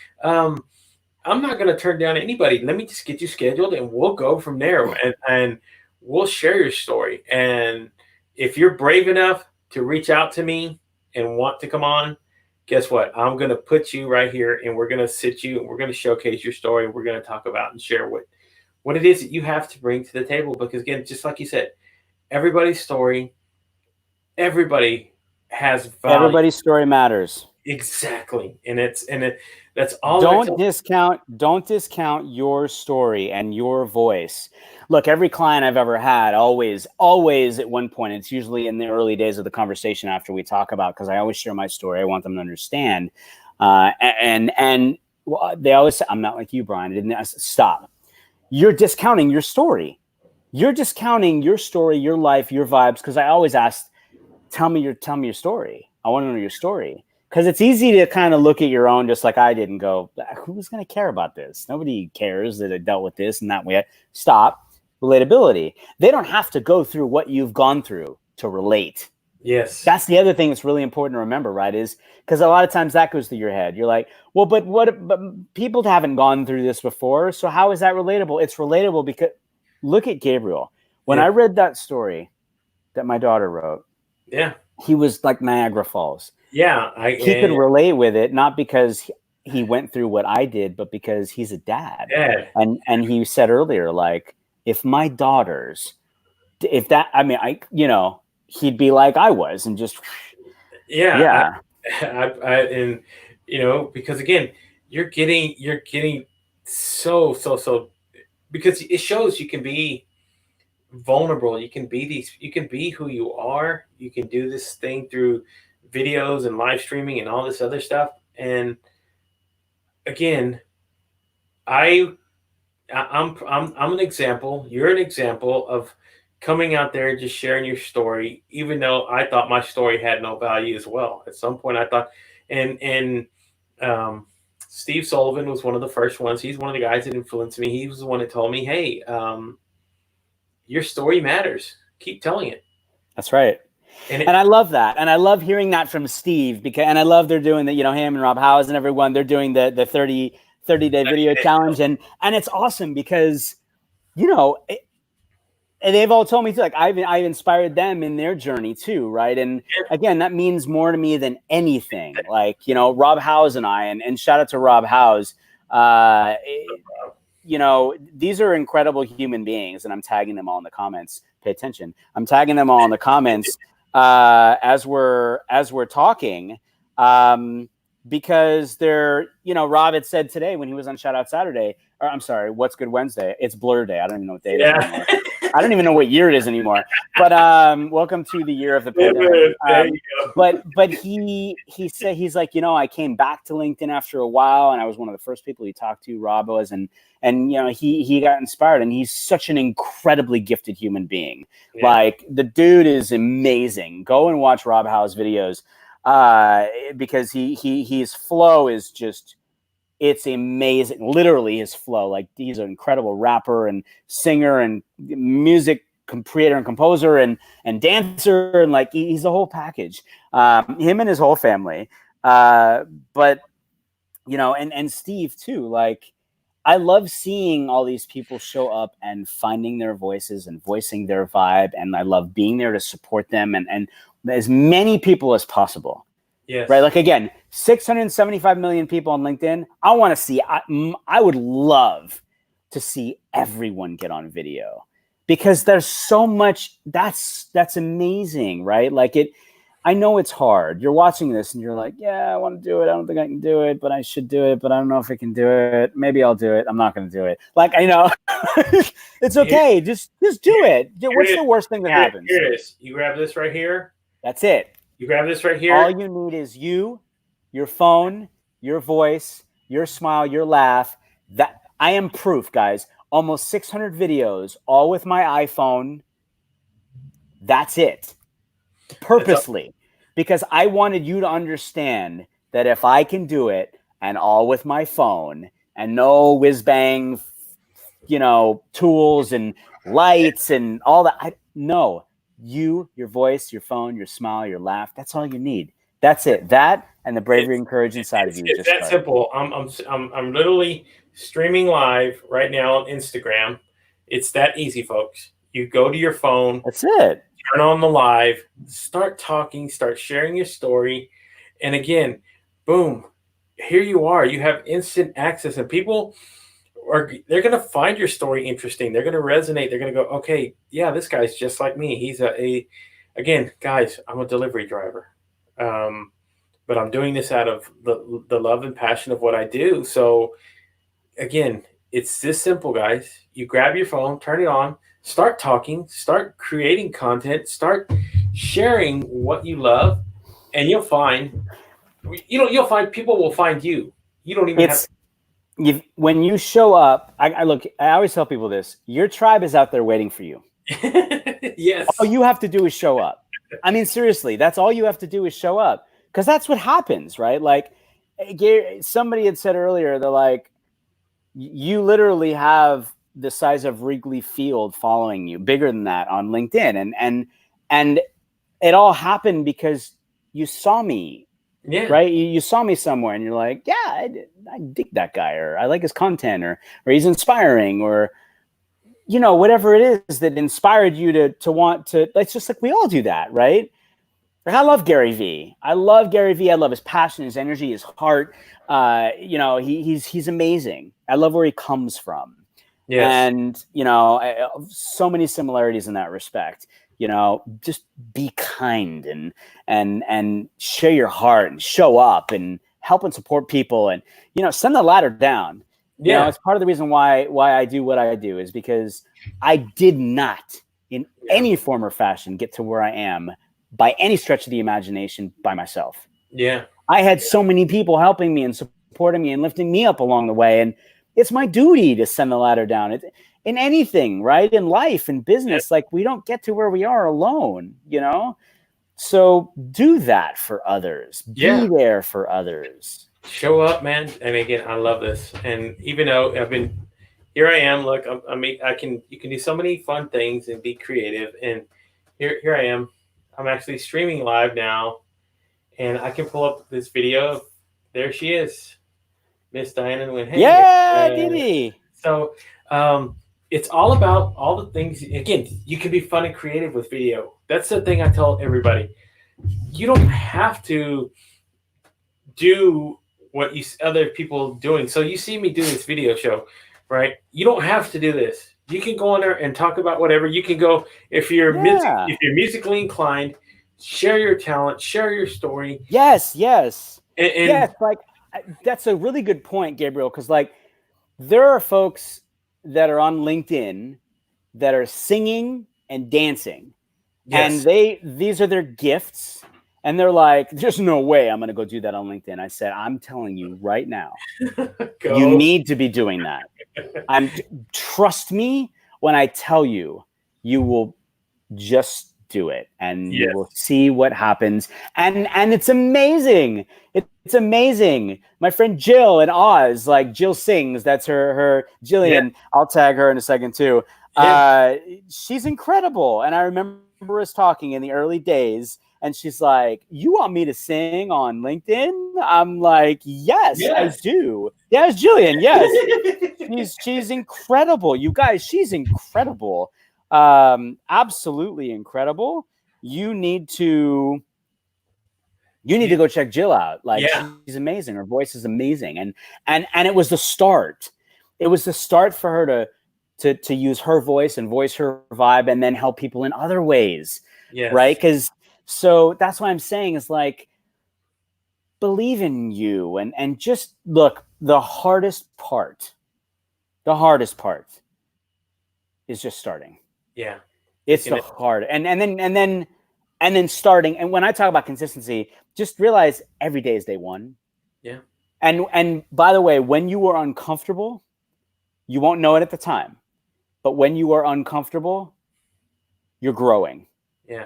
I'm not going to turn down anybody. Let me just get you scheduled and we'll go from there, and we'll share your story. And if you're brave enough to reach out to me and want to come on, guess what? I'm going to put you right here and we're going to sit you and we're going to showcase your story. We're going to talk about and share what it is that you have to bring to the table. Because again, just like you said, everybody's story, everybody has value. Everybody's story matters. Exactly. That's all. Don't discount your story and your voice. Look, every client I've ever had, always at one point, it's usually in the early days of the conversation after we talk about, because I always share my story. I want them to understand. And they always say, I'm not like you, Brian. I didn't stop. You're discounting your story. You're discounting your story, your life, your vibes. Because I always ask, tell me your story. I want to know your story. Because it's easy to kind of look at your own, just like I did, and go, who's going to care about this? Nobody cares that I dealt with this and that way. Stop. Relatability. They don't have to go through what you've gone through to relate. Yes. That's the other thing that's really important to remember, right? Is because a lot of times that goes through your head. You're like, well, but people haven't gone through this before. So how is that relatable? It's relatable because look at Gabriel. When I read that story that my daughter wrote, he was like Niagara Falls. Yeah. He could relate with it, not because he went through what I did, but because he's a dad. And he said earlier, like, if my daughters, he'd be like I was, and just and because again, you're getting so because it shows you can be vulnerable. You can be who you are. You can do this thing through videos and live streaming and all this other stuff. And again, I'm an example. You're an example of coming out there and just sharing your story, even though I thought my story had no value as well. At some point I thought, and Steve Sullivan was one of the first ones. He's one of the guys that influenced me. He was the one that told me, hey, your story matters. Keep telling it. That's right. And I love that. And I love hearing that from Steve, and I love they're doing the, him and Rob Howes and everyone, they're doing the 30-day video challenge. And it's awesome because, and they've all told me too, like I've inspired them in their journey too. Right. And again, that means more to me than anything. Like, Rob Howes and I, and shout out to Rob Howes, these are incredible human beings, and I'm tagging them all in the comments. Pay attention. I'm tagging them all in the comments as we're talking, because they're, Rob had said today when he was on Shout Out Saturday, or I'm sorry, What's Good Wednesday? It's Blur Day. I don't even know what day it is anymore. I don't even know what year it is anymore. But welcome to the year of the pandemic. But he said, he's like, I came back to LinkedIn after a while, and I was one of the first people he talked to. Rob was, and he got inspired, and he's such an incredibly gifted human being. Yeah. Like, the dude is amazing. Go and watch Rob Howes videos because his flow is just, it's amazing. Literally his flow. Like, he's an incredible rapper and singer and music creator and composer and dancer, and like he's a whole package. Him and his whole family. But and Steve too. Like, I love seeing all these people show up and finding their voices and voicing their vibe, and I love being there to support them and as many people as possible. Yes. Right. Like, again, 675 million people on LinkedIn. I want to see, I would love to see everyone get on video. because there's so much. That's amazing, right? Like I know it's hard. You're watching this and you're like, yeah, I want to do it. I don't think I can do it, but I should do it. But I don't know if I can do it. Maybe I'll do it. I'm not going to do it. Like, I know it's okay. Just do it. What's the worst thing that happens? Here it is. You grab this right here. That's it. You grab this right here. All you need is you, your phone, your voice, your smile, your laugh. That I am proof, guys. Almost 600 videos, all with my iPhone. That's it. Purposely, because I wanted you to understand that if I can do it and all with my phone and no whiz bang, tools and lights and all that. No, you, your voice, your phone, your smile, your laugh. That's all you need. That's it. That and the bravery and courage inside of you. It's that simple. I'm literally streaming live right now on Instagram. It's that easy, folks. You go to your phone. That's it. Turn on the live, start talking, start sharing your story. And again, boom, here you are. You have instant access, and people they're going to find your story interesting. They're going to resonate. They're going to go, okay, yeah, this guy's just like me. He's again, guys, I'm a delivery driver. But I'm doing this out of the love and passion of what I do. So again, it's this simple, guys. You grab your phone, turn it on, start talking, start creating content, start sharing what you love, and you'll find people will find you. You don't even when you show up, I always tell people this, your tribe is out there waiting for you. Yes. All you have to do is show up. I mean, seriously, that's all you have to do is show up, because that's what happens, right? Like somebody had said earlier, they're like, you literally have the size of Wrigley Field following you, bigger than that on LinkedIn. And it all happened because you saw me, right? You saw me somewhere and you're like, yeah, I dig that guy, or I like his content, or he's inspiring, or, whatever it is that inspired you to want to, it's just like, we all do that, right? Like, I love Gary Vee. I love his passion, his energy, his heart. He's amazing. I love where he comes from. Yes. And, so many similarities in that respect. Just be kind and share your heart and show up and help and support people, and, send the ladder down. Yeah. It's part of the reason why I do what I do, is because I did not in any form or fashion get to where I am by any stretch of the imagination by myself. Yeah. I had so many people helping me and supporting me and lifting me up along the way. And it's my duty to send the ladder down. In anything, right? In life, in business, like, we don't get to where we are alone, So do that for others. Be there for others. Show up, man. And again, I love this. And even though here I am, look, you can do so many fun things and be creative. And here I am. I'm actually streaming live now, and I can pull up this video. There she is, Miss Diana Nguyen. Hey, yeah, Didi. So it's all about all the things. Again, you can be fun and creative with video. That's the thing I tell everybody. You don't have to do what other people doing. So you see me do this video show, right? You don't have to do this. You can go on there and talk about whatever. You can go, if you're musically inclined, share your talent, share your story. Yes. And like, that's a really good point, Gabriel, because like, there are folks that are on LinkedIn that are singing and dancing, and these are their gifts, and they're like, there's no way I'm going to go do that on LinkedIn. I said, I'm telling you right now, you need to be doing that. Trust me when I tell you, you will just do it, and you will see what happens. And it's amazing. It's amazing. My friend Jill in Oz, like, Jill sings. That's her Jillian. Yeah. I'll tag her in a second too. Yeah. She's incredible. And I remember us talking in the early days, and she's like, you want me to sing on LinkedIn? I'm like, yes. I do. Yes, Jillian. Yes. she's incredible. You guys, she's incredible. Absolutely incredible. You need to go check Jill out. Like, she's amazing. Her voice is amazing. And it was the start. It was the start for her to use her voice and voice her vibe and then help people in other ways. Yes. Right. So that's why I'm saying is like, believe in you and just look, the hardest part is just starting. Yeah. It's the hard and then starting. And when I talk about consistency, just realize every day is day one. Yeah. And by the way, when you are uncomfortable, you won't know it at the time. But when you are uncomfortable, you're growing. Yeah.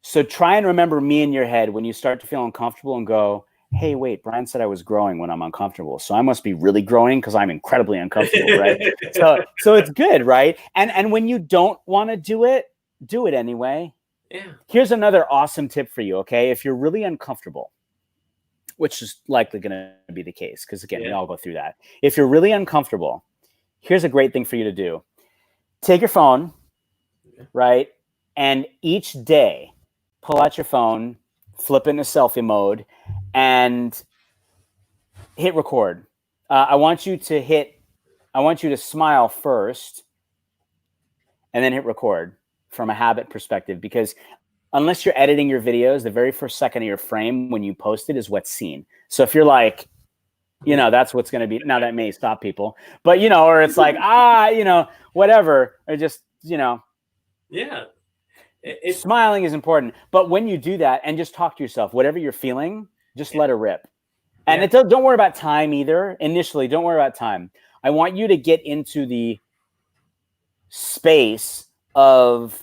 So try and remember me in your head when you start to feel uncomfortable and go, hey, wait, Brian said I was growing when I'm uncomfortable. So I must be really growing because I'm incredibly uncomfortable, right? So it's good, right? And when you don't want to do it anyway. Yeah. Here's another awesome tip for you, okay? If you're really uncomfortable, which is likely going to be the case, because again, we all go through that. If you're really uncomfortable, here's a great thing for you to do. Take your phone, right? And each day, pull out your phone, flip it into selfie mode, and hit record. I want you to smile first, and then hit record from a habit perspective, because unless you're editing your videos, the very first second of your frame when you post it is what's seen. So if you're like, that's what's going to be. Now that may stop people, but or it's like, whatever, or just, Yeah. Smiling is important. But when you do that and just talk to yourself, whatever you're feeling, just let it rip. And don't worry about time either. Initially, don't worry about time. I want you to get into the space of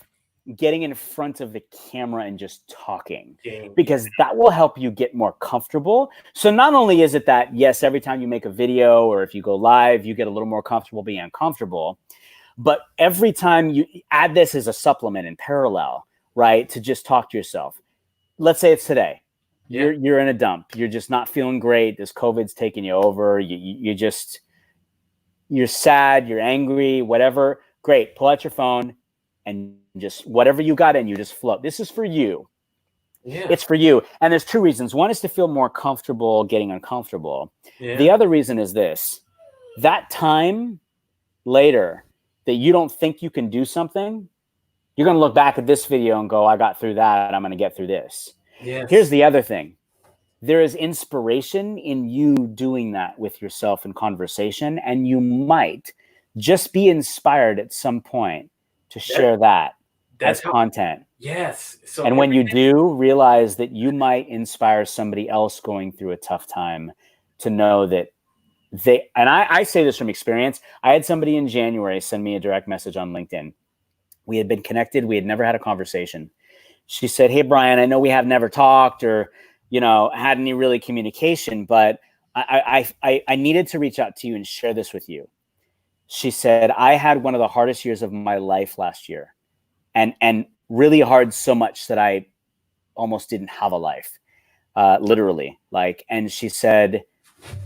getting in front of the camera and just talking, because that will help you get more comfortable. So not only is it that, yes, every time you make a video or if you go live, you get a little more comfortable being uncomfortable, but every time you add this as a supplement in parallel, right, to just talk to yourself. Let's say it's today. You're in a dump. You're just not feeling great. This COVID's taking you over. You're sad. You're angry, whatever. Great. Pull out your phone and just whatever you got in you, just float. This is for you. Yeah. It's for you. And there's two reasons. One is to feel more comfortable getting uncomfortable. Yeah. The other reason is this. That time later that you don't think you can do something, you're going to look back at this video and go, I got through that. I'm going to get through this. Yes. Here's the other thing. There is inspiration in you doing that with yourself in conversation, and you might just be inspired at some point to share that as content. Yes. So and when you do, realize that you might inspire somebody else going through a tough time to know that I say this from experience. I had somebody in January send me a direct message on LinkedIn. We had been connected. We had never had a conversation. She said, hey, Brian, I know we have never talked or, had any really communication, but I needed to reach out to you and share this with you. She said, I had one of the hardest years of my life last year, and really hard, so much that I almost didn't have a life, literally. And she said,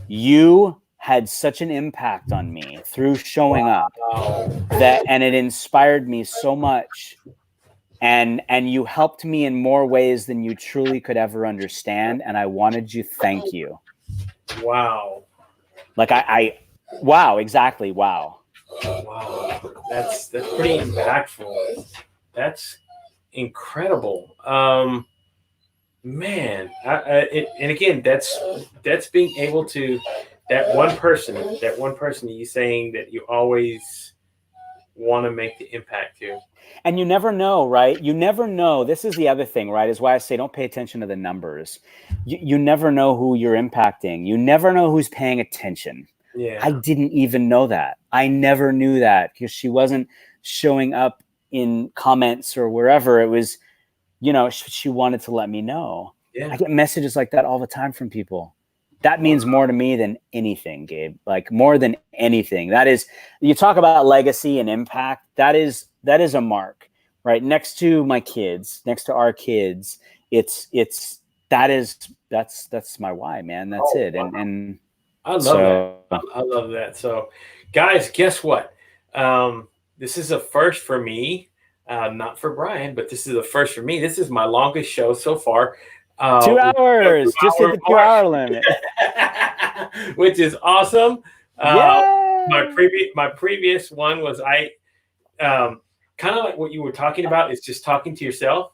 you had such an impact on me through showing up and it inspired me so much. And you helped me in more ways than you truly could ever understand. And I wanted you, thank you. Wow. Wow, exactly. Wow. Wow. That's pretty impactful. That's incredible. Man, and again, that's being able to, that one person you saying that you always want to make the impact to. And you never know, right? You never know. This is the other thing, right? Is why I say don't pay attention to the numbers. You never know who you're impacting. You never know who's paying attention. Yeah. I didn't even know that. I never knew that because she wasn't showing up in comments or wherever. It was, she wanted to let me know. Yeah. I get messages like that all the time from people. That means more to me than anything, Gabe. More than anything. That is, you talk about legacy and impact. That is a mark, right? Next to my kids, next to our kids, that's my why, man. That's it. Wow. And I love that. I love that. So, guys, guess what? This is a first for me, not for Brian, but this is a first for me. This is my longest show so far. 2 hours, just hit the 2 hour limit, which is awesome. Uh, Yeah. my previous one was kind of like what you were talking about. It's just talking to yourself.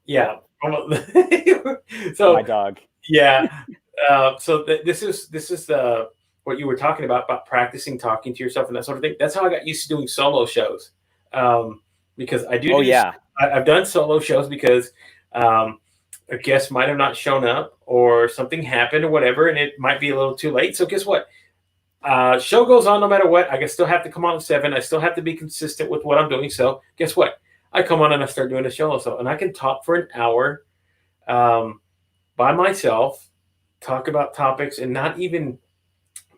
Yeah. My So dog. yeah. This is the what you were talking about practicing talking to yourself and that sort of thing. That's how I got used to doing solo shows. Because Oh yeah. I've done solo shows because a guest might have not shown up or something happened or whatever, and it might be a little too late. So guess what? Show goes on no matter what. I still have to come on at 7. I still have to be consistent with what I'm doing. So guess what? I come on and I start doing a show. So and I can talk for an hour by myself, talk about topics, and not even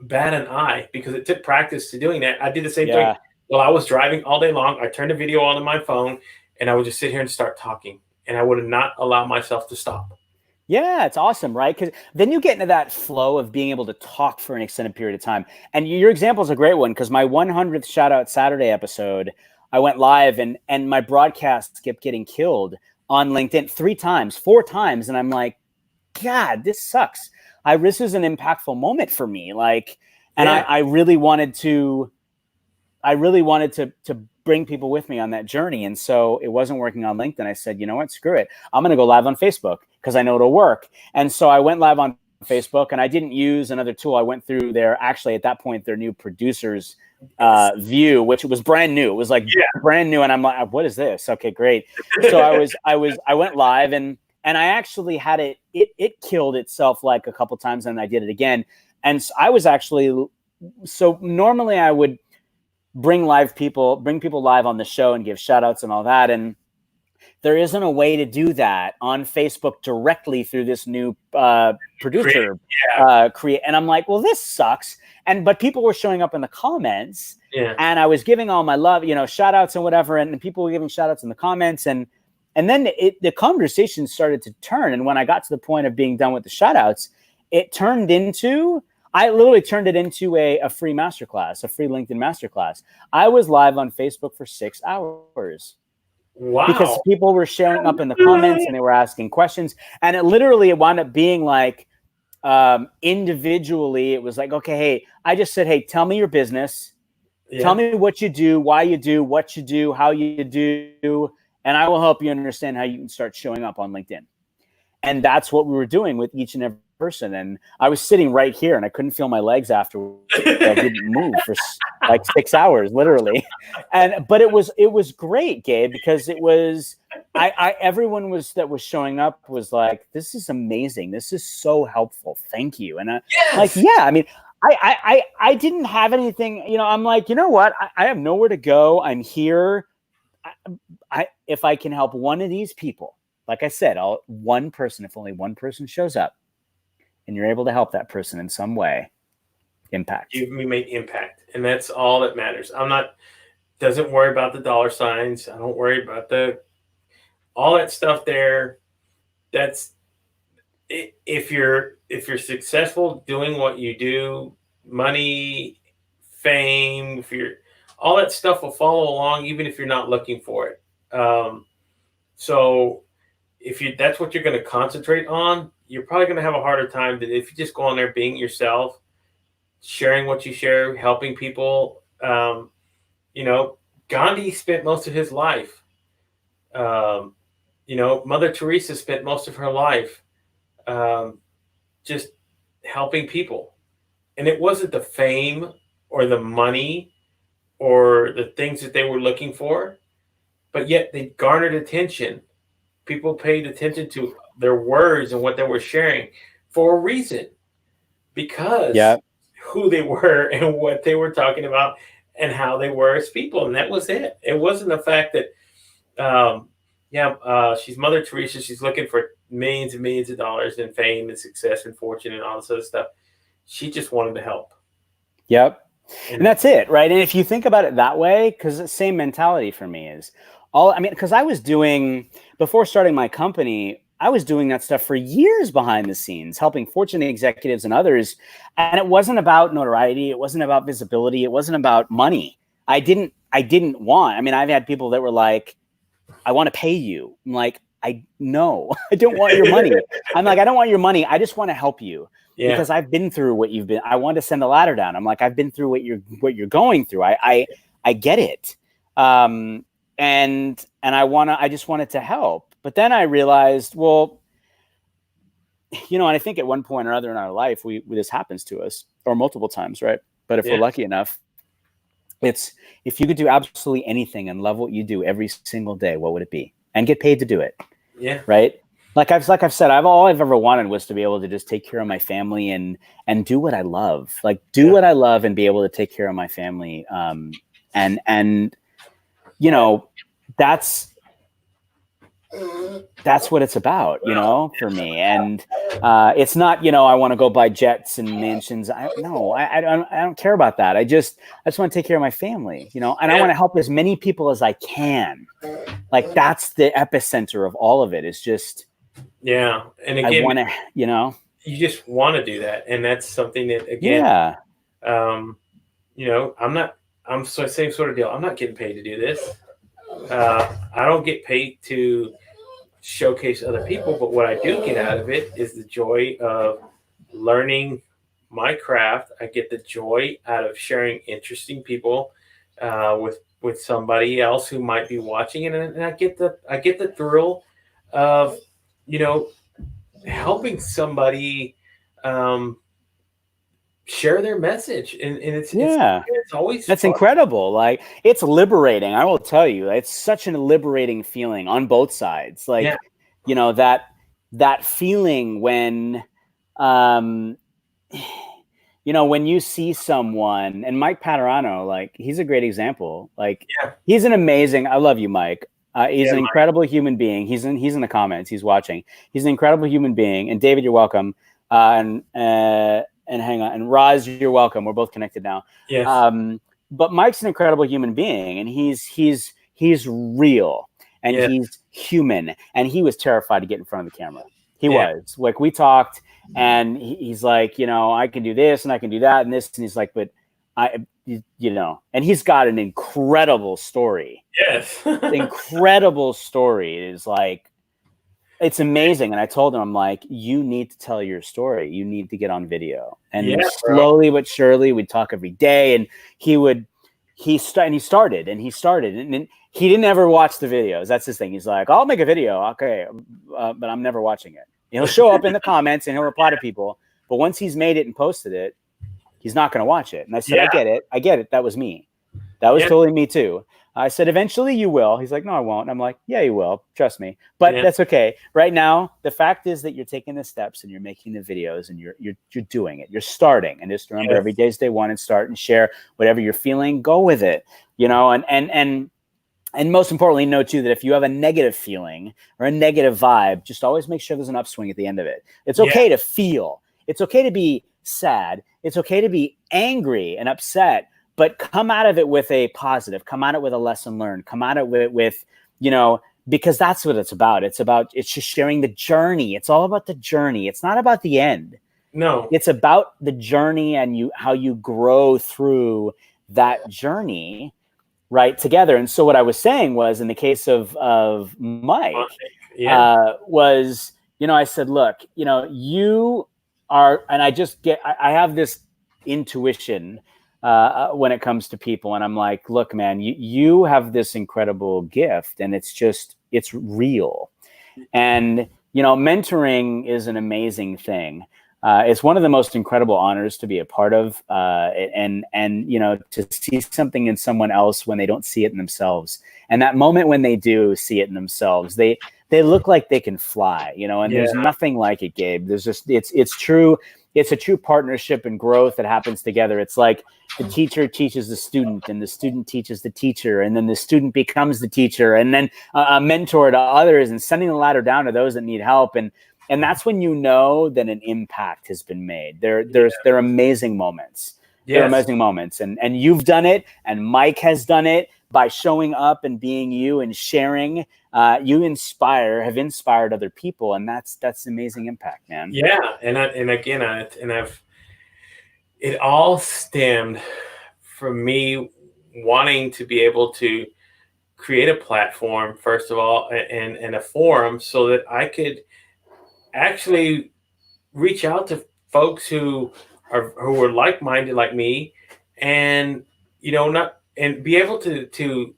bat an eye because it took practice to doing that. I did the same thing Yeah. while I was driving all day long. I turned the video on my phone and I would just sit here and start talking, and I would not allow myself to stop. Yeah, it's awesome, right? Because then you get into that flow of being able to talk for an extended period of time. And your example is a great one because my 100th Shout Out Saturday episode, I went live and my broadcast kept getting killed on LinkedIn 3 times, 4 times. And I'm like, God, this sucks. This was an impactful moment for me. Like, and Yeah. I really wanted to bring people with me on that journey. And so it wasn't working on LinkedIn. I said, you know what, screw it. I'm going to go live on Facebook because I know it'll work. And so I went live on Facebook and I didn't use another tool. I went through actually at that point, their new producers view, which was brand new. It was like brand new. And I'm like, what is this? Okay, great. So I went live and I actually had it killed itself like a couple times and I did it again. And so normally I would bring people live on the show and give shout outs and all that. And there isn't a way to do that on Facebook directly through this new producer create. And I'm like, well, this sucks. But people were showing up in the comments and I was giving all my love, shout outs and whatever. And people were giving shout outs in the comments. And then the conversation started to turn. And when I got to the point of being done with the shout outs, I literally turned it into a free masterclass, a free LinkedIn masterclass. I was live on Facebook for 6 hours. Wow. Because people were showing up in the comments and they were asking questions. And it wound up being like individually, it was like, okay, hey, I just said, hey, tell me your business. Yeah. Tell me what you do, why you do, what you do, how you do. And I will help you understand how you can start showing up on LinkedIn. And that's what we were doing with each and every person. And I was sitting right here and I couldn't feel my legs after I didn't move for like 6 hours, literally. But it was great, Gabe, because it was, everyone that was showing up was like, this is amazing. This is so helpful. Thank you. And I mean, I didn't have anything, I'm like, you know what? I have nowhere to go. I'm here. If I can help one of these people, like I said, one person, if only one person shows up and you're able to help that person in some way, impact. We make impact. And that's all that matters. Doesn't worry about the dollar signs. I don't worry about all that stuff there. That's if you're successful doing what you do, money, fame, all that stuff will follow along, even if you're not looking for it. So if that's what you're going to concentrate on, you're probably going to have a harder time than if you just go on there being yourself, sharing what you share, helping people. Gandhi spent most of his life. Mother Teresa spent most of her life just helping people. And it wasn't the fame or the money or the things that they were looking for, but yet they garnered attention. People paid attention to their words and what they were sharing for a reason, because who they were and what they were talking about and how they were as people. And that was it. It wasn't the fact that, she's Mother Teresa. She's looking for millions and millions of dollars and fame and success and fortune and all this other stuff. She just wanted to help. Yep. And that's it, right? And if you think about it that way, because the same mentality for me is because I was doing, before starting my company, I was doing that stuff for years behind the scenes, helping Fortune executives and others. And it wasn't about notoriety. It wasn't about visibility. It wasn't about money. I've had people that were like, I want to pay you. I'm like, no, I don't want your money. I'm like, I don't want your money. I just want to help you. because I've been through what you've been. I want to send a ladder down. I'm like, I've been through what you're going through. I get it. And I just wanted to help. But then I realized, well, and I think at one point or other in our life, this happens to us, or multiple times, right? But if we're lucky enough, it's, if you could do absolutely anything and love what you do every single day, what would it be? And get paid to do it. Yeah. Right. Like I've said, all I've ever wanted was to be able to just take care of my family and do what I love, what I love and be able to take care of my family. And that's what it's about, for me. And it's not, I want to go buy jets and mansions. I don't care about that. I just want to take care of my family, and I want to help as many people as I can. Like that's the epicenter of all of it, is just, and again, I want to, you just want to do that. And that's something that, again, I'm so same sort of deal. I'm not getting paid to do this. I don't get paid to showcase other people, but what I do get out of it is the joy of learning my craft. I get the joy out of sharing interesting people with somebody else who might be watching it, and I get the thrill of helping somebody share their message, and it's always that's fun. Incredible. Like, it's liberating. I will tell you, it's such a liberating feeling on both sides. Like, that feeling when when you see someone, and Mike Paterano, like, he's a great example. Like, he's an amazing, I love you, Mike. He's an incredible human being. He's in the comments. He's watching. He's an incredible human being. And David, you're welcome. And hang on, and Roz, you're welcome. We're both connected now. Yes. But Mike's an incredible human being, and he's real, and he's human, and he was terrified to get in front of the camera. He was, like, we talked, and he's like, I can do this and I can do that and this, and he's like, but and he's got an incredible story. Yes. Incredible story. It is like, it's amazing. And I told him, I'm like, you need to tell your story. You need to get on video. And slowly but surely, we'd talk every day. And he started. And he didn't ever watch the videos. That's his thing. He's like, I'll make a video. Okay. But I'm never watching it. He'll show up in the comments and he'll reply to people. But once he's made it and posted it, he's not going to watch it. And I said, I get it. That was me. That was totally me too. I said, eventually you will. He's like, no, I won't. And I'm like, yeah, you will. Trust me. But that's okay. Right now, the fact is that you're taking the steps and you're making the videos and you're doing it. You're starting. And just remember, every day's day one, and start and share whatever you're feeling. Go with it. And most importantly, know too that if you have a negative feeling or a negative vibe, just always make sure there's an upswing at the end of it. It's okay to feel. It's okay to be sad. It's okay to be angry and upset. But come out of it with a positive, come out of it with a lesson learned, come out of it with, because that's what it's about. It's just sharing the journey. It's all about the journey. It's not about the end. No. It's about the journey and how you grow through that journey, right, together. And so what I was saying was, in the case of Mike, was, I said, look, you are, and I have this intuition when it comes to people. And I'm like, look, man, you have this incredible gift, and it's real. And, mentoring is an amazing thing. It's one of the most incredible honors to be a part of, and to see something in someone else when they don't see it in themselves. And that moment when they do see it in themselves, they look like they can fly, and there's nothing like it, Gabe. There's just, it's true. It's a true partnership and growth that happens together. It's like the teacher teaches the student, and the student teaches the teacher, and then the student becomes the teacher, and then a mentor to others, and sending the ladder down to those that need help. And that's when that an impact has been made. They're amazing moments. They're amazing moments. And you've done it, and Mike has done it by showing up and being you and sharing. You have inspired other people, and that's amazing impact, man. Yeah, it all stemmed from me wanting to be able to create a platform, first of all, and a forum, so that I could actually reach out folks who are like-minded like me, and not and be able to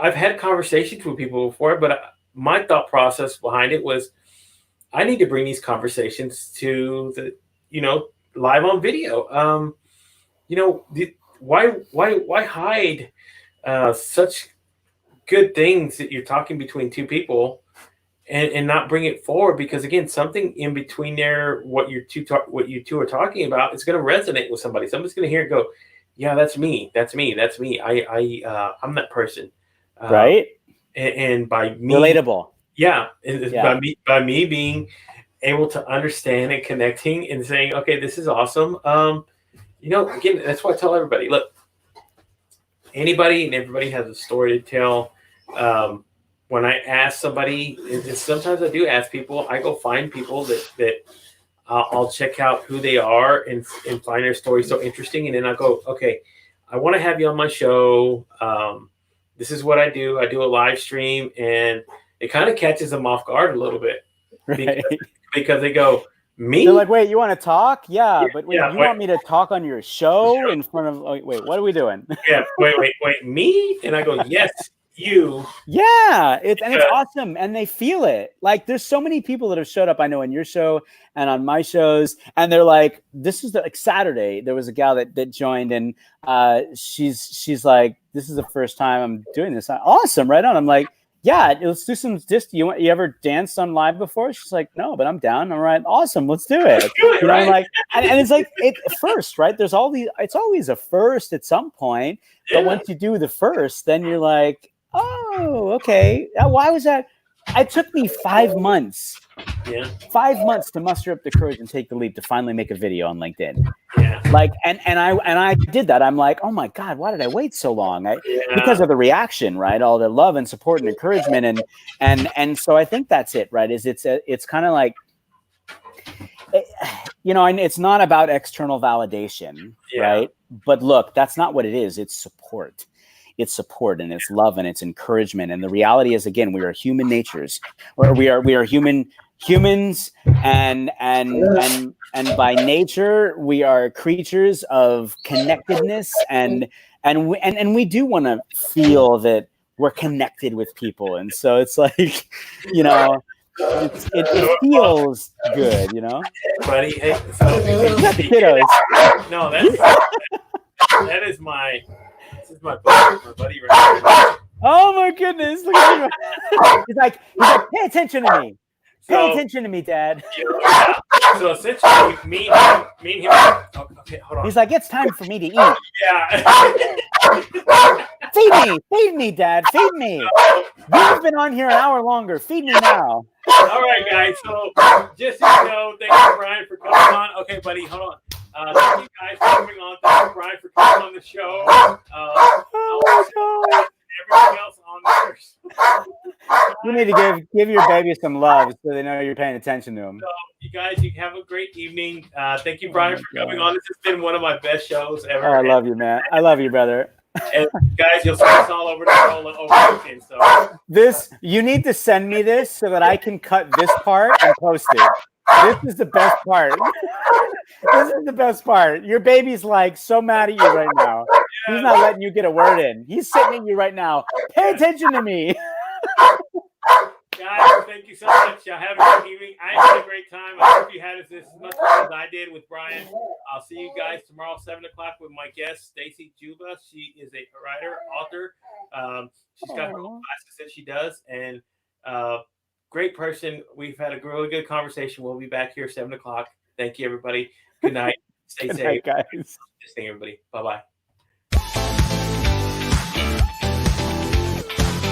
I've had conversations with people before, but my thought process behind it was I need to bring these conversations to the live on video. Why hide such good things that you're talking between two people, and not bring it forward? Because again, something in between there, what you two are talking about, is going to resonate with somebody. Somebody's going to hear it, go, yeah, that's me, I'm that person. Right. And by me, relatable. Yeah, by me being able to understand and connecting and saying, okay, this is awesome. Again, that's why I tell everybody, look, anybody and everybody has a story to tell. When I ask somebody, sometimes I do ask people, I go find people that I'll check out who they are and find their story so interesting. And then I go, okay, I want to have you on my show. This is what I do. I do a live stream, and it kind of catches them off guard a little bit. Right. Because they go, me? They're like, wait, you want to talk? Yeah, but wait, you want me to talk on your show in front of? Wait, what are we doing? Yeah, wait, me? And I go, yes, you. Yeah, it's awesome, and they feel it. Like, there's so many people that have showed up, I know, on your show and on my shows, and they're like, this is like Saturday. There was a gal that joined, and she's like, this is the first time I'm doing this. Awesome, right on. I'm like, yeah, let's do some. You ever danced on live before? She's like, no, but I'm down. All right, awesome, let's do it. Right? Like, and it's like first, right? There's it's always a first at some point, but once you do the first, then you're like, oh, okay. Why was that? It took me 5 months. Yeah. 5 months to muster up the courage and take the leap to finally make a video on LinkedIn. Yeah. Like, and I did that. I'm like, oh my God, why did I wait so long? Because of the reaction, right? All the love and support and encouragement, and so I think that's it, right? It's kind of like, and it's not about external validation, right? But look, that's not what it is. It's support. It's support, and it's love, and it's encouragement. And the reality is, again, we are human natures, or we are humans, and by nature we are creatures of connectedness, and we do want to feel that we're connected with people, and so it's like, it feels good, buddy. Hey, not the kiddos. No, that is my. This is my buddy right here. Oh my goodness! Look at you. He's like, pay attention to me. Pay attention to me, Dad. Yeah. So essentially, me and him. Okay, hold on. He's like, it's time for me to eat. Yeah. Feed me, Dad. Feed me. You've been on here an hour longer. Feed me now. All right, guys. So just so you know, thank you, Brian, for coming on. Okay, buddy, hold on. Thank you guys for coming on. Thank you, Brian, for coming on the show. Oh my God. Everything else on there. You need to give your baby some love so they know you're paying attention to them. So, you guys, you have a great evening. Thank you, Brian, for coming on. This has been one of my best shows ever. Oh, I love you, man. I love you, brother. And guys, you'll see us all over the world over weekend. So you need to send me this so that I can cut this part and post it. This is the best part. This is the best part. Your baby's like so mad at you right now. He's not letting you get a word in. He's sitting at you right now. Pay attention to me. Guys, thank you so much. Y'all have a good evening. I had a great time. I hope you had as much fun as I did with Brian. I'll see you guys tomorrow, 7 o'clock, with my guest, Stacy Juba. She is a writer, author. She's got her own classes that she does. And great person. We've had a really good conversation. We'll be back here 7 o'clock. Thank you, everybody. Good night. Stay safe. Good night, guys. Everybody. Bye-bye.